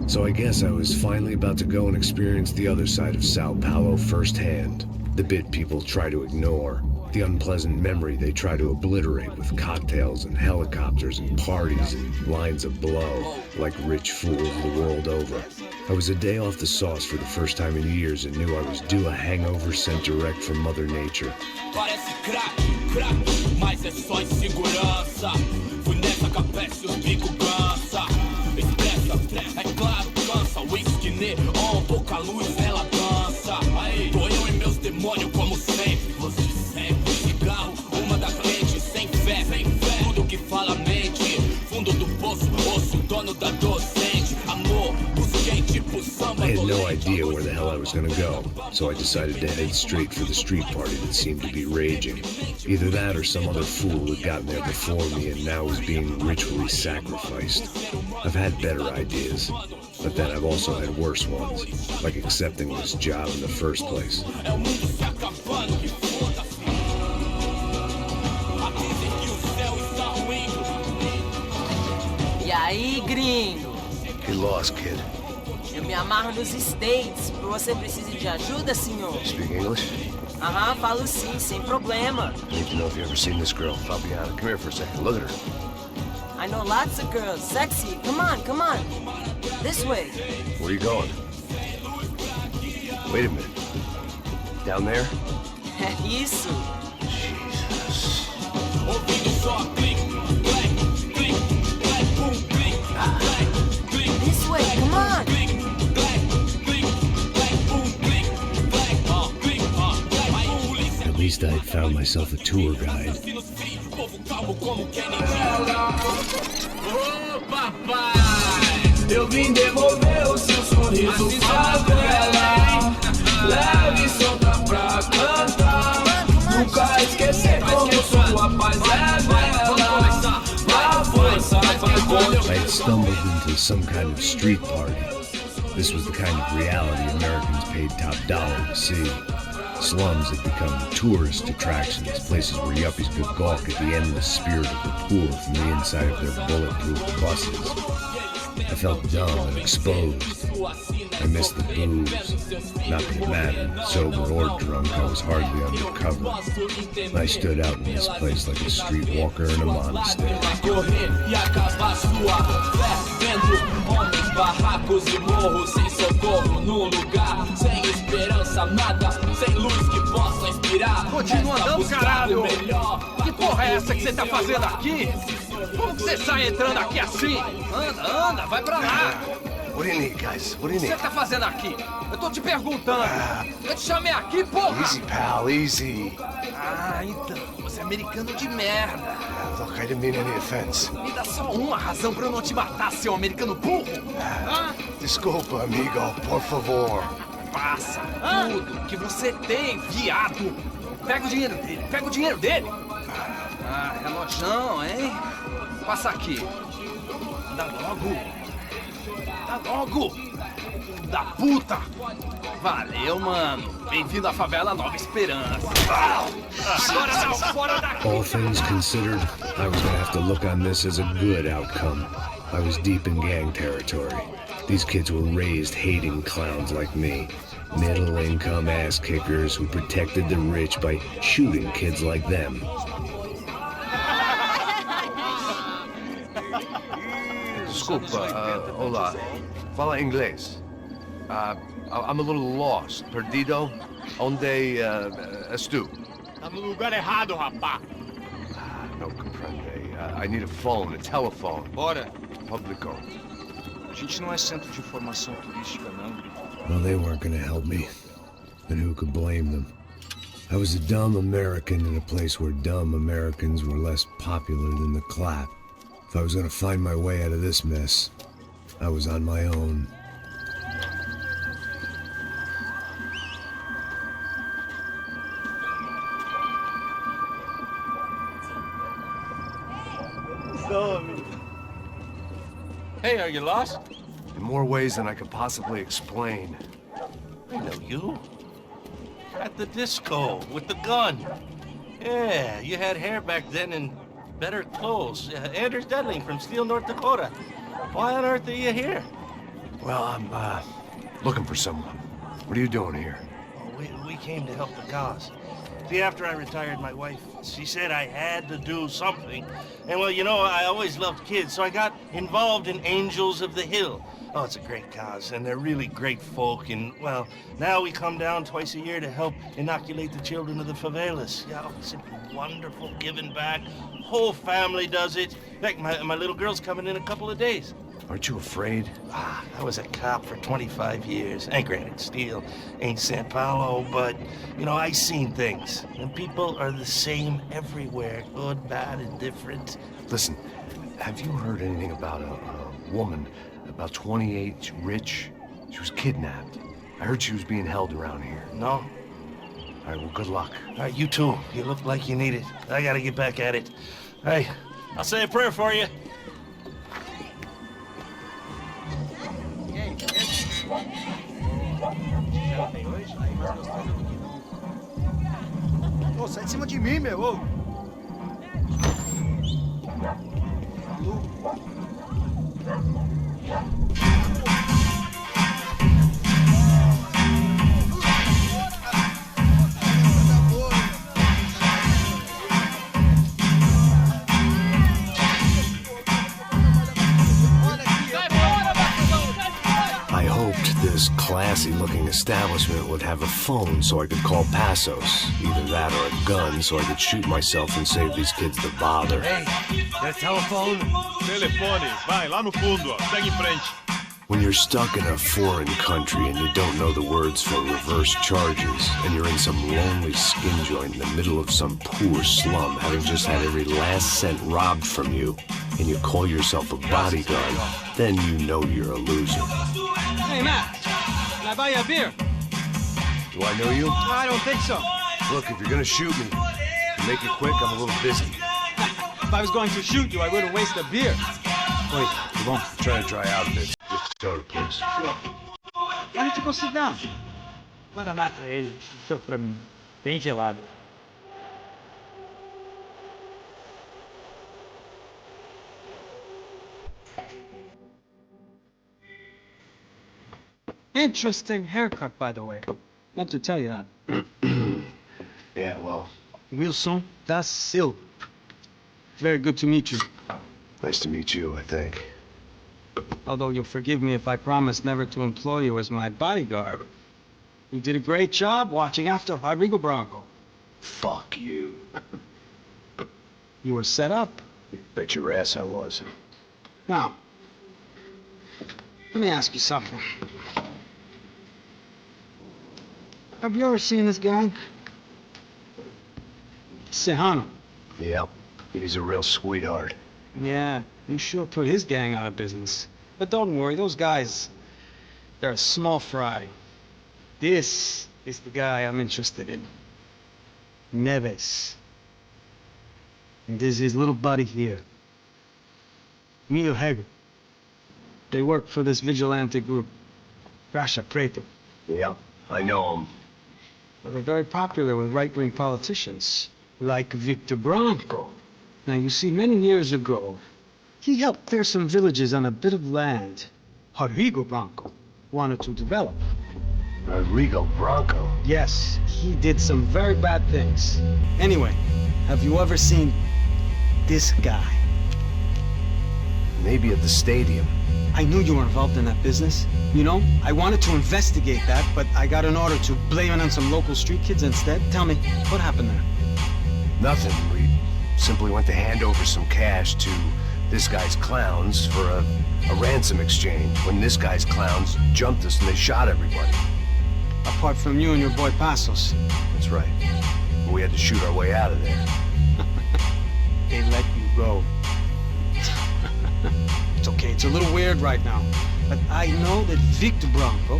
So I guess I was finally about to go and experience the other side of Sao Paulo firsthand. The bit people try to ignore. The unpleasant memory they try to obliterate with cocktails and helicopters and parties and lines of blow, like rich fools the world over. I was a day off the sauce for the first time in years and knew I was due a hangover sent direct from Mother Nature. Parece crack, mas é só insegurança. Fui nessa capete, os bico cansa. Expressa, é claro, cansa. Whisky neon, pouca luz, ela dança. Aí, tô eu e meus demônios como sempre. Você sempre, cigarro, uma da frente. Sem fé, tudo que fala mente. Fundo do poço, osso, dono da docente. Amor, busquei tipo samba. I had no no idea where the hell I was gonna go, so I decided to head straight for the street party that seemed to be raging. Either that or some other fool had gotten there before me and now was being ritually sacrificed. I've had better ideas, but then I've also had worse ones, like accepting this job in the first place. E aí, gringo? Get lost, kid. Eu me amarro nos States. Você precisa de ajuda, senhor? Speak English? Aham, falo sim, sem problema. I need to know if you've ever seen this girl, Fabiana. Come here for a second. Look at her. I know lots of girls. Sexy. Come on, come on. This way. Where are you going? Wait a minute. Down there? Isso. Jesus. This way, come on. At least I had found myself a tour guide. Ô papai, eu vim devolver o seu sorriso favela. Leve e solta pra cantar. Nunca esquecer como sua paz é bela. A força vai continuar. I had stumbled into some kind of street party. This was the kind of reality Americans paid top dollar to see. Slums had become tourist attractions, places where yuppies could gawk at the endless spirit of the poor from the inside of their bulletproof buses. I felt dumb and exposed. I missed the booze. Not that it mattered, sober or drunk, I was hardly undercover. I stood out in this place like a streetwalker in a monastery. Barracos e morros sem socorro num lugar sem esperança, nada, sem luz que possa inspirar. Continua andando, caralho! Que porra é essa que você tá fazendo aqui? Como que você sai entrando aqui assim? Anda, anda, vai pra lá! What do you need, guys? What do you O que need? você tá fazendo aqui? Eu tô te perguntando. Eu te chamei aqui, porra! Easy, pal, easy. Ah, então, você é americano de merda. Look, I didn't mean any offense. Me dá só uma razão pra eu não te matar, seu americano burro. Desculpa, amigo, por favor. Passa tudo que você tem, viado. Pega o dinheiro dele, pega o dinheiro dele. Ah, relojão, hein? Passa aqui. Dá logo. Dá logo. Da puta. Valeu, mano. Bem-vindo à favela Nova Esperança. Agora não, fora daqui. All things considered, I was gonna have to look on this as a good outcome. I was deep in gang territory. These kids were raised hating clowns like me. Middle-income ass-kickers who protected the rich by shooting kids like them. Desculpa, olá. Fala inglês. I'm a little lost. Perdido? Onde és tu? Tá no lugar errado, rapá. Não compreende. I need a phone, a telephone. Bora. Publico. A gente não é centro de informação turística, não. Well, they weren't gonna help me. And who could blame them? I was a dumb American in a place where dumb Americans were less popular than the clap. If I was gonna find my way out of this mess, I was on my own. Hey, are you lost? In more ways than I could possibly explain. I know you. At the disco, with the gun. Yeah, you had hair back then and better clothes. Anders Dedling from Steele, North Dakota. Why on earth are you here? Well, I'm looking for someone. What are you doing here? We came to help the cause. See, after I retired, my wife, she said I had to do something. And, well, you know, I always loved kids, so I got involved in Angels of the Hill. Oh, it's a great cause, and they're really great folk. And, well, now we come down twice a year to help inoculate the children of the favelas. Yeah, oh, simply wonderful, giving back. Whole family does it. In fact, my little girl's coming in a couple of days. Aren't you afraid? I was a cop for 25 years. Ain't granted, Steele ain't São Paulo, but, you know, I seen things. And people are the same everywhere, good, bad, and different. Listen, have you heard anything about a woman, about 28, rich? She was kidnapped. I heard she was being held around here. No? All right, well, good luck. All right, you too. You look like you need it. I gotta get back at it. Hey, I'll say a prayer for you. Ô, sai de cima de mim, meu. Ô. I hoped this classy-looking establishment would have a phone so I could call Passos. Either that or a gun so I could shoot myself and save these kids the bother. Hey, got a telephone? Telefone, vai, lá no fundo, ó. Segue em frente. When you're stuck in a foreign country and you don't know the words for reverse charges, and you're in some lonely skin joint in the middle of some poor slum, having just had every last cent robbed from you, and you call yourself a bodyguard, then you know you're a loser. Hey, Matt. Can I buy you a beer? Do I know you? I don't think so. Look, if you're gonna shoot me, make it quick, I'm a little busy. If I was going to shoot you, I wouldn't waste a beer. Wait, come on. Try to dry out a bit. Just a soda, please. Why don't you go sit down? Manda nada pra ele, isso pra mim, bem gelado. Interesting haircut, by the way. Not to tell you that. Yeah, well. Wilson da Silva. Very good to meet you. Nice to meet you, I think. Although you'll forgive me if I promise never to employ you as my bodyguard. You did a great job watching after Rodrigo Branco. Fuck you. You were set up. Bet your ass I was. Now, let me ask you something. Have you ever seen this guy? Sejano. Yep. He's a real sweetheart. Yeah, he sure put his gang out of business. But don't worry, those guys, they're a small fry. This is the guy I'm interested in. Neves. And this is his little buddy here. Mio Hager. They work for this vigilante group, Rasha Preto. Yep, I know him. Well, they're very popular with right-wing politicians, like Victor Branco. Now, you see, many years ago, he helped clear some villages on a bit of land Rodrigo Branco wanted to develop. Rodrigo Branco? Yes, he did some very bad things. Anyway, have you ever seen this guy? Maybe at the stadium. I knew you were involved in that business. You know, I wanted to investigate that, but I got an order to blame it on some local street kids instead. Tell me, what happened there? Nothing. We simply went to hand over some cash to this guy's clowns for a ransom exchange when this guy's clowns jumped us and they shot everybody. Apart from you and your boy Passos. That's right. We had to shoot our way out of there. They let you go. It's okay, it's a little weird right now. But I know that Victor Branco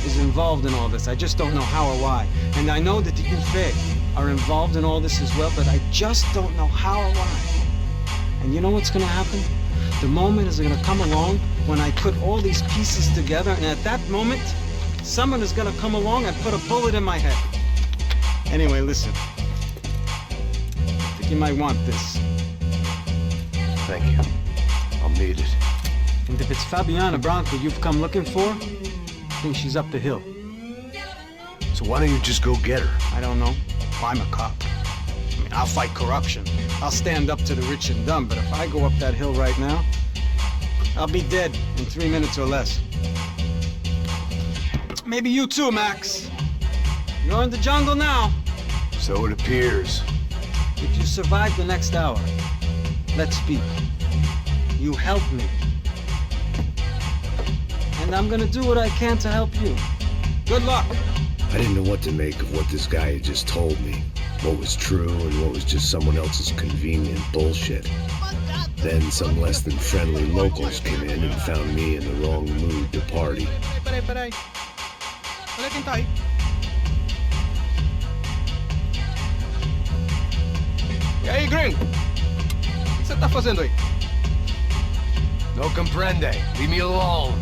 is involved in all this. I just don't know how or why. And I know that the UFE are involved in all this as well, but I just don't know how or why. And you know what's gonna happen? The moment is gonna come along when I put all these pieces together, and at that moment, someone is gonna come along and put a bullet in my head. Anyway, listen. I think you might want this. Thank you. I'll need it. And if it's Fabiana Branco you've come looking for, I think she's up the hill. So why don't you just go get her? I don't know. I'm a cop. I mean, I'll fight corruption. I'll stand up to the rich and dumb, but if I go up that hill right now, I'll be dead in 3 minutes or less. Maybe you too, Max. You're in the jungle now. So it appears. If you survive the next hour, let's speak. You help me. And I'm gonna do what I can to help you. Good luck. I didn't know what to make of what this guy had just told me. What was true and what was just someone else's convenient bullshit. Then some less than friendly locals came in and found me in the wrong mood to party. Peraí. Olha quem tá aí. E aí, gringo? O que você tá fazendo aí? No comprende. Leave me alone.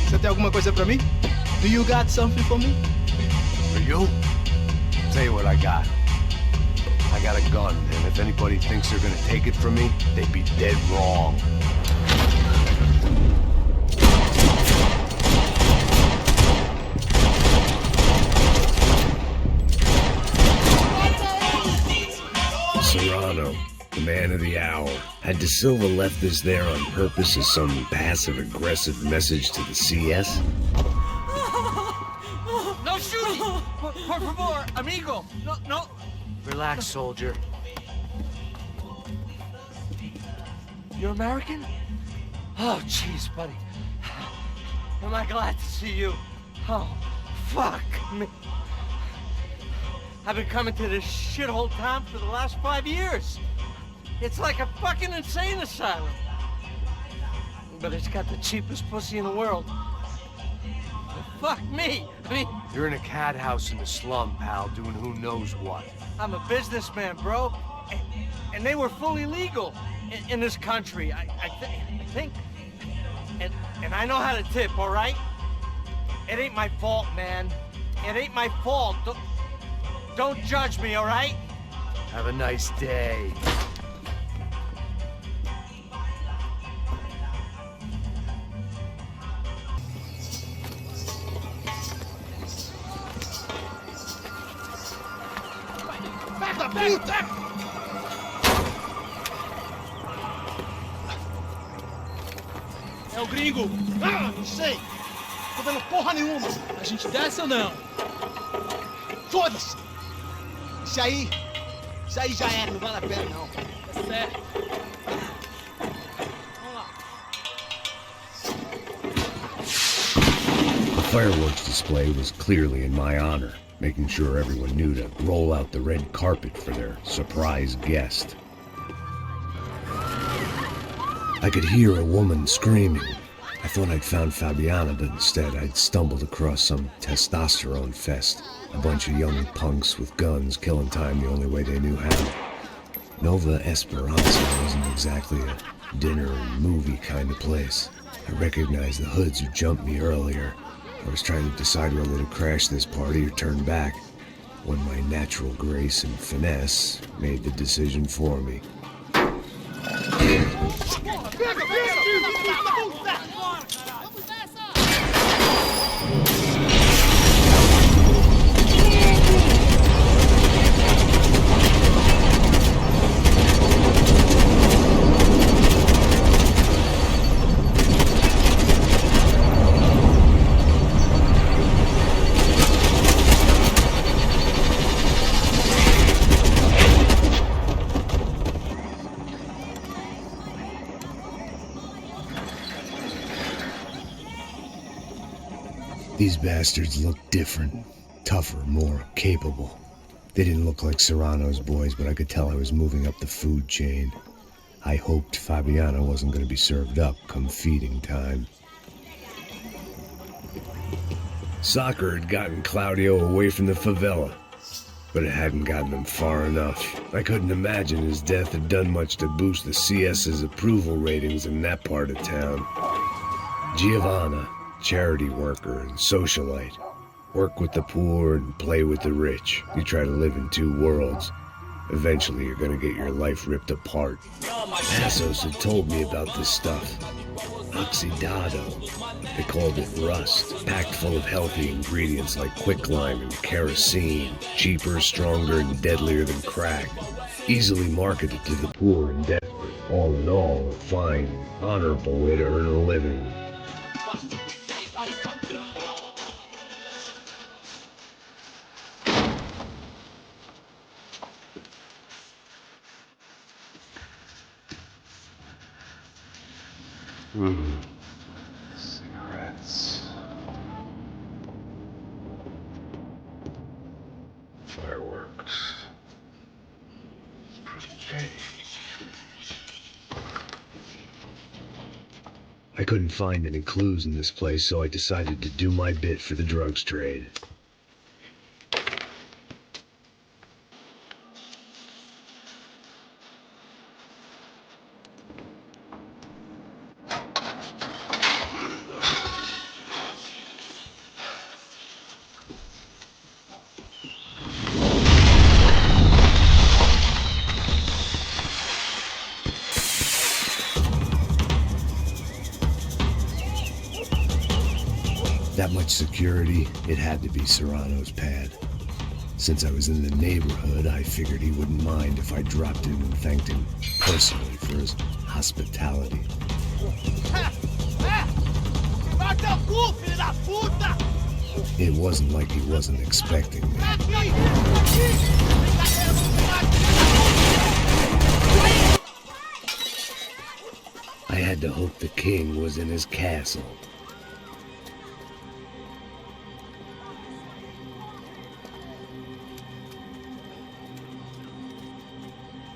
Você tem alguma coisa pra mim? Do you got something for me? For you? Tell you what I got. I got a gun, and if anybody thinks they're gonna take it from me, they'd be dead wrong. Serrano, the man of the hour. Had De Silva left this there on purpose as some passive-aggressive message to the CS? No shooting! Por favor, amigo! No! Relax, soldier. You're American? Oh, jeez, buddy. Am I glad to see you? Oh, fuck me. I've been coming to this shithole town for the last 5 years. It's like a fucking insane asylum. But it's got the cheapest pussy in the world. Fuck me. I mean... You're in a cat house in the slum, pal, doing who knows what. I'm a businessman, bro. And they were fully legal in this country. I think... And I know how to tip, all right? It ain't my fault, man. It ain't my fault. Don't judge me, all right? Have a nice day. Puta! É o gringo! Ah, não sei! Tô vendo porra nenhuma! A gente desce ou não? Foda-se! Isso aí já era, não vale a pena não. É certo. Vamos lá. The fireworks display was clearly in my honor, making sure everyone knew to roll out the red carpet for their surprise guest. I could hear a woman screaming. I thought I'd found Fabiana, but instead I'd stumbled across some testosterone fest. A bunch of young punks with guns killing time the only way they knew how. Nova Esperanza wasn't exactly a dinner and movie kind of place. I recognized the hoods who jumped me earlier. I was trying to decide whether to crash this party or turn back, when my natural grace and finesse made the decision for me. These bastards looked different, tougher, more capable. They didn't look like Serrano's boys, but I could tell I was moving up the food chain. I hoped Fabiana wasn't going to be served up come feeding time. Soccer had gotten Claudio away from the favela, but it hadn't gotten him far enough. I couldn't imagine his death had done much to boost the CS's approval ratings in that part of town. Giovanna, charity worker and socialite. Work with the poor and play with the rich. You try to live in two worlds. Eventually you're gonna get your life ripped apart. Assos had told me about this stuff. Oxidado. They called it rust. Packed full of healthy ingredients like quicklime and kerosene. Cheaper, stronger, and deadlier than crack. Easily marketed to the poor and desperate. All in all, a fine, honorable way to earn a living. Cigarettes. Fireworks. Pretty cake. couldn't find any clues in this place, so I decided to do my bit for the drugs trade. That much security, it had to be Serrano's pad. Since I was in the neighborhood, I figured he wouldn't mind if I dropped in and thanked him personally for his hospitality. It wasn't like he wasn't expecting me. I had to hope the king was in his castle.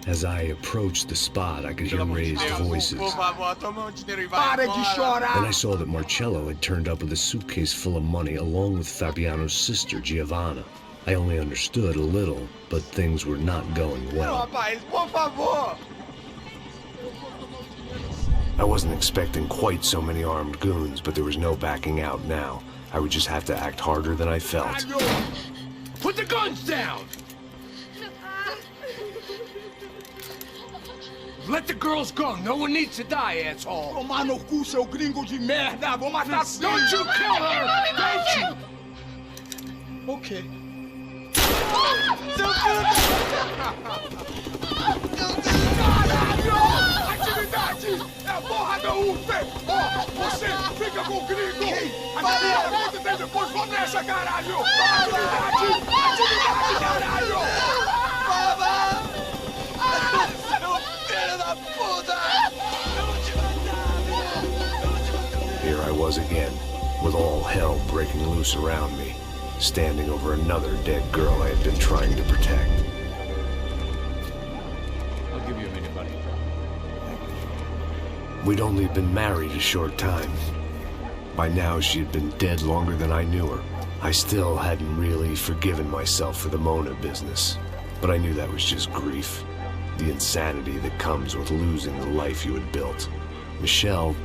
As I approached the spot, I could hear raised voices. Then I saw that Marcello had turned up with a suitcase full of money along with Fabiano's sister, Giovanna. I only understood a little, but things were not going well. I wasn't expecting quite so many armed goons, but there was no backing out now. I would just have to act harder than I felt. Put the guns down! Let the girls go. No one needs to die, asshole. Tomar no cu, seu gringo de merda. Vou matar sim. Don't you kill her! Don't you? Okay. Caralho! Atividade! É a porra da UF! Ó, você fica com o gringo! Atividade, quanto tempo depois vou nessa, caralho! Atividade! Atividade, caralho! Here I was again, with all hell breaking loose around me, standing over another dead girl I had been trying to protect. I'll give you a minute, buddy. We'd only been married a short time. By now, she had been dead longer than I knew her. I still hadn't really forgiven myself for the Mona business, but I knew that was just grief. The insanity that comes with losing the life you had built. Michelle,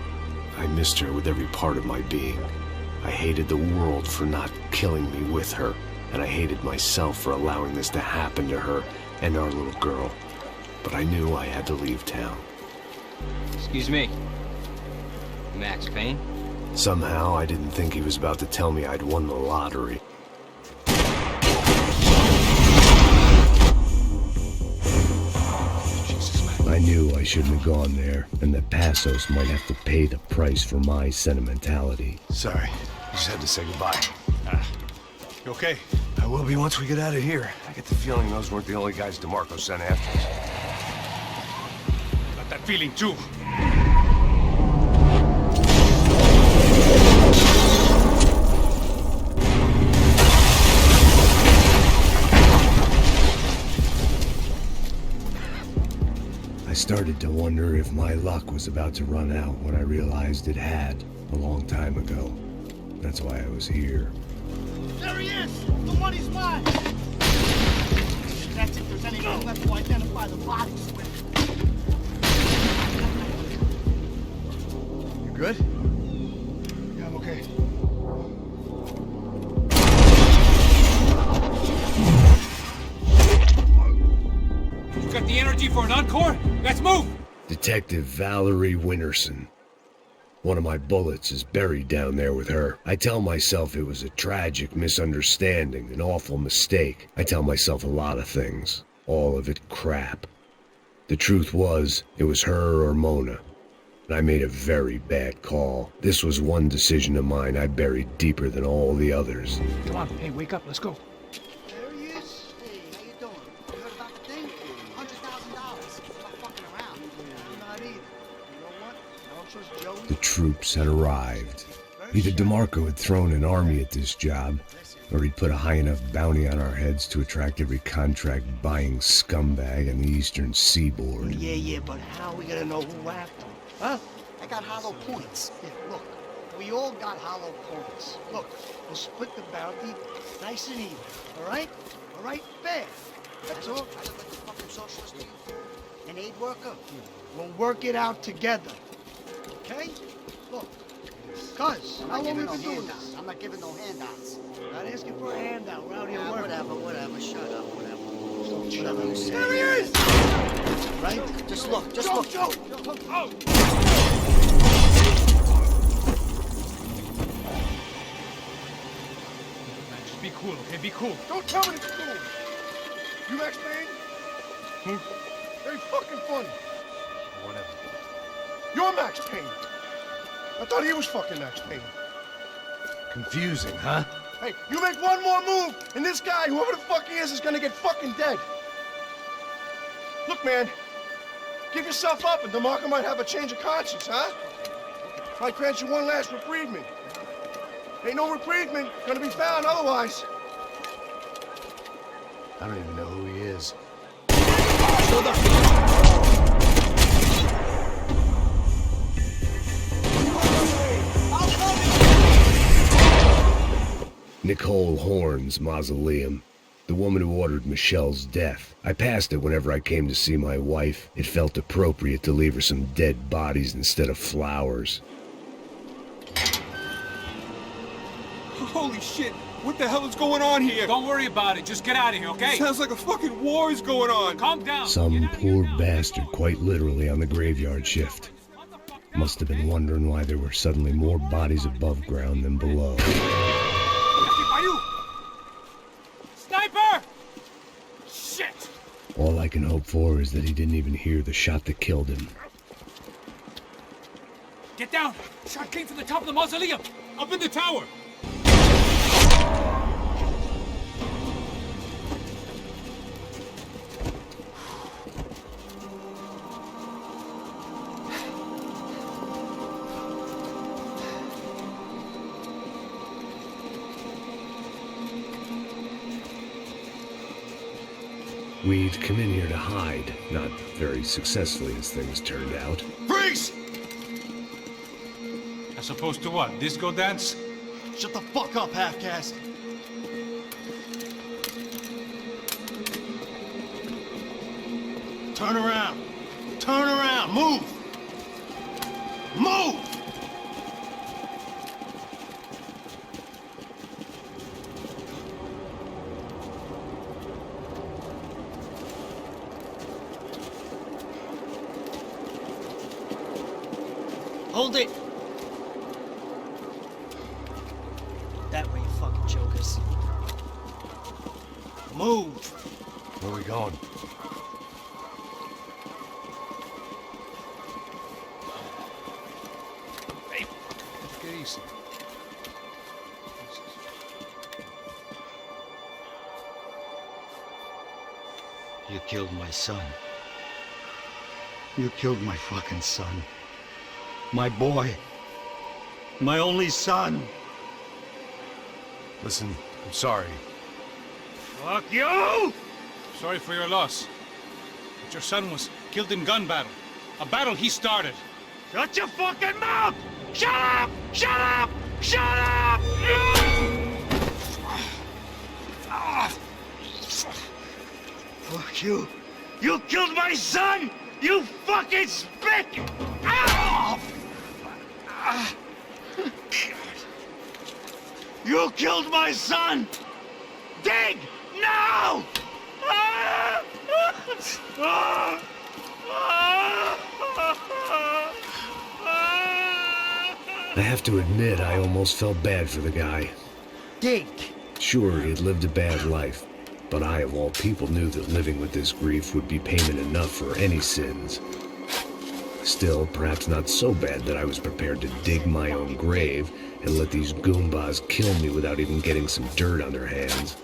I missed her with every part of my being. I hated the world for not killing me with her, and I hated myself for allowing this to happen to her and our little girl. But I knew I had to leave town. Excuse me. Max Payne? Somehow, I didn't think he was about to tell me I'd won the lottery. I knew I shouldn't have gone there, and that Passos might have to pay the price for my sentimentality. Sorry, I just had to say goodbye. You okay? I will be once we get out of here. I get the feeling those weren't the only guys DeMarco sent after us. Got that feeling too. I started to wonder if my luck was about to run out when I realized it had a long time ago. That's why I was here. There he is! The money's mine! That's if there's anything left to identify the bodies with. You good? Yeah, I'm okay. You got the energy for an encore? Let's move! Detective Valerie Winterson. One of my bullets is buried down there with her. I tell myself it was a tragic misunderstanding, an awful mistake. I tell myself a lot of things. All of it crap. The truth was, it was her or Mona. And I made a very bad call. This was one decision of mine I buried deeper than all the others. Come on, hey, wake up, let's go. There he is. Hey, how you doing? You heard about the thing? $100,000. Not fucking around. I'm not either. You know what? I don't trust Joe. The troops had arrived. Either DeMarco had thrown an army at this job, or he'd put a high enough bounty on our heads to attract every contract-buying scumbag on the eastern seaboard. Yeah, but how are we gonna know who whacked him? Huh? got hollow points. Yeah, look, we all got hollow points. Look, we'll split the bounty nice and even, all right? All right, fair. That's all. I look like the fucking socialist to you? An aid worker? We'll work it out together, okay? Look, cuz, how long have we been doing this? I'm not giving no handouts. Not asking for a handout. We're out here working. Whatever. Shut up, whatever you say. There he is! Right? Just look. Joe! Oh! Man, just be cool, okay? Be cool. Don't tell me to be cool. You Max Payne? Who? Very fucking funny. Whatever. You're Max Payne. I thought he was fucking Max Payne. Confusing, huh? Hey, you make one more move, and this guy, whoever the fuck he is gonna get fucking dead. Look, man, give yourself up, and DeMarco might have a change of conscience, huh? Might grant you one last reprievement. Ain't no reprievement gonna be found otherwise. I don't even know who he is. Nicole Horn's mausoleum. The woman who ordered Michelle's death. I passed it whenever I came to see my wife. It felt appropriate to leave her some dead bodies instead of flowers. Holy shit! What the hell is going on here? Don't worry about it. Just get out of here, okay? Sounds like a fucking war is going on. Calm down. Some poor bastard quite literally on the graveyard shift. Must have been wondering why there were suddenly more bodies above ground than below. Sniper! Shit! All I can hope for is that he didn't even hear the shot that killed him. Get down! Shot came from the top of the mausoleum! Up in the tower! We'd come in here to hide, not very successfully as things turned out. Freeze! As opposed to what? Disco dance? Shut the fuck up, half-caste. Turn around. Turn around. Move. Move! Hold it! That way, you fucking jokers. Move! Where are we going? Hey, get easy. You killed my son. You killed my fucking son. My boy. My only son. Listen, I'm sorry. Fuck you! Sorry for your loss. But your son was killed in gun battle. A battle he started. Shut your fucking mouth! Shut up! Shut up! Shut up! Fuck you. You killed my son! You fucking spick! Ow! You killed my son! Dig! No! I have to admit, I almost felt bad for the guy. Dig! Sure, he had lived a bad life, but I, of all people, knew that living with this grief would be payment enough for any sins. Still, perhaps not so bad that I was prepared to dig my own grave and let these goombas kill me without even getting some dirt on their hands.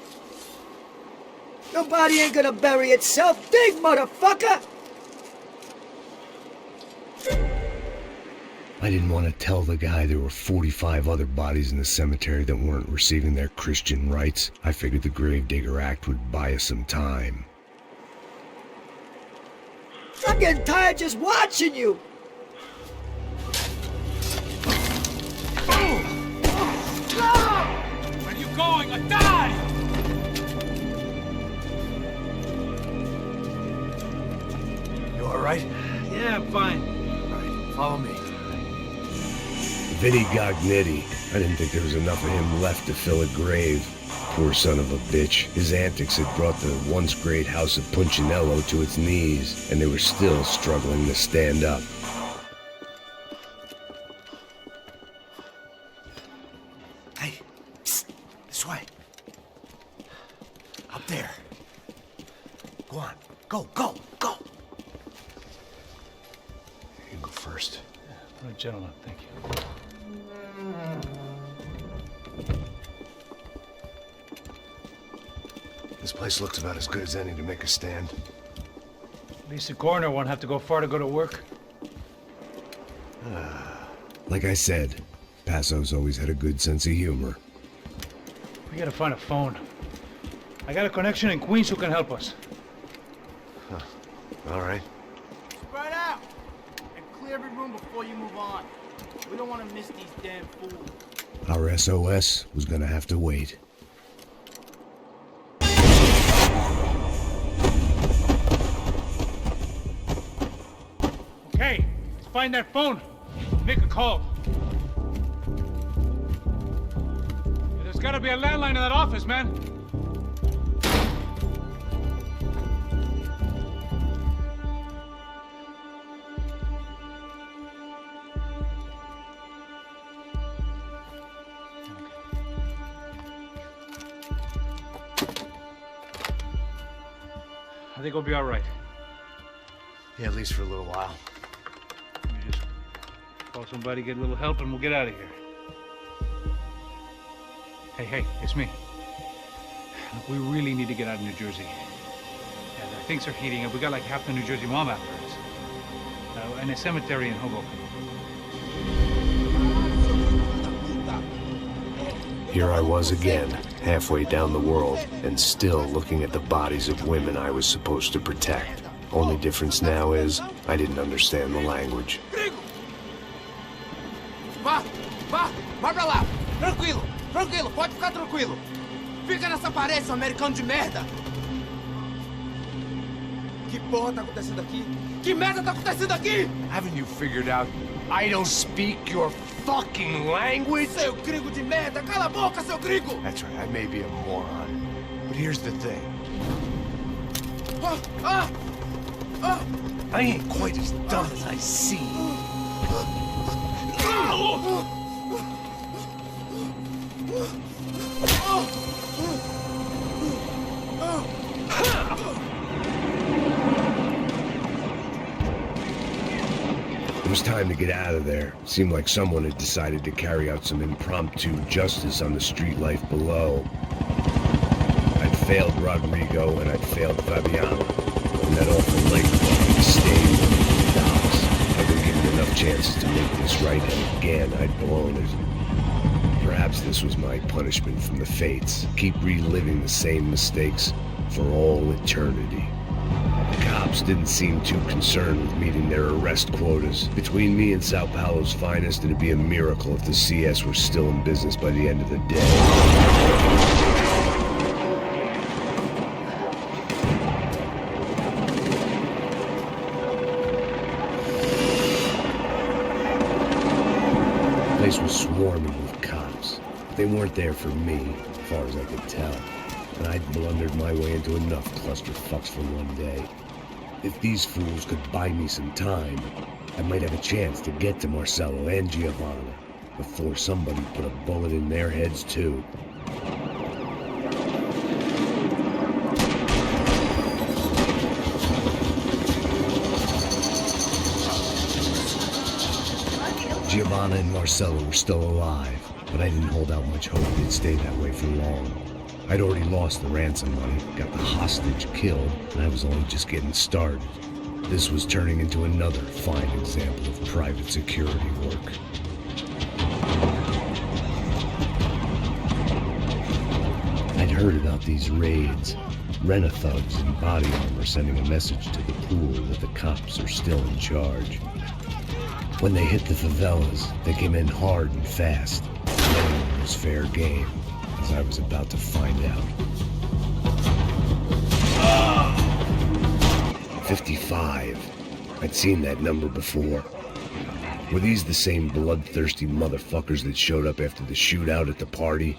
Your body ain't gonna bury itself. Dig, motherfucker! I didn't want to tell the guy there were 45 other bodies in the cemetery that weren't receiving their Christian rites. I figured the Gravedigger Act would buy us some time. I'm getting tired just watching you. going to die! You all right? Yeah, I'm fine. All right, follow me. Vinny Gognetti. I didn't think there was enough of him left to fill a grave. Poor son of a bitch. His antics had brought the once great house of Punchinello to its knees, and they were still struggling to stand up. Hey, psst, this way. Up there. Go on, go, go, go. You go first. Oh, gentlemen, thank you. This place looks about as good as any to make a stand. At least the coroner won't have to go far to go to work. Like I said, Passo's always had a good sense of humor. We gotta find a phone. I got a connection in Queens who can help us. Huh. All right. Spread out! And clear every room before you move on. We don't want to miss these damn fools. Our SOS was gonna have to wait. Okay, let's find that phone. Make a call. There's gotta be a landline in that office, man. I think we'll be all right. Yeah, at least for a little while. Let me just call somebody, get a little help, and we'll get out of here. Hey, it's me. Look, we really need to get out of New Jersey. Yeah, things are heating up. We got like half the New Jersey mob after us. And a cemetery in Hoboken. Here I was again, halfway down the world, and still looking at the bodies of women I was supposed to protect. Only difference now is, I didn't understand the language. Vai pra lá. Tranquilo, pode ficar tranquilo. Fica nessa parede, seu americano de merda. Que porra tá acontecendo aqui? Que merda tá acontecendo aqui? Haven't you figured out I don't speak your fucking language? Seu gringo de merda, cala a boca, seu gringo! That's right, I may be a moron, but here's the thing. I ain't quite as dumb as I seem. It was time to get out of there. It seemed like someone had decided to carry out some impromptu justice on the street life below. I'd failed Rodrigo and I'd failed Fabiano. And that awful nightclub stayed in the docks. I'd been given enough chances to make this right, and again I'd blown it. Perhaps this was my punishment from the fates. Keep reliving the same mistakes for all eternity. The cops didn't seem too concerned with meeting their arrest quotas. Between me and Sao Paulo's finest, it'd be a miracle if the CS were still in business by the end of the day. The place was swarming with cops. They weren't there for me, as far as I could tell. And I'd blundered my way into enough clusterfucks for one day. If these fools could buy me some time, I might have a chance to get to Marcelo and Giovanna before somebody put a bullet in their heads too. Giovanna and Marcelo were still alive, but I didn't hold out much hope they'd stay that way for long. I'd already lost the ransom money, got the hostage killed, and I was only just getting started. This was turning into another fine example of private security work. I'd heard about these raids. Rent-a-thugs in body armor sending a message to the pool that the cops are still in charge. When they hit the favelas, they came in hard and fast. Anyone was fair game. because I was about to find out. 55. I'd seen that number before. Were these the same bloodthirsty motherfuckers that showed up after the shootout at the party?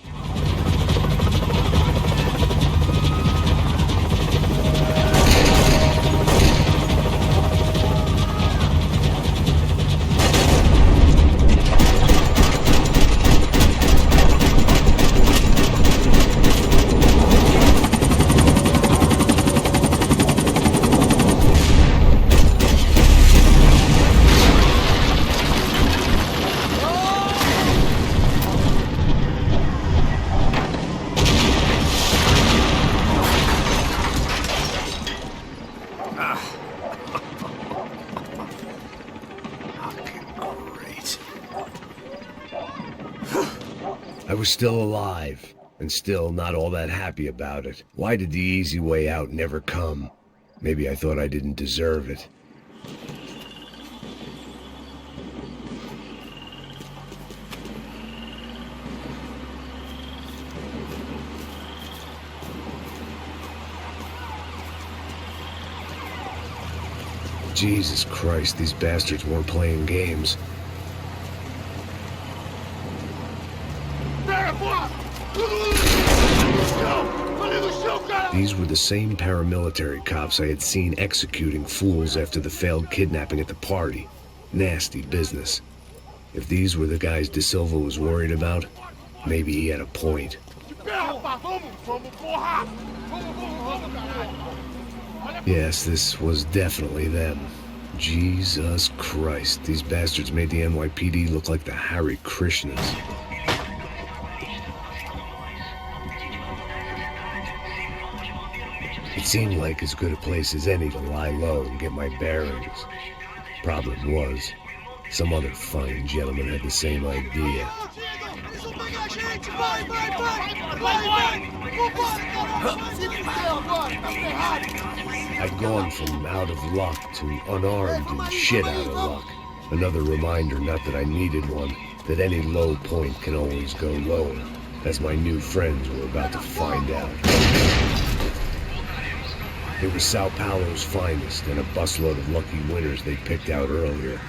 I was still alive, and still not all that happy about it. Why did the easy way out never come? Maybe I thought I didn't deserve it. Jesus Christ, these bastards weren't playing games. These were the same paramilitary cops I had seen executing fools after the failed kidnapping at the party. Nasty business. If these were the guys De Silva was worried about, maybe he had a point. Yes, this was definitely them. Jesus Christ, these bastards made the NYPD look like the Hare Krishnas. It seemed like as good a place as any to lie low and get my bearings. Problem was, some other fine gentleman had the same idea. I'd gone from out of luck to unarmed and shit out of luck. Another reminder, not that I needed one, that any low point can always go lower, as my new friends were about to find out. It was Sao Paulo's finest and a busload of lucky winners they picked out earlier.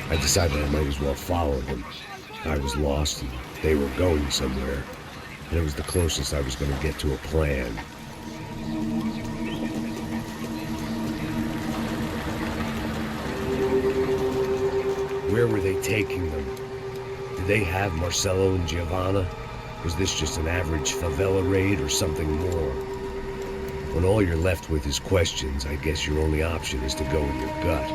I decided I might as well follow them. I was lost and they were going somewhere. And it was the closest I was going to get to a plan. Where were they taking them? Did they have Marcelo and Giovanna? Was this just an average favela raid or something more? When all you're left with is questions, I guess your only option is to go with your gut.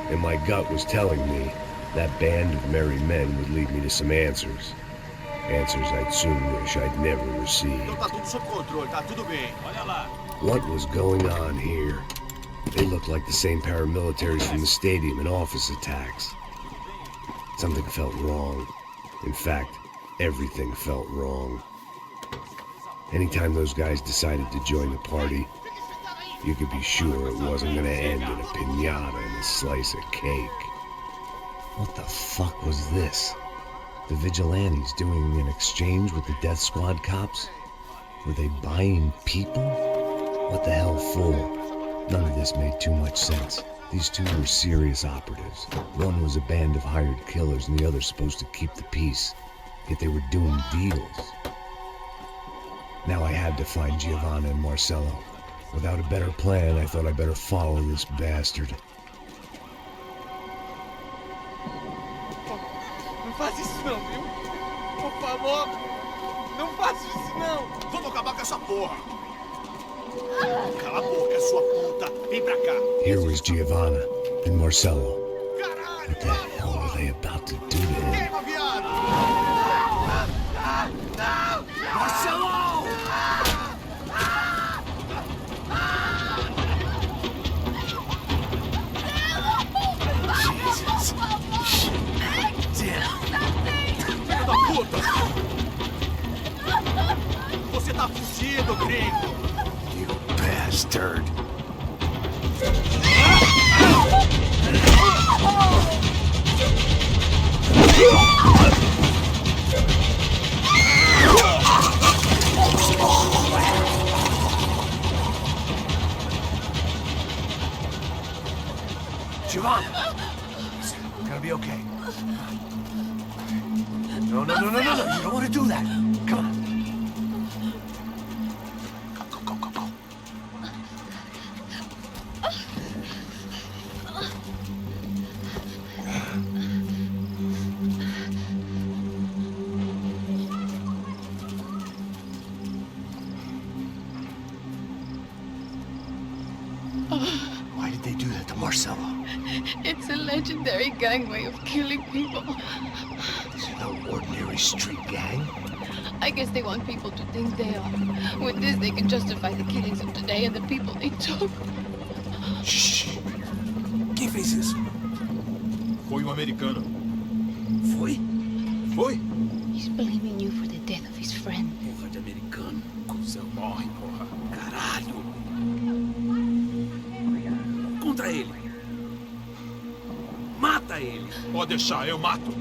And my gut was telling me that band of merry men would lead me to some answers. Answers I'd soon wish I'd never received. What was going on here? They looked like the same paramilitaries from the stadium and office attacks. Something felt wrong. In fact, everything felt wrong. Anytime those guys decided to join the party, you could be sure it wasn't going to end in a piñata and a slice of cake. What the fuck was this? The vigilantes doing an exchange with the death squad cops? Were they buying people? What the hell for? None of this made too much sense. These two were serious operatives. One was a band of hired killers and the other supposed to keep the peace. Yet they were doing deals. Now I had to find Giovanna and Marcelo. Without a better plan, I thought I'd better follow this bastard. Não faz isso não, viu? Por favor, não faça isso não. Vamos acabar com essa porra. Cala a boca, sua puta. Vem pra cá. Here was Giovanna and Marcelo. What the hell were they about to do to him? Marcelo! bastard. Giovanna! It's gonna be okay. No. You don't want to do that. Come on. Go. Why did they do that to Marcelo? It's a legendary gangway of killing people. This is no ordinary street gang. I guess they want people to think they are. With this, they can justify the killings of today and the people they took. Shh. Quem fez isso? Foi americano. Foi? He's blaming you for the death of his friend. Porra de americano. Cusão morre, porra. Caralho. Contra ele. Mata ele. Pode deixar, eu mato.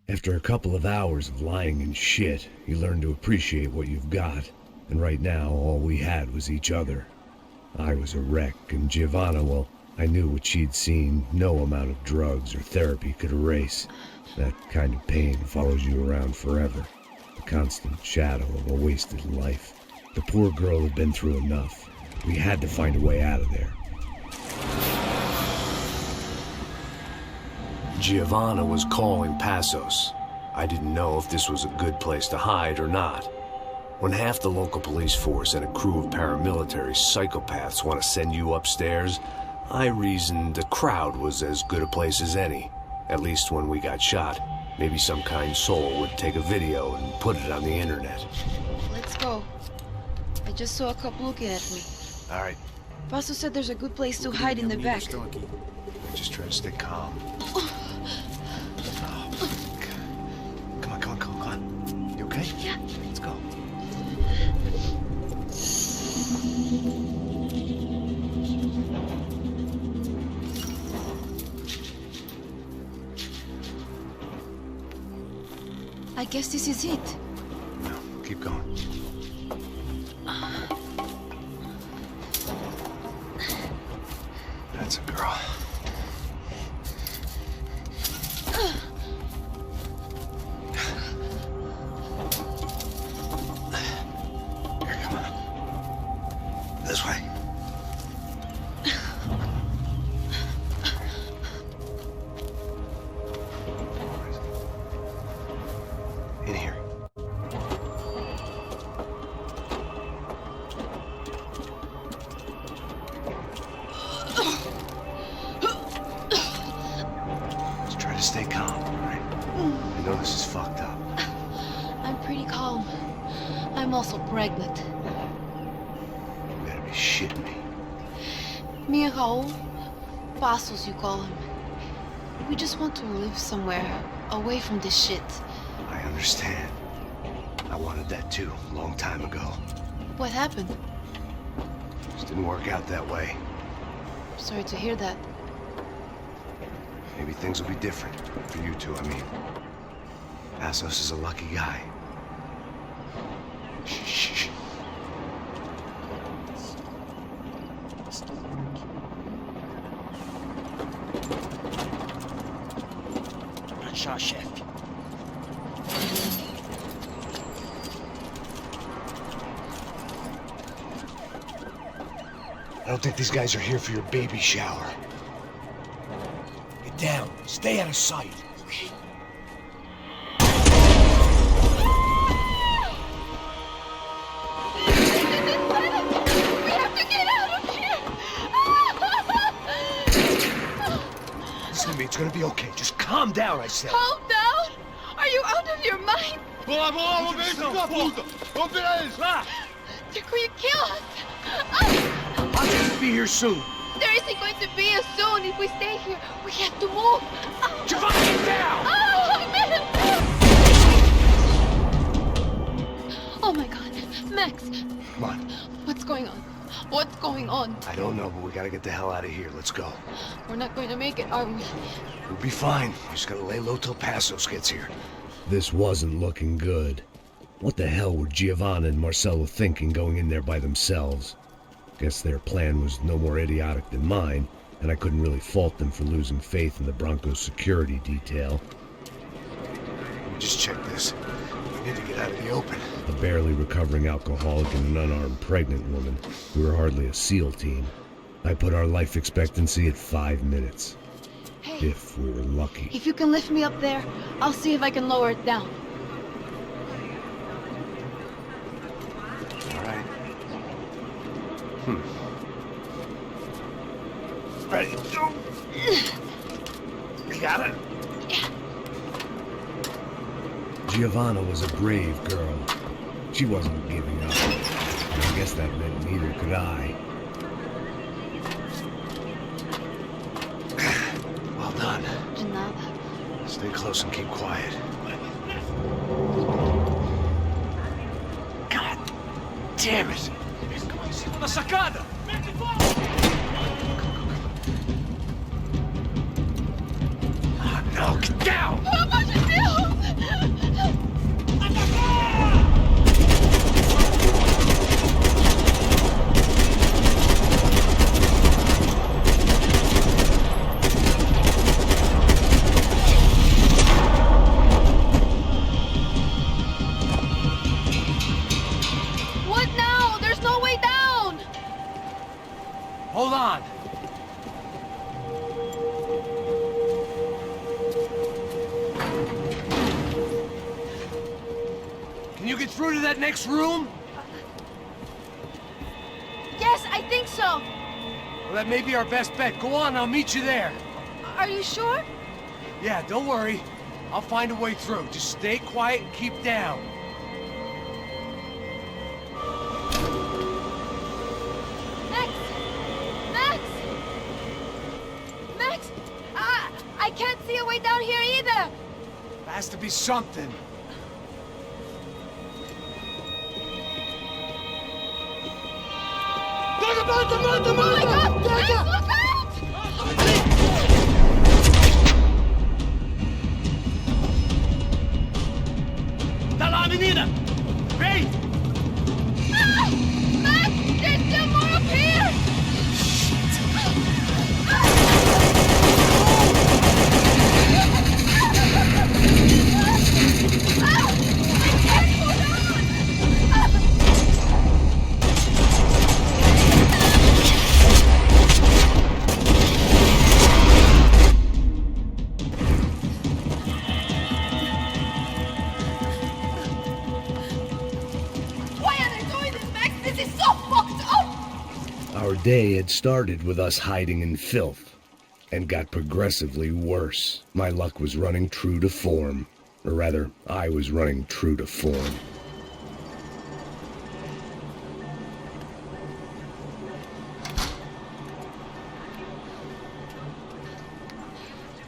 After a couple of hours of lying and shit, you learn to appreciate what you've got. And right now, all we had was each other. I was a wreck, and Giovanna, well, I knew what she'd seen no amount of drugs or therapy could erase. That kind of pain follows you around forever. The constant shadow of a wasted life. The poor girl had been through enough. We had to find a way out of there. Giovanna was calling Passos. I didn't know if this was a good place to hide or not. When half the local police force and a crew of paramilitary psychopaths want to send you upstairs, I reasoned the crowd was as good a place as any. At least when we got shot. Maybe some kind soul would take a video and put it on the internet. Let's go. I just saw a couple looking at me. All right. Passos said there's a good place to hide in the back. Just try to stay calm. Come on. You okay? Yeah. Let's go. I guess this is it. No, keep going. That's a girl. Here, come on. This way. In here. Just try to stay calm, all right? I know this is fucked up. I'm pretty calm. I'm also pregnant. You better be shitting me. Me and Raul, Passos you call him. We just want to live somewhere, away from this shit. I understand. I wanted that too, a long time ago. What happened? Just didn't work out that way. Sorry to hear that. Maybe things will be different. For you two, I mean. Passos is a lucky guy. Shh. Achar, chefe. I don't think these guys are here for your baby shower. Get down. Stay out of sight. We have to get out gonna be okay. Just calm down, I said. Calm down? Are you out of your mind? Vamos ver esse puta! Vamos virar eles, lá! They're going to kill us! I'll just be here soon. There isn't going to be a soon if we stay here. We have to move. Giovanni, get down! Oh my God, Max. Come on. What's going on? What's going on? I don't know, but we gotta get the hell out of here. Let's go. We're not going to make it, are we? We'll be fine. We just gotta lay low till Passos gets here. This wasn't looking good. What the hell were Giovanna and Marcelo thinking going in there by themselves? Guess their plan was no more idiotic than mine, and I couldn't really fault them for losing faith in the Branco security detail. Just check this. We need to get out of the open. A barely recovering alcoholic and an unarmed pregnant woman. We were hardly a SEAL team. I put our life expectancy at 5 minutes. Hey, if we were lucky. if you can lift me up there, I'll see if I can lower it down. All right. Ready? Go! You got it? Giovanna was a brave girl. She wasn't giving up. I guess that meant neither could I. Well done. De nada. Stay close and keep quiet. God damn it! Uma sacada! Oh, no, get down! Pelo amor de Deus! What now? There's no way down! Hold on. Can you get through to that next room? Yes, I think so. Well, that may be our best bet. Go on, I'll meet you there. Are you sure? Yeah, don't worry. I'll find a way through. Just stay quiet and keep down. Max! Max! Max! I can't see a way down here either! There has to be something. Oh my God! Max, look out! Tá lá, menina! Vem! Max! There's still more up here! Our day had started with us hiding in filth, and got progressively worse. My luck was running true to form. Or rather, I was running true to form.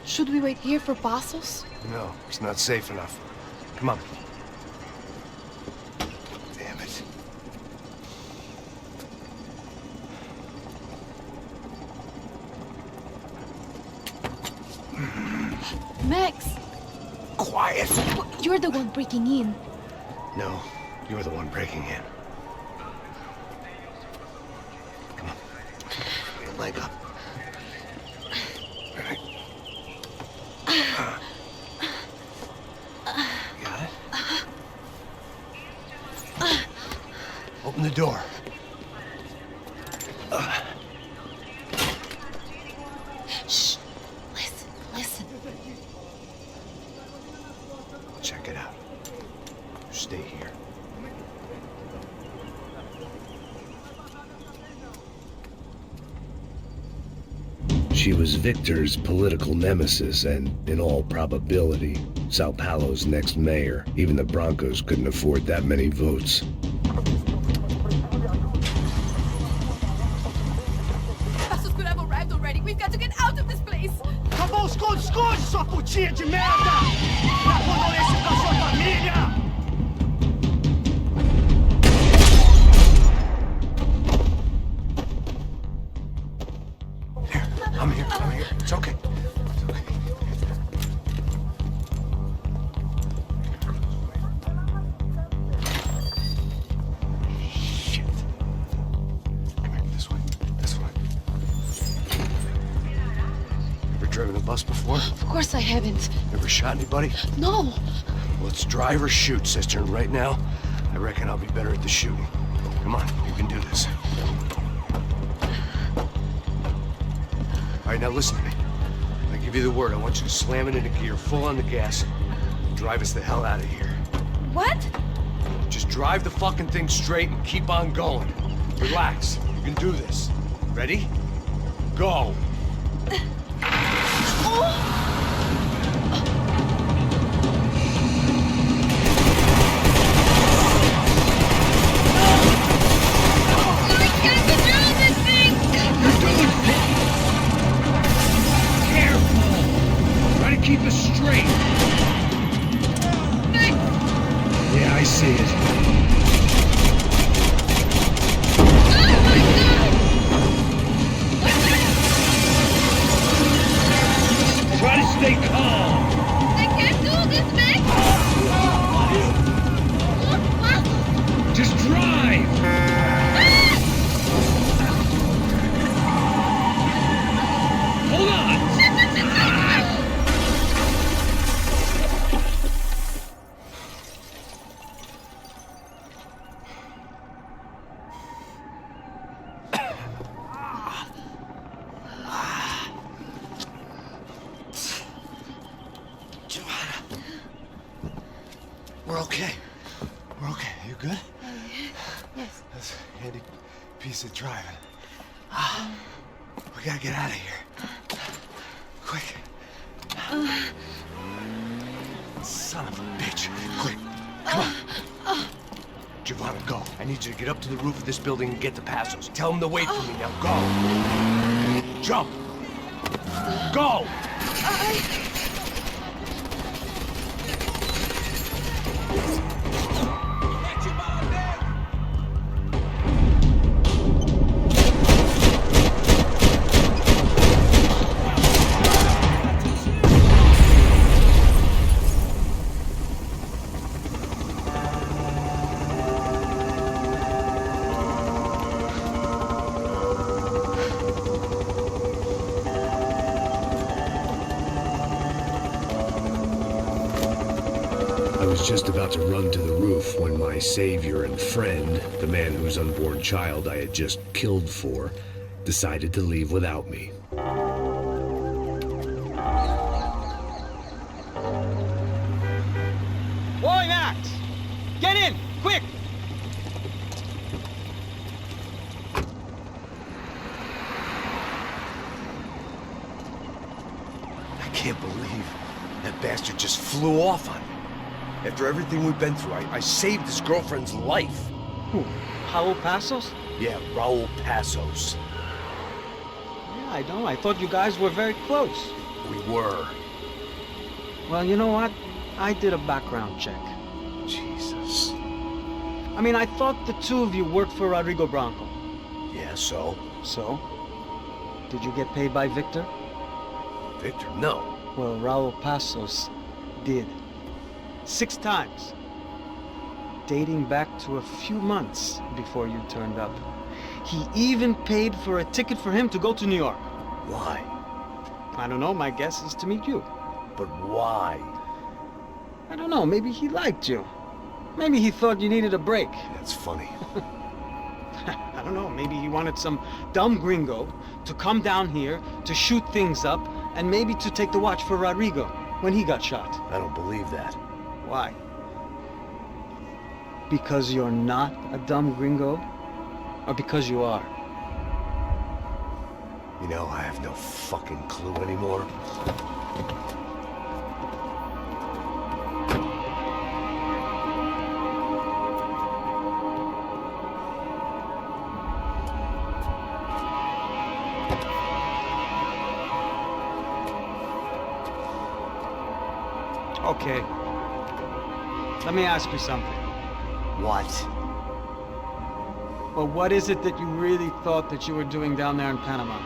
Should we wait here for Passos? No, it's not safe enough. Come on. Damn it. Max! Quiet! You're the one breaking in. No, you're the one breaking in. Come on. Get a leg up. Got it? Open the door. Shh! Listen, listen. Check it out. Stay here. She was Victor's political nemesis and, in all probability, Sao Paulo's next mayor. Even the Brancos couldn't afford that many votes. Passos could have arrived already. We've got to get out of this place. Acabou os esconde, sua putinha de merda! Na condolência pra sua família! I'm here. It's okay. Shit. Come here, this way. Ever driven a bus before? Of course I haven't. Ever shot anybody? No. Well, it's drive or shoot, sister, and right now, I reckon I'll be better at the shooting. Come on, you can do this. All right, now listen to me. I give you the word. I want you to slam it into gear, full on the gas, and drive us the hell out of here. What? Just drive the fucking thing straight and keep on going. Relax. You can do this. Ready? Go. Keep us straight. Yeah, I see it. Try to stay calm. I can't do this, Max. Just drive. Hold on. We're okay. You good? Yes. That's a handy piece of driving. We gotta get out of here. Quick. Son of a bitch. Quick. Come on. Giovanna, go. I need you to get up to the roof of this building and get the Passos. Tell them to wait for me. Now go. Jump. Go. I was just about to run to the roof when my savior and friend, the man whose unborn child I had just killed for, decided to leave without me. Boy, Max! Get in! Quick! I can't believe that bastard just flew off on me. After everything we've been through, I saved his girlfriend's life. Who? Raul Passos? Yeah, Raul Passos. Yeah, I know. I thought you guys were very close. We were. Well, you know what? I did a background check. Jesus. I mean, I thought the two of you worked for Rodrigo Branco. Yeah, so? So? Did you get paid by Victor? Victor, no. Well, Raul Passos did. 6 times. Dating back to a few months before you turned up. He even paid for a ticket for him to go to New York. Why? I don't know. My guess is to meet you. But why? I don't know. Maybe he liked you. Maybe he thought you needed a break. That's funny. I don't know. Maybe he wanted some dumb gringo to come down here to shoot things up and maybe to take the watch for Rodrigo when he got shot. I don't believe that. Why? Because you're not a dumb gringo? Or because you are? You know, I have no fucking clue anymore. Okay. Let me ask you something. What? Well, what is it that you really thought that you were doing down there in Panama?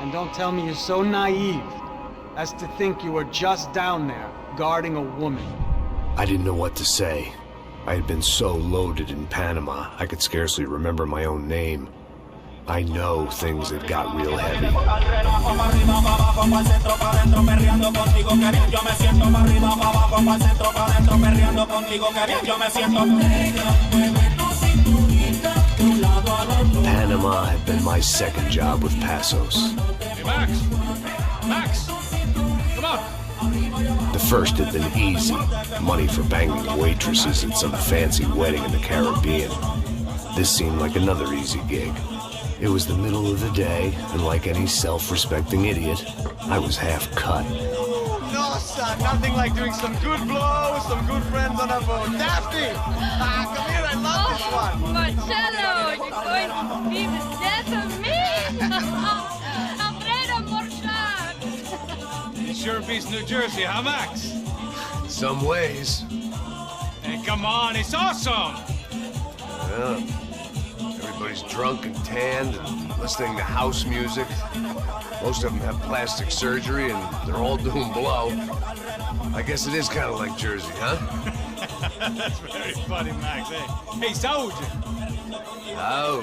And don't tell me you're so naive as to think you were just down there guarding a woman. I didn't know what to say. I had been so loaded in Panama, I could scarcely remember my own name. I know things had got real heavy. Panama had been my second job with Passos. Hey, Max! Max! Come on! The first had been easy. Money for banging waitresses at some fancy wedding in the Caribbean. This seemed like another easy gig. It was the middle of the day, and like any self-respecting idiot, I was half cut. No, son, nothing like doing some good blow with some good friends on a boat. Daphne! Come here, I love this one. Marcello, you're going to be the death of me! Alfredo Morchat! It sure beats New Jersey, huh, Max? Some ways. Hey, come on, it's awesome! Yeah. Everybody's drunk and tanned and listening to house music. Most of them have plastic surgery and they're all doing blow. I guess it is kind of like Jersey, huh? That's very funny, Max. Hey, saúde! Oh.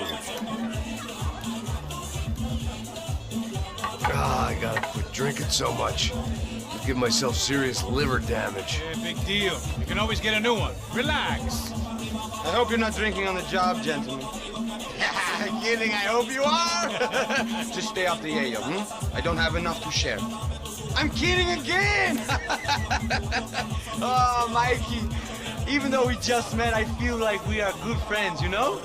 God, I gotta quit drinking so much. I'll give myself serious liver damage. Yeah, big deal. You can always get a new one. Relax. I hope you're not drinking on the job, gentlemen. Kidding, I hope you are. Just stay off the yayo, I don't have enough to share. I'm kidding again! Oh, Mikey, even though we just met, I feel like we are good friends, you know?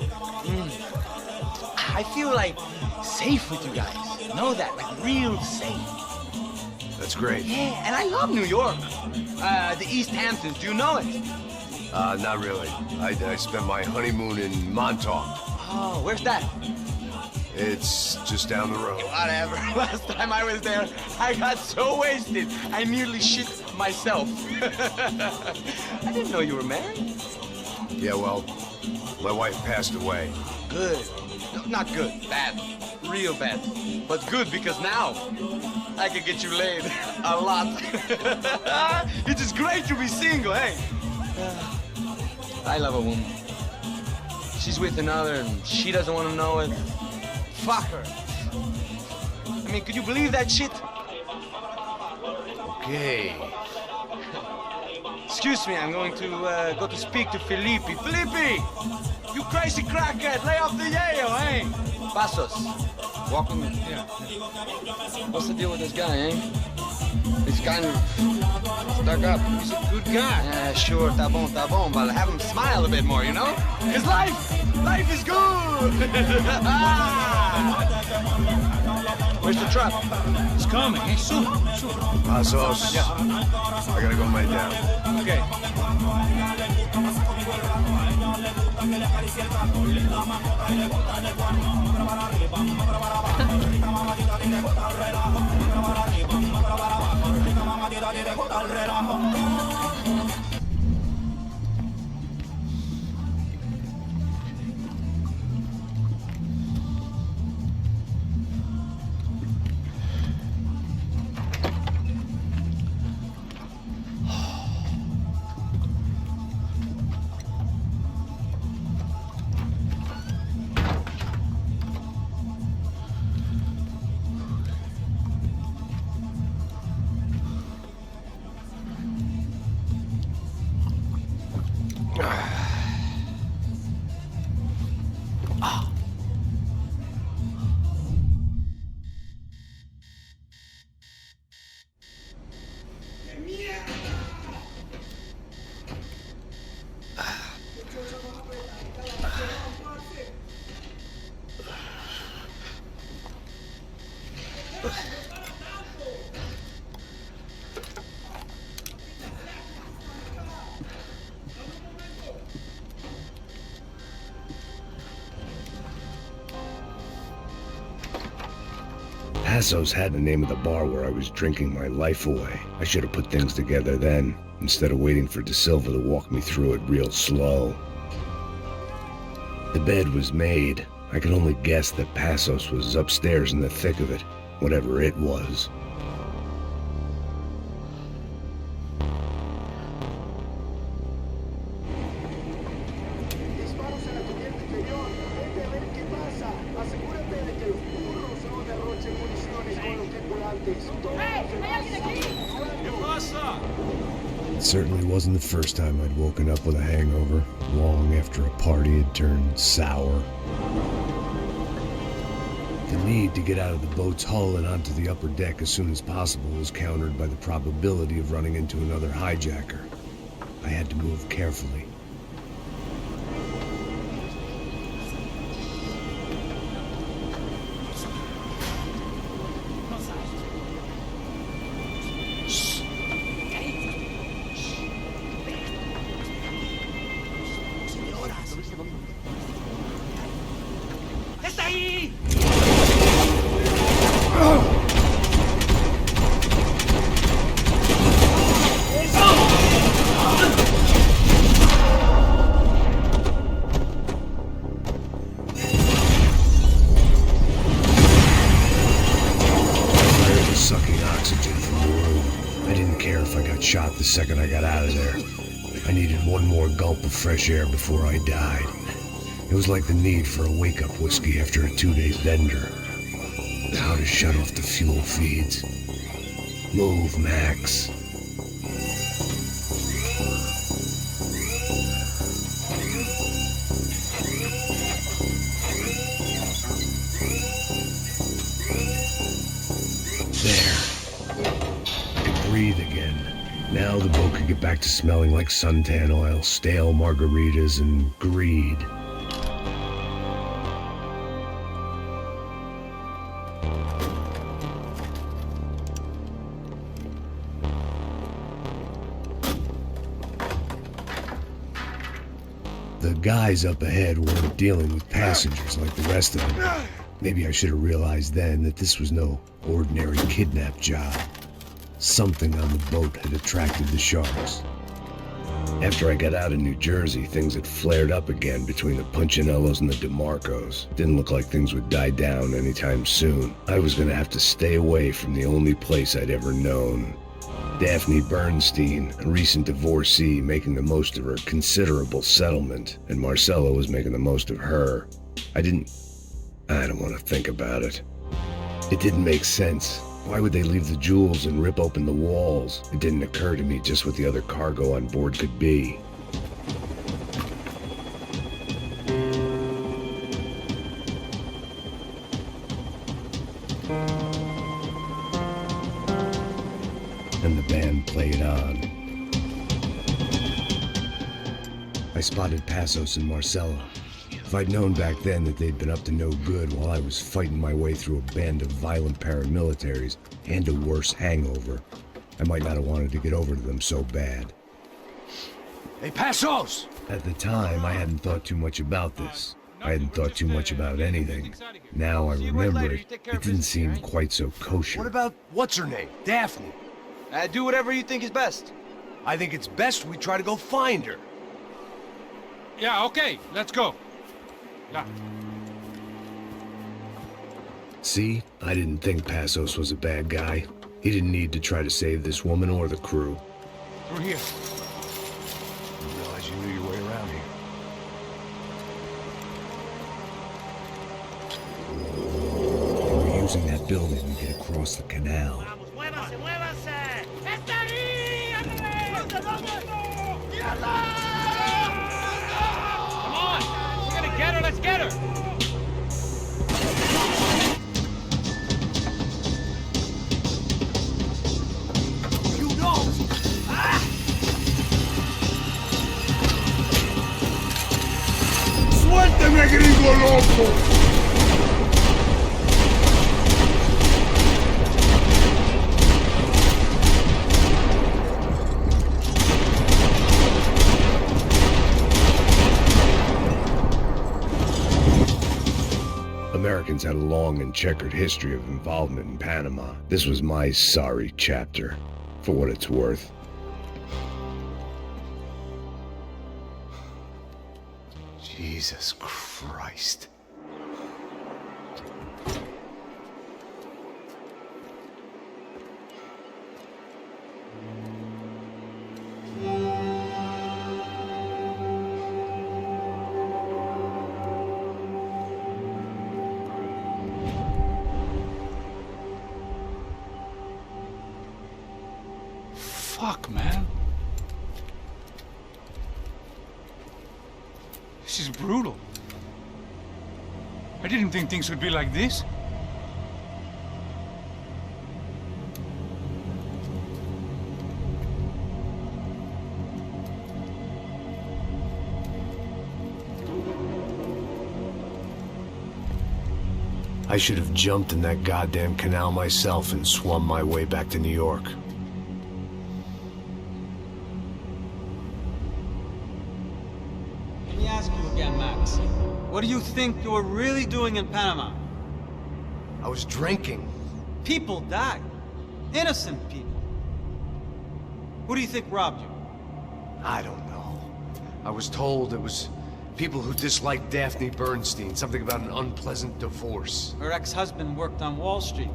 I feel like safe with you guys. Know that, like real safe. That's great. Yeah, and I love New York. The East Hamptons, do you know it? Not really. I spent my honeymoon in Montauk. Oh, where's that? It's just down the road. Whatever. Last time I was there, I got so wasted, I nearly shit myself. I didn't know you were married. Yeah, well, my wife passed away. Good. No, not good. Bad. Real bad. But good because now I can get you laid a lot. It is great to be single, hey? I love a woman. She's with another and she doesn't want to know it. Fuck her. I mean, could you believe that shit? Okay. Excuse me, I'm going to go to speak to Felipe. Felipe! You crazy crackhead, lay off the yayo, eh? Passos. Walk with me. Yeah. What's the deal with this guy, eh? He's kind of stuck up. He's a good guy. Yeah, sure, tá bom, but have him smile a bit more, you know? Because life is good! Where's the truck? It's coming, eh? Soon. Passos. Yeah. I gotta go lay down. Okay. Passos had the name of the bar where I was drinking my life away. I should have put things together then, instead of waiting for De Silva to walk me through it real slow. The bed was made. I could only guess that Passos was upstairs in the thick of it, whatever it was. It certainly wasn't the first time I'd woken up with a hangover, long after a party had turned sour. The need to get out of the boat's hull and onto the upper deck as soon as possible was countered by the probability of running into another hijacker. I had to move carefully. Shot the second I got out of there. I needed one more gulp of fresh air before I died. It was like the need for a wake-up whiskey after a 2-day bender. How to shut off the fuel feeds. Move, Max. There. I could breathe again. Now the boat could get back to smelling like suntan oil, stale margaritas, and greed. The guys up ahead weren't dealing with passengers like the rest of them. Maybe I should have realized then that this was no ordinary kidnap job. Something on the boat had attracted the sharks. After I got out of New Jersey, things had flared up again between the Punchinellos and the DeMarcos. Didn't look like things would die down anytime soon. I was gonna have to stay away from the only place I'd ever known. Daphne Bernstein, a recent divorcee, making the most of her considerable settlement, and Marcella was making the most of her. I don't want to think about it. It didn't make sense. Why would they leave the jewels and rip open the walls? It didn't occur to me just what the other cargo on board could be. And the band played on. I spotted Passos and Marcella. If I'd known back then that they'd been up to no good while I was fighting my way through a band of violent paramilitaries and a worse hangover, I might not have wanted to get over to them so bad. Hey, Passos! At the time, I hadn't thought too much about this. I hadn't thought too much about anything. Now I remember it, it didn't seem quite so kosher. What about, what's her name? Daphne? Do whatever you think is best. I think it's best we try to go find her. Yeah, okay, let's go. Yeah. See? I didn't think Passos was a bad guy. He didn't need to try to save this woman or the crew. Through here. I didn't realize you knew your way around here. They were using that building to get across the canal. Come on! We're gonna get her, let's get her! You know! ¡Suélteme, gringo loco! Americans had a long and checkered history of involvement in Panama. This was my sorry chapter, for what it's worth. Jesus Christ. Fuck, man. This is brutal. I didn't think things would be like this. I should have jumped in that goddamn canal myself and swum my way back to New York. Let me ask you again, Max. What do you think you were really doing in Panama? I was drinking. People died. Innocent people. Who do you think robbed you? I don't know. I was told it was people who disliked Daphne Bernstein, something about an unpleasant divorce. Her ex-husband worked on Wall Street.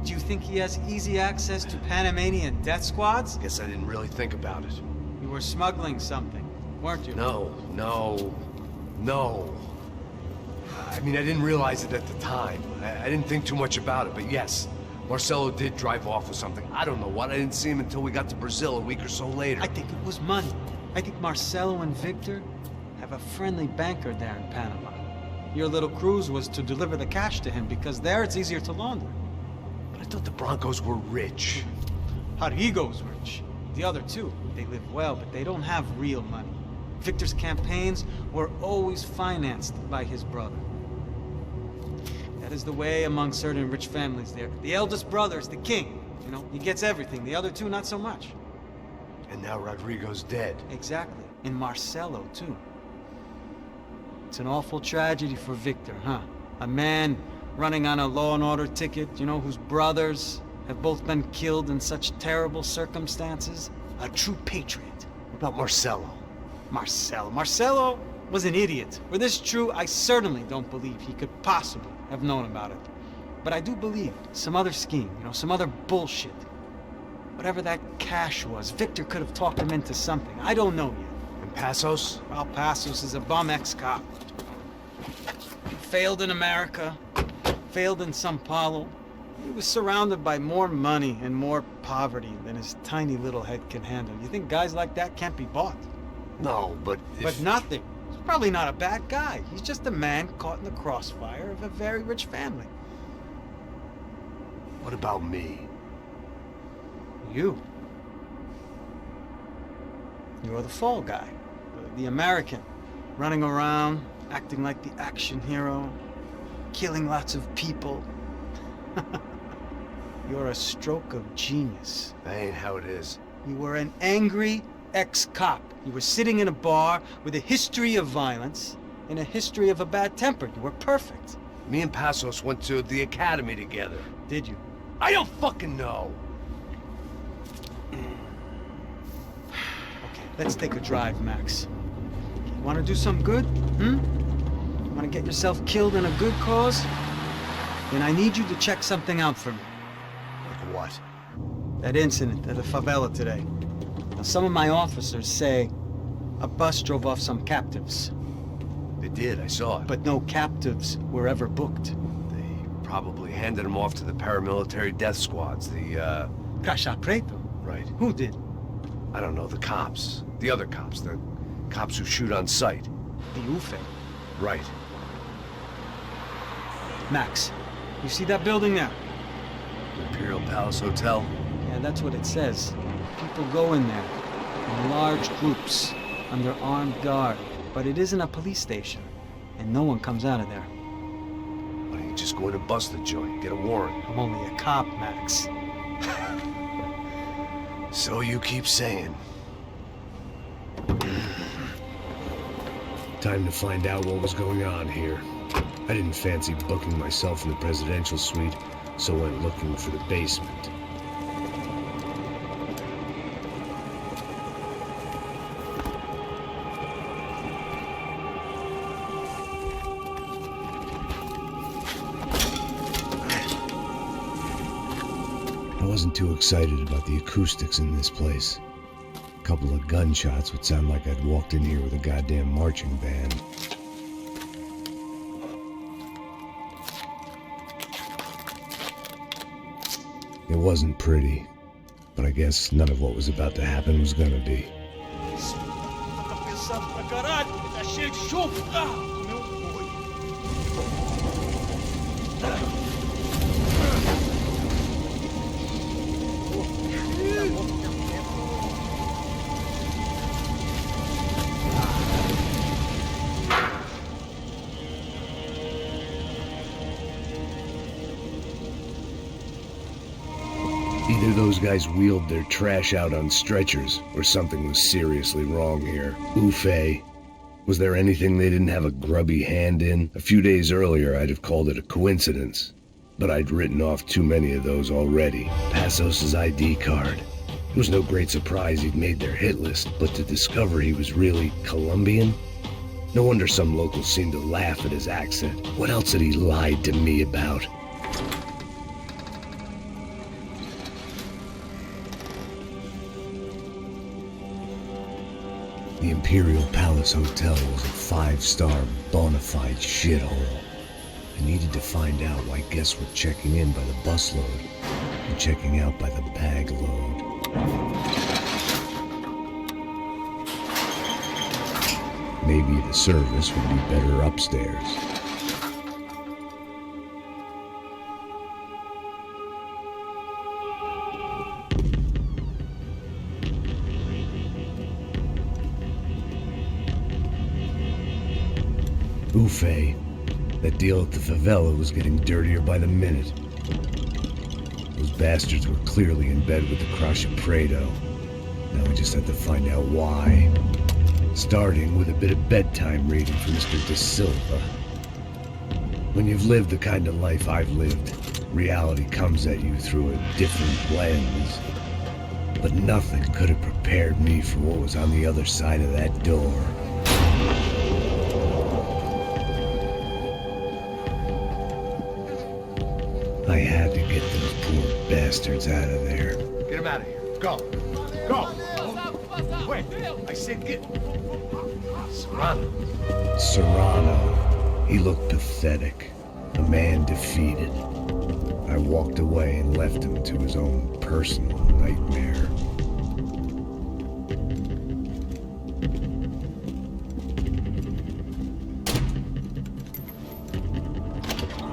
Do you think he has easy access to Panamanian death squads? Guess I didn't really think about it. You were smuggling something, weren't you? No. I mean, I didn't realize it at the time. I didn't think too much about it, but yes, Marcelo did drive off with something. I don't know what. I didn't see him until we got to Brazil a week or so later. I think it was money. I think Marcelo and Victor have a friendly banker there in Panama. Your little cruise was to deliver the cash to him because there it's easier to launder. But I thought the Brancos were rich. Rodrigo's rich. The other two, they live well, but they don't have real money. Victor's campaigns were always financed by his brother. That is the way among certain rich families there. The eldest brother is the king. You know, he gets everything. The other two, not so much. And now Rodrigo's dead. Exactly. And Marcelo, too. It's an awful tragedy for Victor, huh? A man running on a law and order ticket, you know, whose brothers have both been killed in such terrible circumstances. A true patriot. What about Marcelo? Marcelo was an idiot. Were this true, I certainly don't believe he could possibly have known about it. But I do believe some other scheme, you know, some other bullshit. Whatever that cash was, Victor could have talked him into something. I don't know yet. And Passos? Well, Passos is a bum ex-cop. He failed in America, failed in São Paulo. He was surrounded by more money and more poverty than his tiny little head can handle. You think guys like that can't be bought? No, but But nothing. He's probably not a bad guy. He's just a man caught in the crossfire of a very rich family. What about me? You. You're the fall guy. The American. Running around, acting like the action hero. Killing lots of people. You're a stroke of genius. That ain't how it is. You were an angry ex-cop. You were sitting in a bar with a history of violence and a history of a bad temper. You were perfect. Me and Passos went to the academy together. Did you? I don't fucking know. Okay, let's take a drive, Max. You want to do some good? Want to get yourself killed in a good cause? Then I need you to check something out for me. Like what? That incident at the favela today. Now, some of my officers say a bus drove off some captives. They did, I saw it. But no captives were ever booked. They probably handed them off to the paramilitary death squads, the, Caixa Preto? Right. Who did? I don't know, the cops. The other cops, the cops who shoot on sight. The UFE. Right. Max, you see that building there? Imperial Palace Hotel? Yeah, that's what it says. People go in there in large groups under armed guard. But it isn't a police station, and no one comes out of there. Why don't you just go in and bust the joint, get a warrant? I'm only a cop, Max. So you keep saying. Time to find out what was going on here. I didn't fancy booking myself in the presidential suite, so went looking for the basement. I wasn't too excited about the acoustics in this place. A couple of gunshots would sound like I'd walked in here with a goddamn marching band. It wasn't pretty, but I guess none of what was about to happen was gonna be. Either those guys wheeled their trash out on stretchers, or something was seriously wrong here. Oof-ay. Was there anything they didn't have a grubby hand in? A few days earlier, I'd have called it a coincidence. But I'd written off too many of those already. Passos' ID card. It was no great surprise he'd made their hit list, but to discover he was really Colombian? No wonder some locals seemed to laugh at his accent. What else had he lied to me about? The Imperial Palace Hotel was a five-star, bona fide shithole. I needed to find out why guests were checking in by the busload and checking out by the bag load. Maybe the service would be better upstairs. Oof-ay. That deal at the favela was getting dirtier by the minute. Those bastards were clearly in bed with the Crush of Prado. Now we just had to find out why. Starting with a bit of bedtime reading for Mr. De Silva. When you've lived the kind of life I've lived, reality comes at you through a different lens. But nothing could have prepared me for what was on the other side of that door. I had to get those poor bastards out of there. Get him out of here. Go. Go. Wait. I said get... Serrano. Serrano. He looked pathetic. A man defeated. I walked away and left him to his own personal nightmare.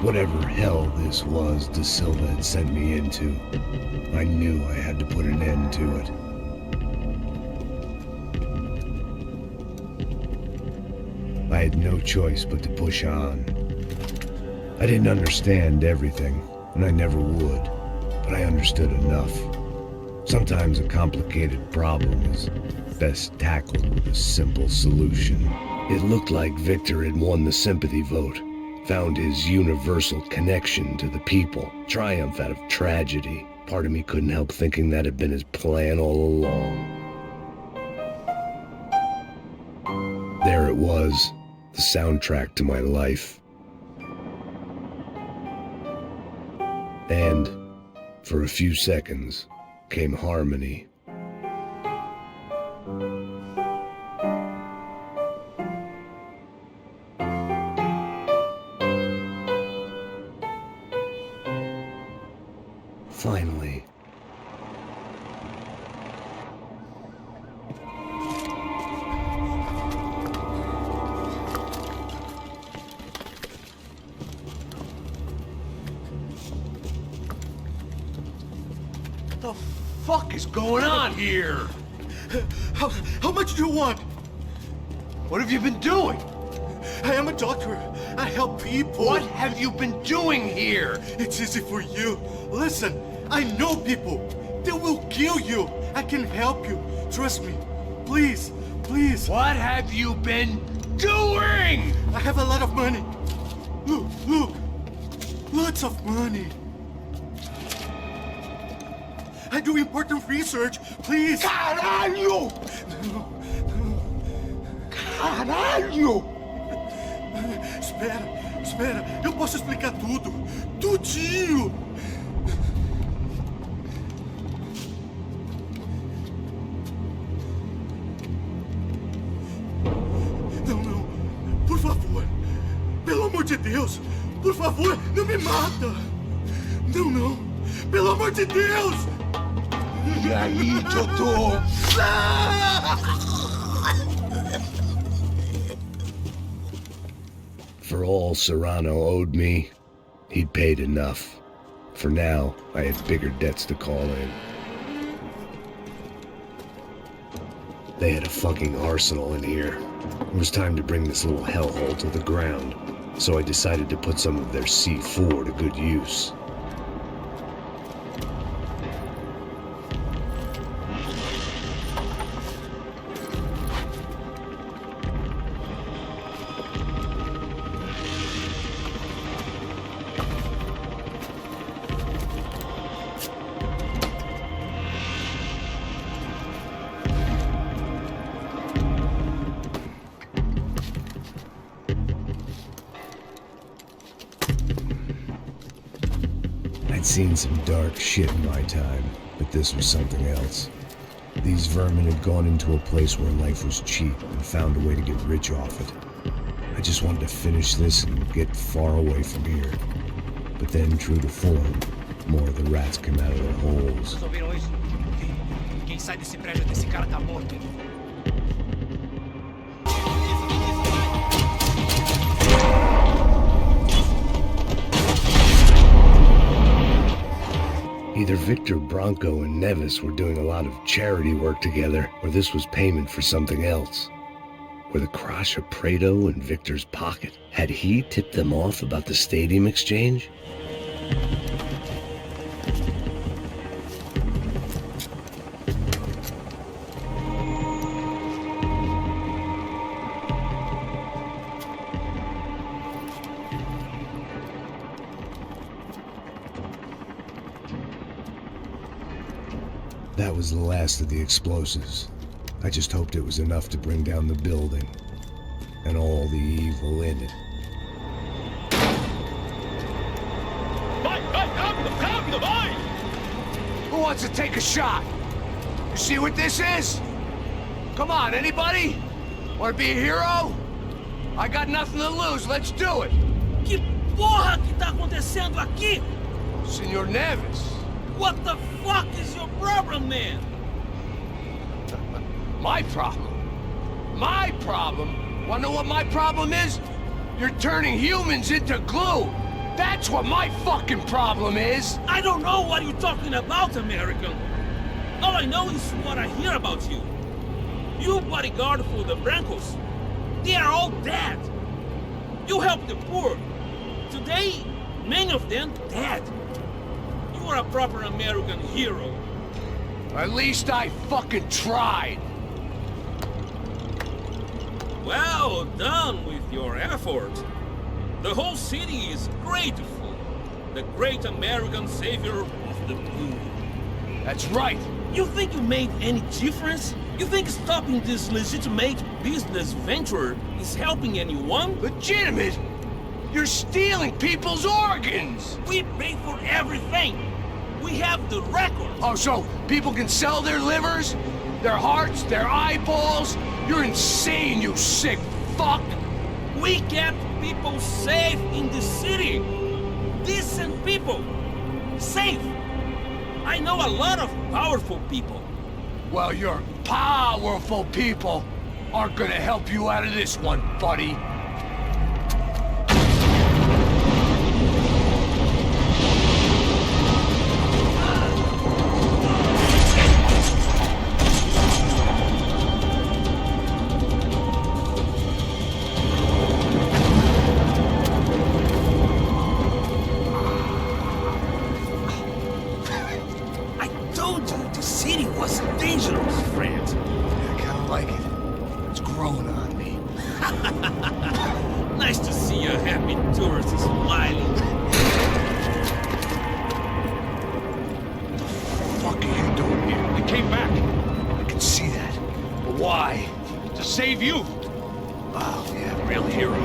Whatever hell this was De Silva had sent me into, I knew I had to put an end to it. I had no choice but to push on. I didn't understand everything, and I never would, but I understood enough. Sometimes a complicated problem is best tackled with a simple solution. It looked like Victor had won the sympathy vote. Found his universal connection to the people, triumph out of tragedy. Part of me couldn't help thinking that had been his plan all along. There it was, the soundtrack to my life. And, for a few seconds, came harmony. Finally. What the fuck is going on here? How much do you want? What have you been doing? I am a doctor. I help people. What have you been doing here? It's easy for you. Listen, I know people. They will kill you. I can help you. Trust me. Please, please. What have you been doing? I have a lot of money. Look! Lots of money! I do important research, please! Caralho! Caralho! Espera, eu posso explicar tudo! Tudinho! Não, por favor! Pelo amor de Deus! Por favor, não me mata! Não! Pelo amor de Deus! E aí, doutor? For all Serrano owed me, he'd paid enough. For now, I had bigger debts to call in. They had a fucking arsenal in here. It was time to bring this little hellhole to the ground, so I decided to put some of their C4 to good use. I'd seen some dark shit in my time, but this was something else. These vermin had gone into a place where life was cheap and found a way to get rich off it. I just wanted to finish this and get far away from here. But then, true to form, more of the rats came out of their holes. Vocês ouviram isso? Quem sai desse prédio desse cara tá morto. Either Victor, Branco, and Nevis were doing a lot of charity work together, or this was payment for something else. Were the Crash of Prado in Victor's pocket? Had he tipped them off about the stadium exchange? That was the last of the explosives. I just hoped it was enough to bring down the building and all the evil in it. Who wants to take a shot? You see what this is? Come on, anybody? Want to be a hero? I got nothing to lose, let's do it! Que porra que tá acontecendo aqui? Senor Nevis. What the fuck is your problem, man? My problem? My problem? Wanna know what my problem is? You're turning humans into glue! That's what my fucking problem is! I don't know what you're talking about, American. All I know is what I hear about you. You bodyguard for the Brancos. They are all dead. You help the poor. Today, many of them dead. You are a proper American hero. At least I fucking tried. Well done with your effort. The whole city is grateful. The great American savior of the blue. That's right. You think you made any difference? You think stopping this legitimate business venture is helping anyone? Legitimate? You're stealing people's organs! We pay for everything! We have the record! Oh, so people can sell their livers? Their hearts? Their eyeballs? You're insane, you sick fuck! We kept people safe in the city! Decent people! Safe! I know a lot of powerful people. Well, your powerful people aren't gonna help you out of this one, buddy. Dangerous, friend. I kinda like it. It's growing on me. save you. Oh, yeah, real hero.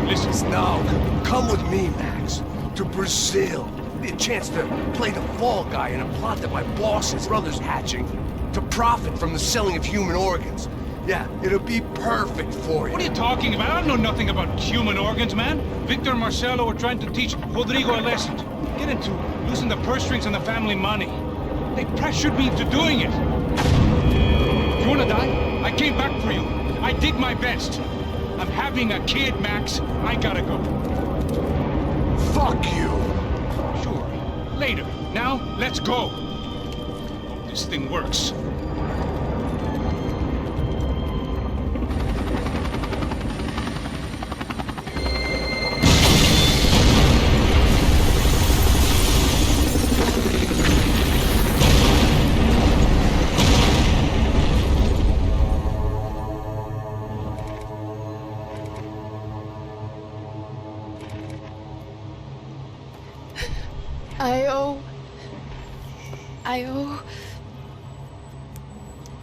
Listen. No, come with me, Max. To Brazil. Be a chance to play the fall guy in a plot that my boss's brother's hatching to profit from the selling of human organs. Yeah, it'll be perfect for you. What are you talking about? I don't know nothing about human organs, man. Victor and Marcelo were trying to teach Rodrigo a lesson. Get into losing the purse strings and the family money. They pressured me into doing it. You wanna die? I came back for you. I did my best. I'm having a kid, Max. I gotta go. Fuck you. Sure. Later. Now, let's go. Hope this thing works.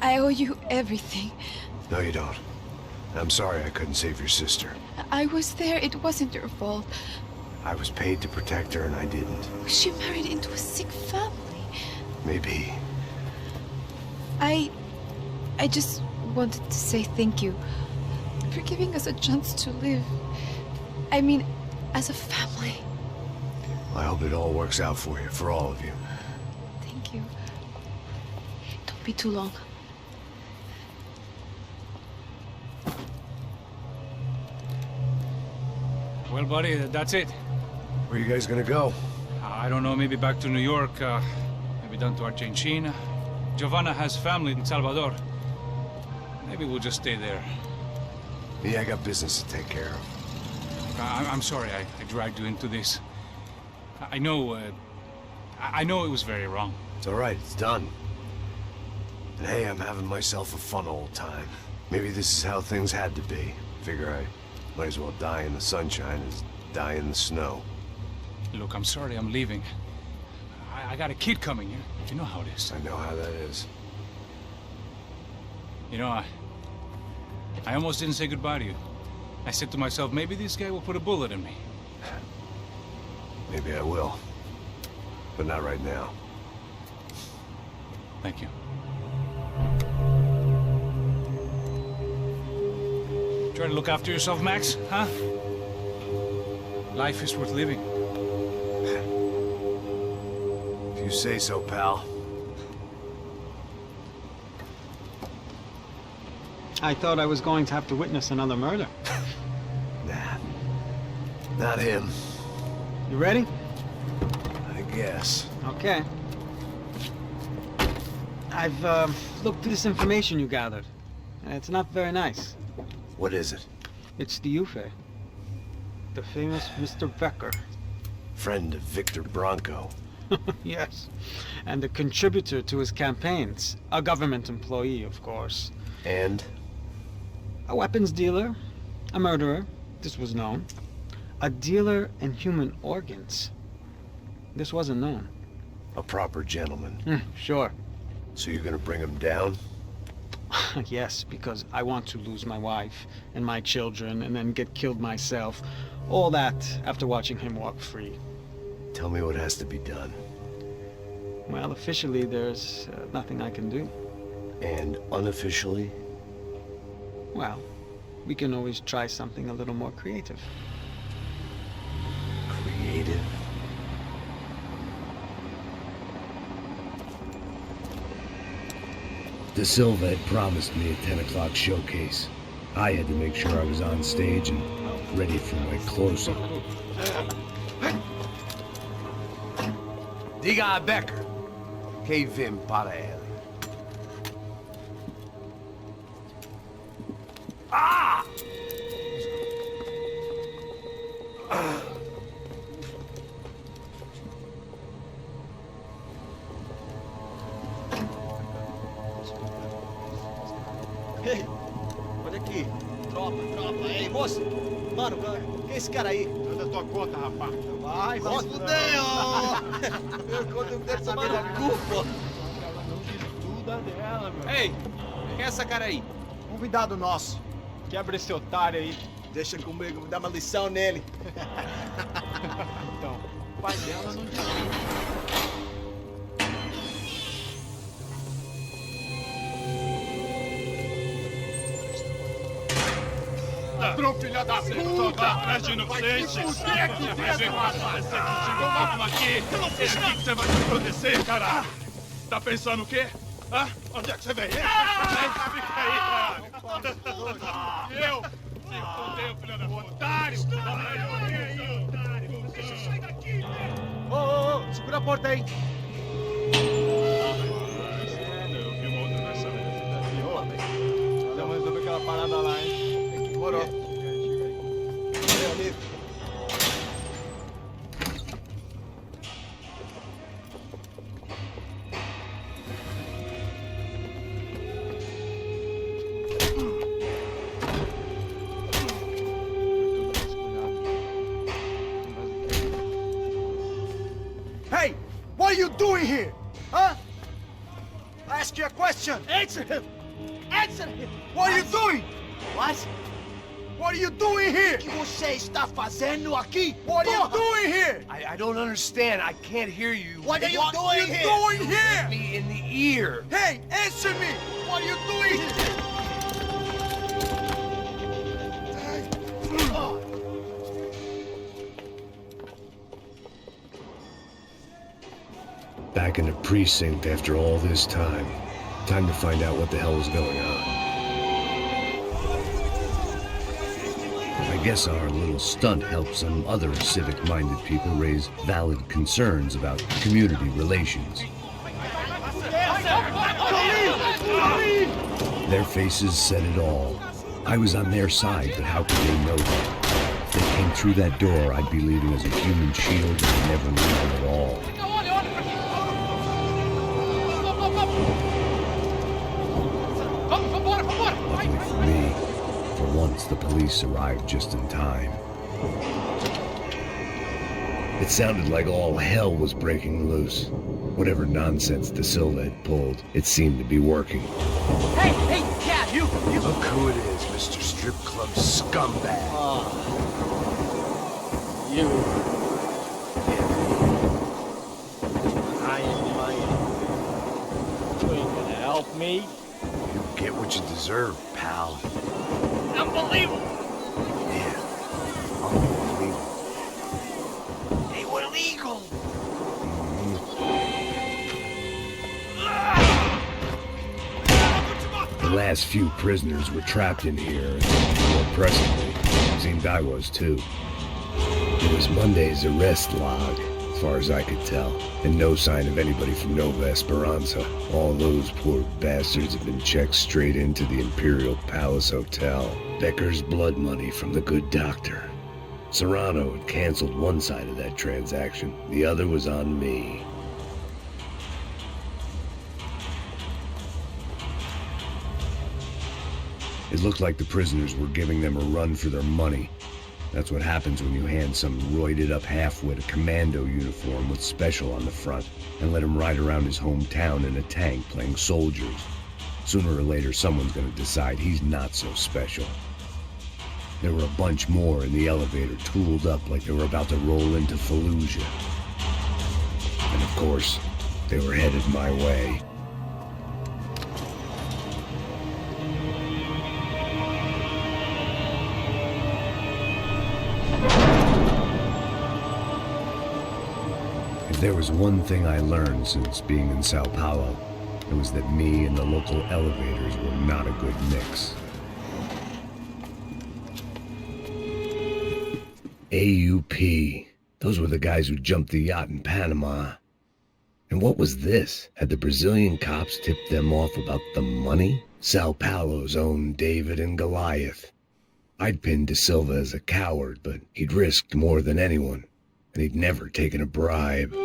I owe you everything. No, you don't. I'm sorry I couldn't save your sister. I was there. It wasn't your fault. I was paid to protect her and I didn't. She married into a sick family. Maybe. I just wanted to say thank you for giving us a chance to live. I mean, as a family. I hope it all works out for you, for all of you. Thank you. Don't be too long. Well, buddy, that's it. Where are you guys gonna go? I don't know, maybe back to New York, maybe down to Argentina. Giovanna has family in Salvador. Maybe we'll just stay there. Me, I got business to take care of. I'm sorry I dragged you into this. I know it was very wrong. It's all right, it's done. And hey, I'm having myself a fun old time. Maybe this is how things had to be. Figure I might as well die in the sunshine as die in the snow. Look, I'm sorry I'm leaving. I got a kid coming. You know how it is. I know how that is. You know, I almost didn't say goodbye to you. I said to myself, maybe this guy will put a bullet in me. Maybe I will. But not right now. Thank you. Try to look after yourself, Max, huh? Life is worth living. If you say so, pal. I thought I was going to have to witness another murder. Nah. Not him. You ready? I guess. Okay. I've looked through this information you gathered. And it's not very nice. What is it? It's the UFE. The famous Mr. Becker. Friend of Victor Branco. Yes. And a contributor to his campaigns. A government employee, of course. And? A weapons dealer. A murderer. This was known. A dealer in human organs. This wasn't known. A proper gentleman. Sure. So you're gonna bring him down? Yes, because I want to lose my wife and my children and then get killed myself. All that after watching him walk free. Tell me what has to be done. Well, officially there's nothing I can do. And unofficially? Well, we can always try something a little more creative. Creative? De Silva had promised me a 10 o'clock showcase. I had to make sure I was on stage and ready for my close-up. Diga a Becker. Que vim para ele. Ah! Ei, olha aqui. Tropa. Ei, moço. Mano, quem é esse cara aí? Manda tua conta, rapaz. Vai se fuder, ó. Eu conto deve tomar no cu, pô. Ei, quem é essa cara aí? Convidado nosso. Quebra esse otário aí. Deixa comigo, dá uma lição nele. Então, o pai dela não tinha. Ladrão, filha da puta! Atrás de inocentes! O que é que vem fazer? Vamos aqui! Eu não fiz nada! O que você vai me proteger, cara? Tá pensando o quê? Hã? Onde é que você vem? Fica aí, cara! Eu? Se fudeu, filha da puta! Otário! Otário! Deixa eu sair daqui! Ô, segura a porta aí! Eu vi uma outra versão. Vamos resolver aquela parada lá, hein? Morou. Hey, what are you doing here? Huh? I ask you a question. Answer him. Answer him. What are you doing? What? What are you doing here? O que você está fazendo aqui? What are you doing here? I don't understand. I can't hear you. What are you doing here? What are you doing here? Hit me in the ear. Hey, answer me. What are you doing here? Back in the precinct after all this time. Time to find out what the hell was going on. I guess our little stunt helped some other civic-minded people raise valid concerns about community relations. Their faces said it all. I was on their side, but how could they know that? If they came through that door, I'd be leaving as a human shield and never leaving at all. Luckily for me, for once the police arrived just in time. It sounded like all hell was breaking loose. Whatever nonsense De Silva had pulled, it seemed to be working. Hey, Cab, you... Look who it is, Mr. Strip Club Scumbag. You... I am lying. You ain't gonna help me? You get what you deserve, pal. Unbelievable! Yeah, unbelievable. They were legal! The last few prisoners were trapped in here, and more pressingly, it seemed I was too. It was Monday's arrest log, as far as I could tell, and no sign of anybody from Nova Esperanza. All those poor bastards had been checked straight into the Imperial Palace Hotel. Becker's blood money from the good doctor. Serrano had canceled one side of that transaction. The other was on me. It looked like the prisoners were giving them a run for their money. That's what happens when you hand some roided-up halfwit a commando uniform with special on the front and let him ride around his hometown in a tank playing soldiers. Sooner or later, someone's gonna decide he's not so special. There were a bunch more in the elevator, tooled up like they were about to roll into Fallujah. And of course, they were headed my way. If there was one thing I learned since being in Sao Paulo, it was that me and the local elevators were not a good mix. AUP. Those were the guys who jumped the yacht in Panama. And what was this? Had the Brazilian cops tipped them off about the money? Sao Paulo's own David and Goliath. I'd pinned De Silva as a coward, but he'd risked more than anyone, and he'd never taken a bribe.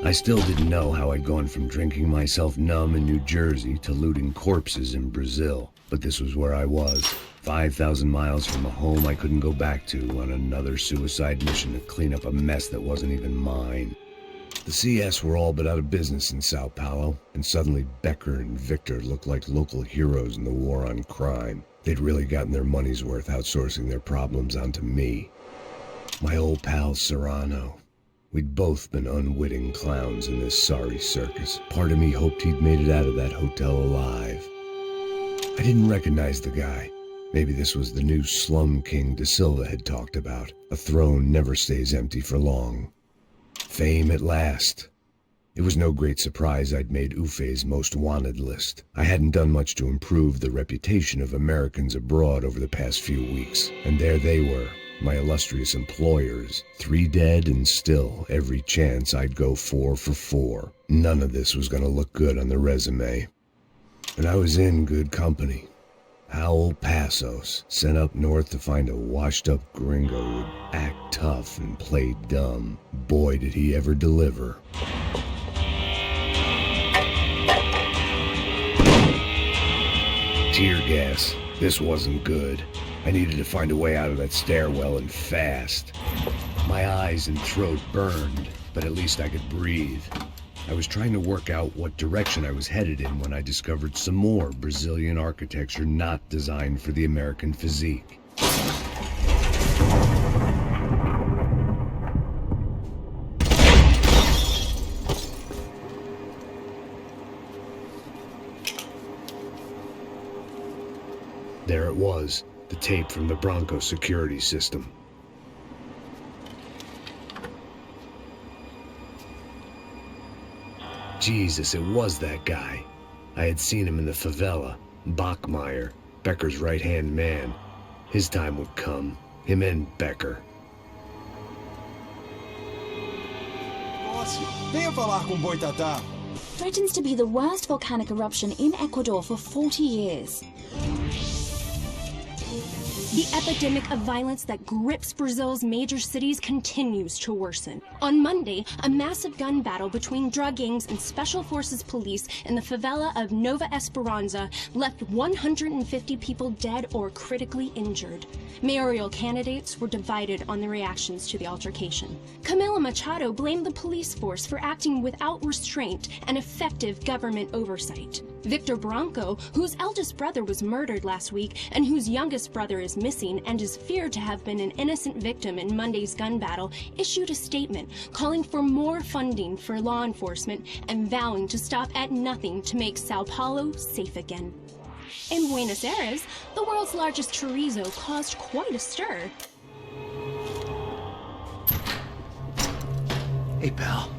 I still didn't know how I'd gone from drinking myself numb in New Jersey to looting corpses in Brazil, but this was where I was, 5,000 miles from a home I couldn't go back to, on another suicide mission to clean up a mess that wasn't even mine. The CS were all but out of business in Sao Paulo, and suddenly Becker and Victor looked like local heroes in the war on crime. They'd really gotten their money's worth outsourcing their problems onto me. My old pal Serrano. We'd both been unwitting clowns in this sorry circus. Part of me hoped he'd made it out of that hotel alive. I didn't recognize the guy. Maybe this was the new slum king De Silva had talked about. A throne never stays empty for long. Fame at last. It was no great surprise I'd made Ufe's most wanted list. I hadn't done much to improve the reputation of Americans abroad over the past few weeks, and there they were, my illustrious employers, 3 dead and still every chance I'd go 4 for 4. None of this was gonna look good on the resume. But I was in good company. Howell Passos, sent up north to find a washed-up gringo who'd act tough and play dumb. Boy, did he ever deliver. Tear gas. This wasn't good. I needed to find a way out of that stairwell and fast. My eyes and throat burned, but at least I could breathe. I was trying to work out what direction I was headed in when I discovered some more Brazilian architecture not designed for the American physique. There it was, the tape from the Branco security system. Jesus, it was that guy. I had seen him in the favela. Bachmeyer, Becker's right-hand man. His time would come. Him and Becker. Boss, venha falar com Boitatá. Threatens to be the worst volcanic eruption in Ecuador for 40 years. The epidemic of violence that grips Brazil's major cities continues to worsen. On Monday, a massive gun battle between drug gangs and special forces police in the favela of Nova Esperanza left 150 people dead or critically injured. Mayoral candidates were divided on the reactions to the altercation. Camila Machado blamed the police force for acting without restraint and effective government oversight. Victor Branco, whose eldest brother was murdered last week and whose youngest brother is missing and is feared to have been an innocent victim in Monday's gun battle, issued a statement calling for more funding for law enforcement and vowing to stop at nothing to make São Paulo safe again. In Buenos Aires, the world's largest chorizo caused quite a stir. Hey, pal.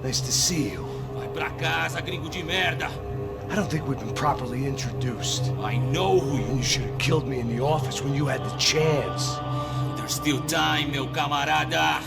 Nice to see you. Vai pra casa, gringo de merda! I don't think we've been properly introduced. I know who you should have killed me in the office when you had the chance. There's still time, meu camarada.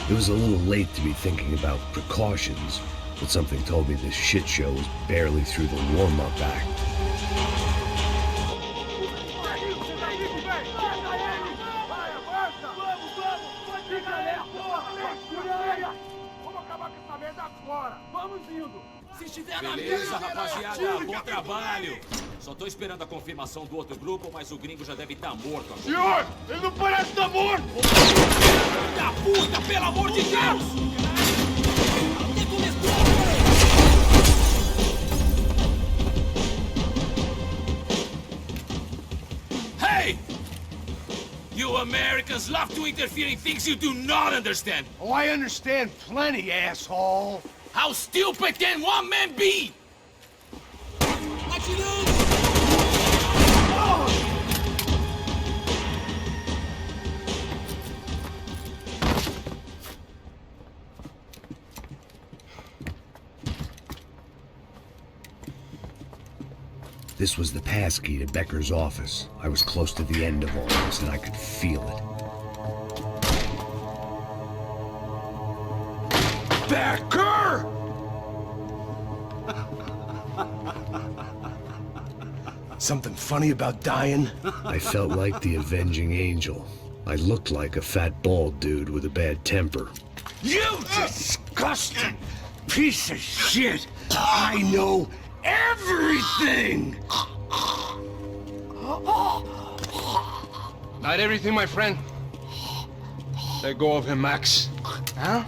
It was a little late to be thinking about precautions, but something told me this shit show was barely through the warm-up act. Beleza, rapaziada, bom trabalho. Só tô esperando a confirmação do outro grupo, mas o gringo já deve estar morto agora. Senhor, ele não parece estar morto! Da puta, pelo amor de Deus! Hey! You Americans love to interfere in things you do not understand. Oh, I understand plenty, asshole. How stupid can one man be? This was the passkey to Becker's office. I was close to the end of all this, and I could feel it. Becker! Something funny about dying? I felt like the avenging angel. I looked like a fat bald dude with a bad temper. You disgusting piece of shit! I know everything! Not everything, my friend. Let go of him, Max. Huh?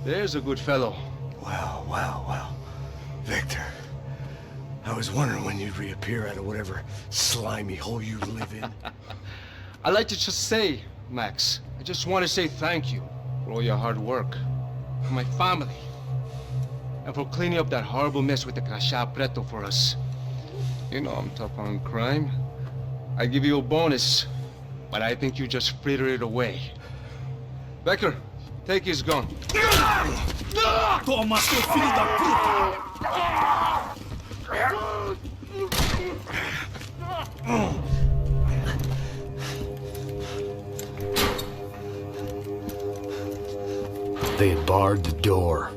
There's a good fellow. Well. Victor, I was wondering when you'd reappear out of whatever slimy hole you live in. I'd like to just say, Max, I just want to say thank you for all your hard work, for my family, and for cleaning up that horrible mess with the Crachá Preto for us. You know I'm tough on crime. I give you a bonus, but I think you just frittered it away. Becker, take his gun. Toma, seu filho da puta! They had barred the door.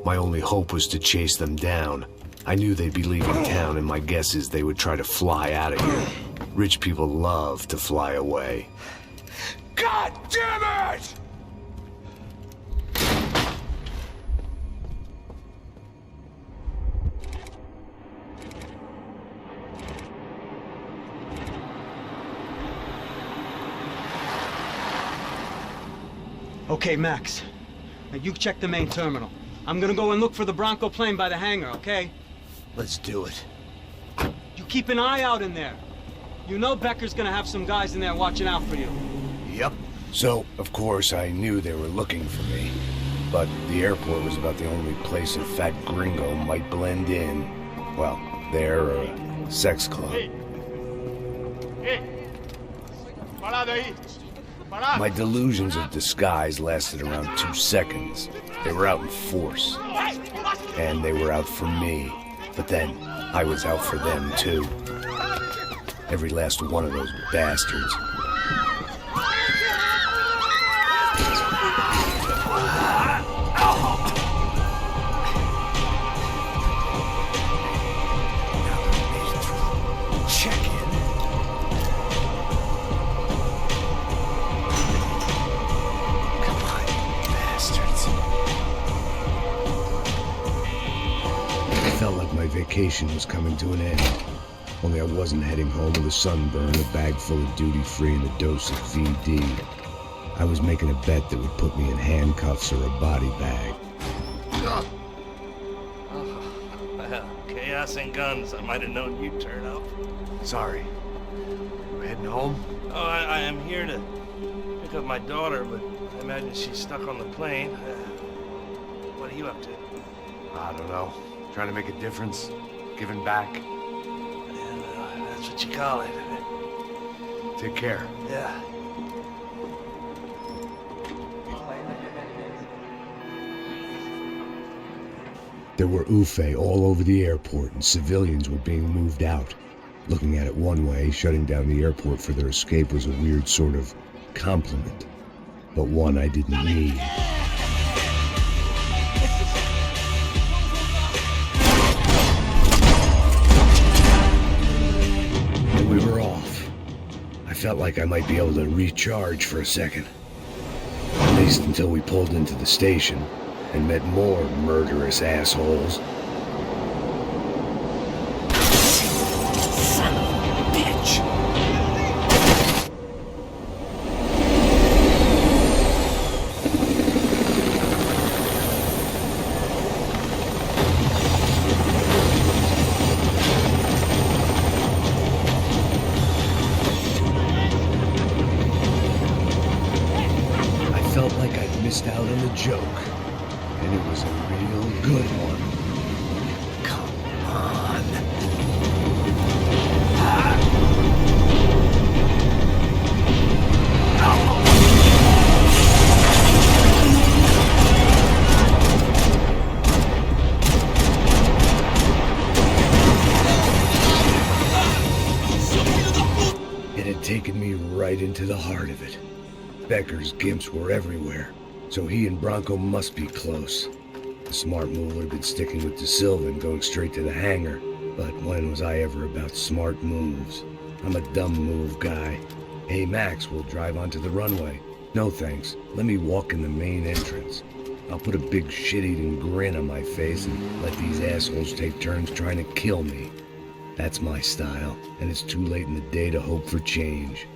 My only hope was to chase them down. I knew they'd be leaving town, and my guess is they would try to fly out of here. Rich people love to fly away. God damn it! Okay, Max. Now you check the main terminal. I'm gonna go and look for the Branco plane by the hangar, okay? Let's do it. You keep an eye out in there. You know Becker's gonna have some guys in there watching out for you. Yep. So, of course, I knew they were looking for me. But the airport was about the only place a fat gringo might blend in. Well, there or a sex club. My delusions of disguise lasted around 2 seconds. They were out in force. And they were out for me. But then, I was out for them, too. Every last one of those bastards. Vacation was coming to an end. Only I wasn't heading home with a sunburn, a bag full of duty-free, and a dose of VD. I was making a bet that would put me in handcuffs or a body bag. Well, chaos and guns. I might have known you'd turn up. Sorry. You heading home? Oh, I am here to pick up my daughter, but I imagine she's stuck on the plane. What are you up to? I don't know. Trying to make a difference, giving back. Yeah, that's what you call it. Take care. Yeah. There were UFE all over the airport, and civilians were being moved out. Looking at it one way, shutting down the airport for their escape was a weird sort of compliment, but one I didn't need. We were off. I felt like I might be able to recharge for a second. At least until we pulled into the station and met more murderous assholes. Son of a bitch! Out on the joke, and it was a real good one. Come on. It had taken me right into the heart of it. Becker's gimps were everywhere. So he and Branco must be close. The smart move would have been sticking with De Silva and going straight to the hangar. But when was I ever about smart moves? I'm a dumb move guy. Hey Max, we'll drive onto the runway. No thanks, let me walk in the main entrance. I'll put a big shit-eating grin on my face and let these assholes take turns trying to kill me. That's my style, and it's too late in the day to hope for change.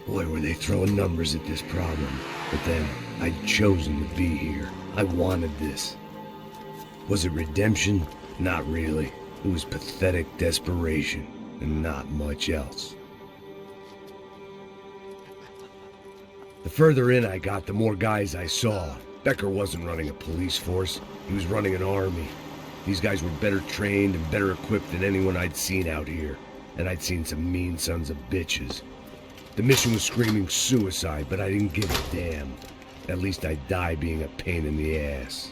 Boy, were they throwing numbers at this problem. But then, I'd chosen to be here. I wanted this. Was it redemption? Not really. It was pathetic desperation, and not much else. The further in I got, the more guys I saw. Becker wasn't running a police force. He was running an army. These guys were better trained and better equipped than anyone I'd seen out here. And I'd seen some mean sons of bitches. The mission was screaming suicide, but I didn't give a damn. At least I'd die being a pain in the ass.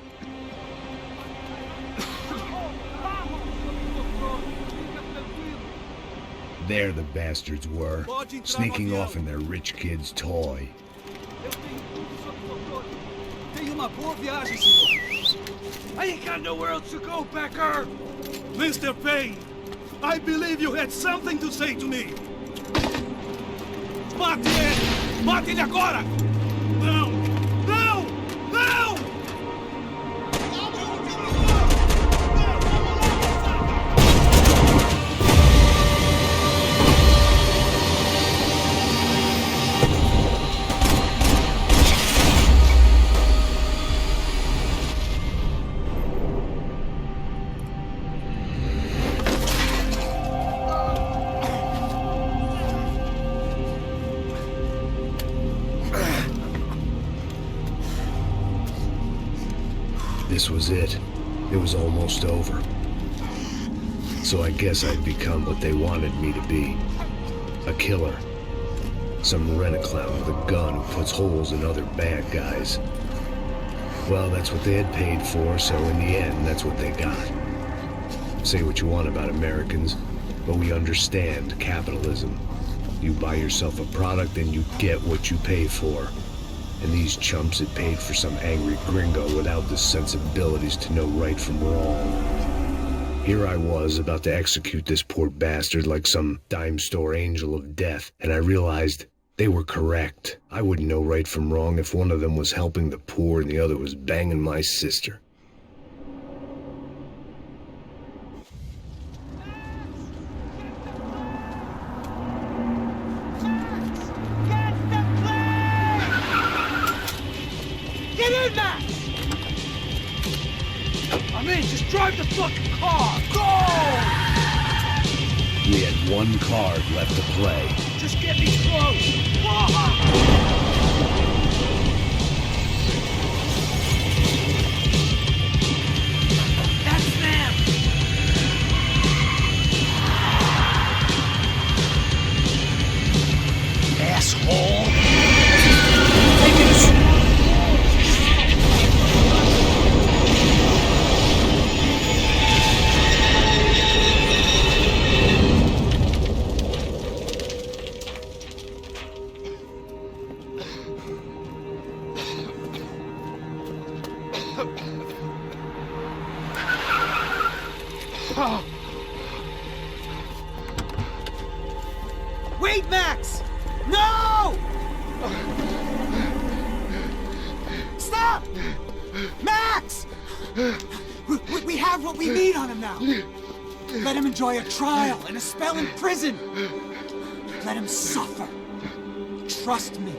There the bastards were, sneaking off in their rich kid's toy. I ain't got nowhere else to go, Becker! Mr. Payne, I believe you had something to say to me. Mate ele! Mate ele agora! Não! Não! Não! This was it. It was almost over. So I guess I'd become what they wanted me to be. A killer. Some rent-a-clown with a gun who puts holes in other bad guys. Well, that's what they had paid for, so in the end, that's what they got. Say what you want about Americans, but we understand capitalism. You buy yourself a product and you get what you pay for. And these chumps had paid for some angry gringo without the sensibilities to know right from wrong. Here I was, about to execute this poor bastard like some dime store angel of death, and I realized they were correct. I wouldn't know right from wrong if one of them was helping the poor and the other was banging my sister. I'm in, just drive the fucking car! Go! We had one card left to play. Just get me close! That's them! Asshole! Take it! Wait, Max! No! Stop! Max! We have what we need on him now. Let him enjoy a trial and a spell in prison. Let him suffer. Trust me.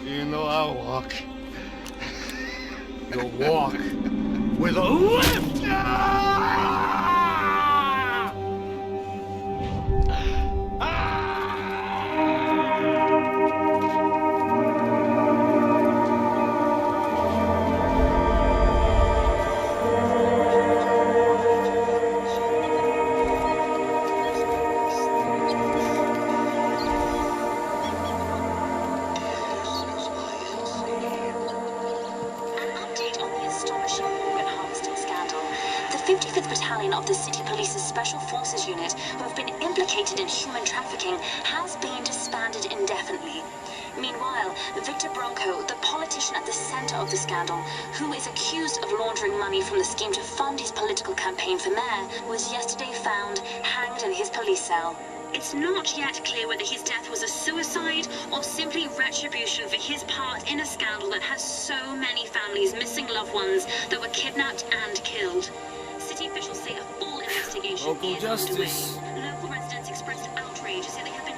You know I'll walk. You'll walk with a lift! 55th Battalion of the City Police's Special Forces Unit, who have been implicated in human trafficking, has been disbanded indefinitely. Meanwhile, Victor Branco, the politician at the center of the scandal, who is accused of laundering money from the scheme to fund his political campaign for mayor, was yesterday found hanged in his police cell. It's not yet clear whether his death was a suicide or simply retribution for his part in a scandal that has so many families missing loved ones that were kidnapped and killed. City officials say a full investigation is underway. Local residents expressed outrage, say they have been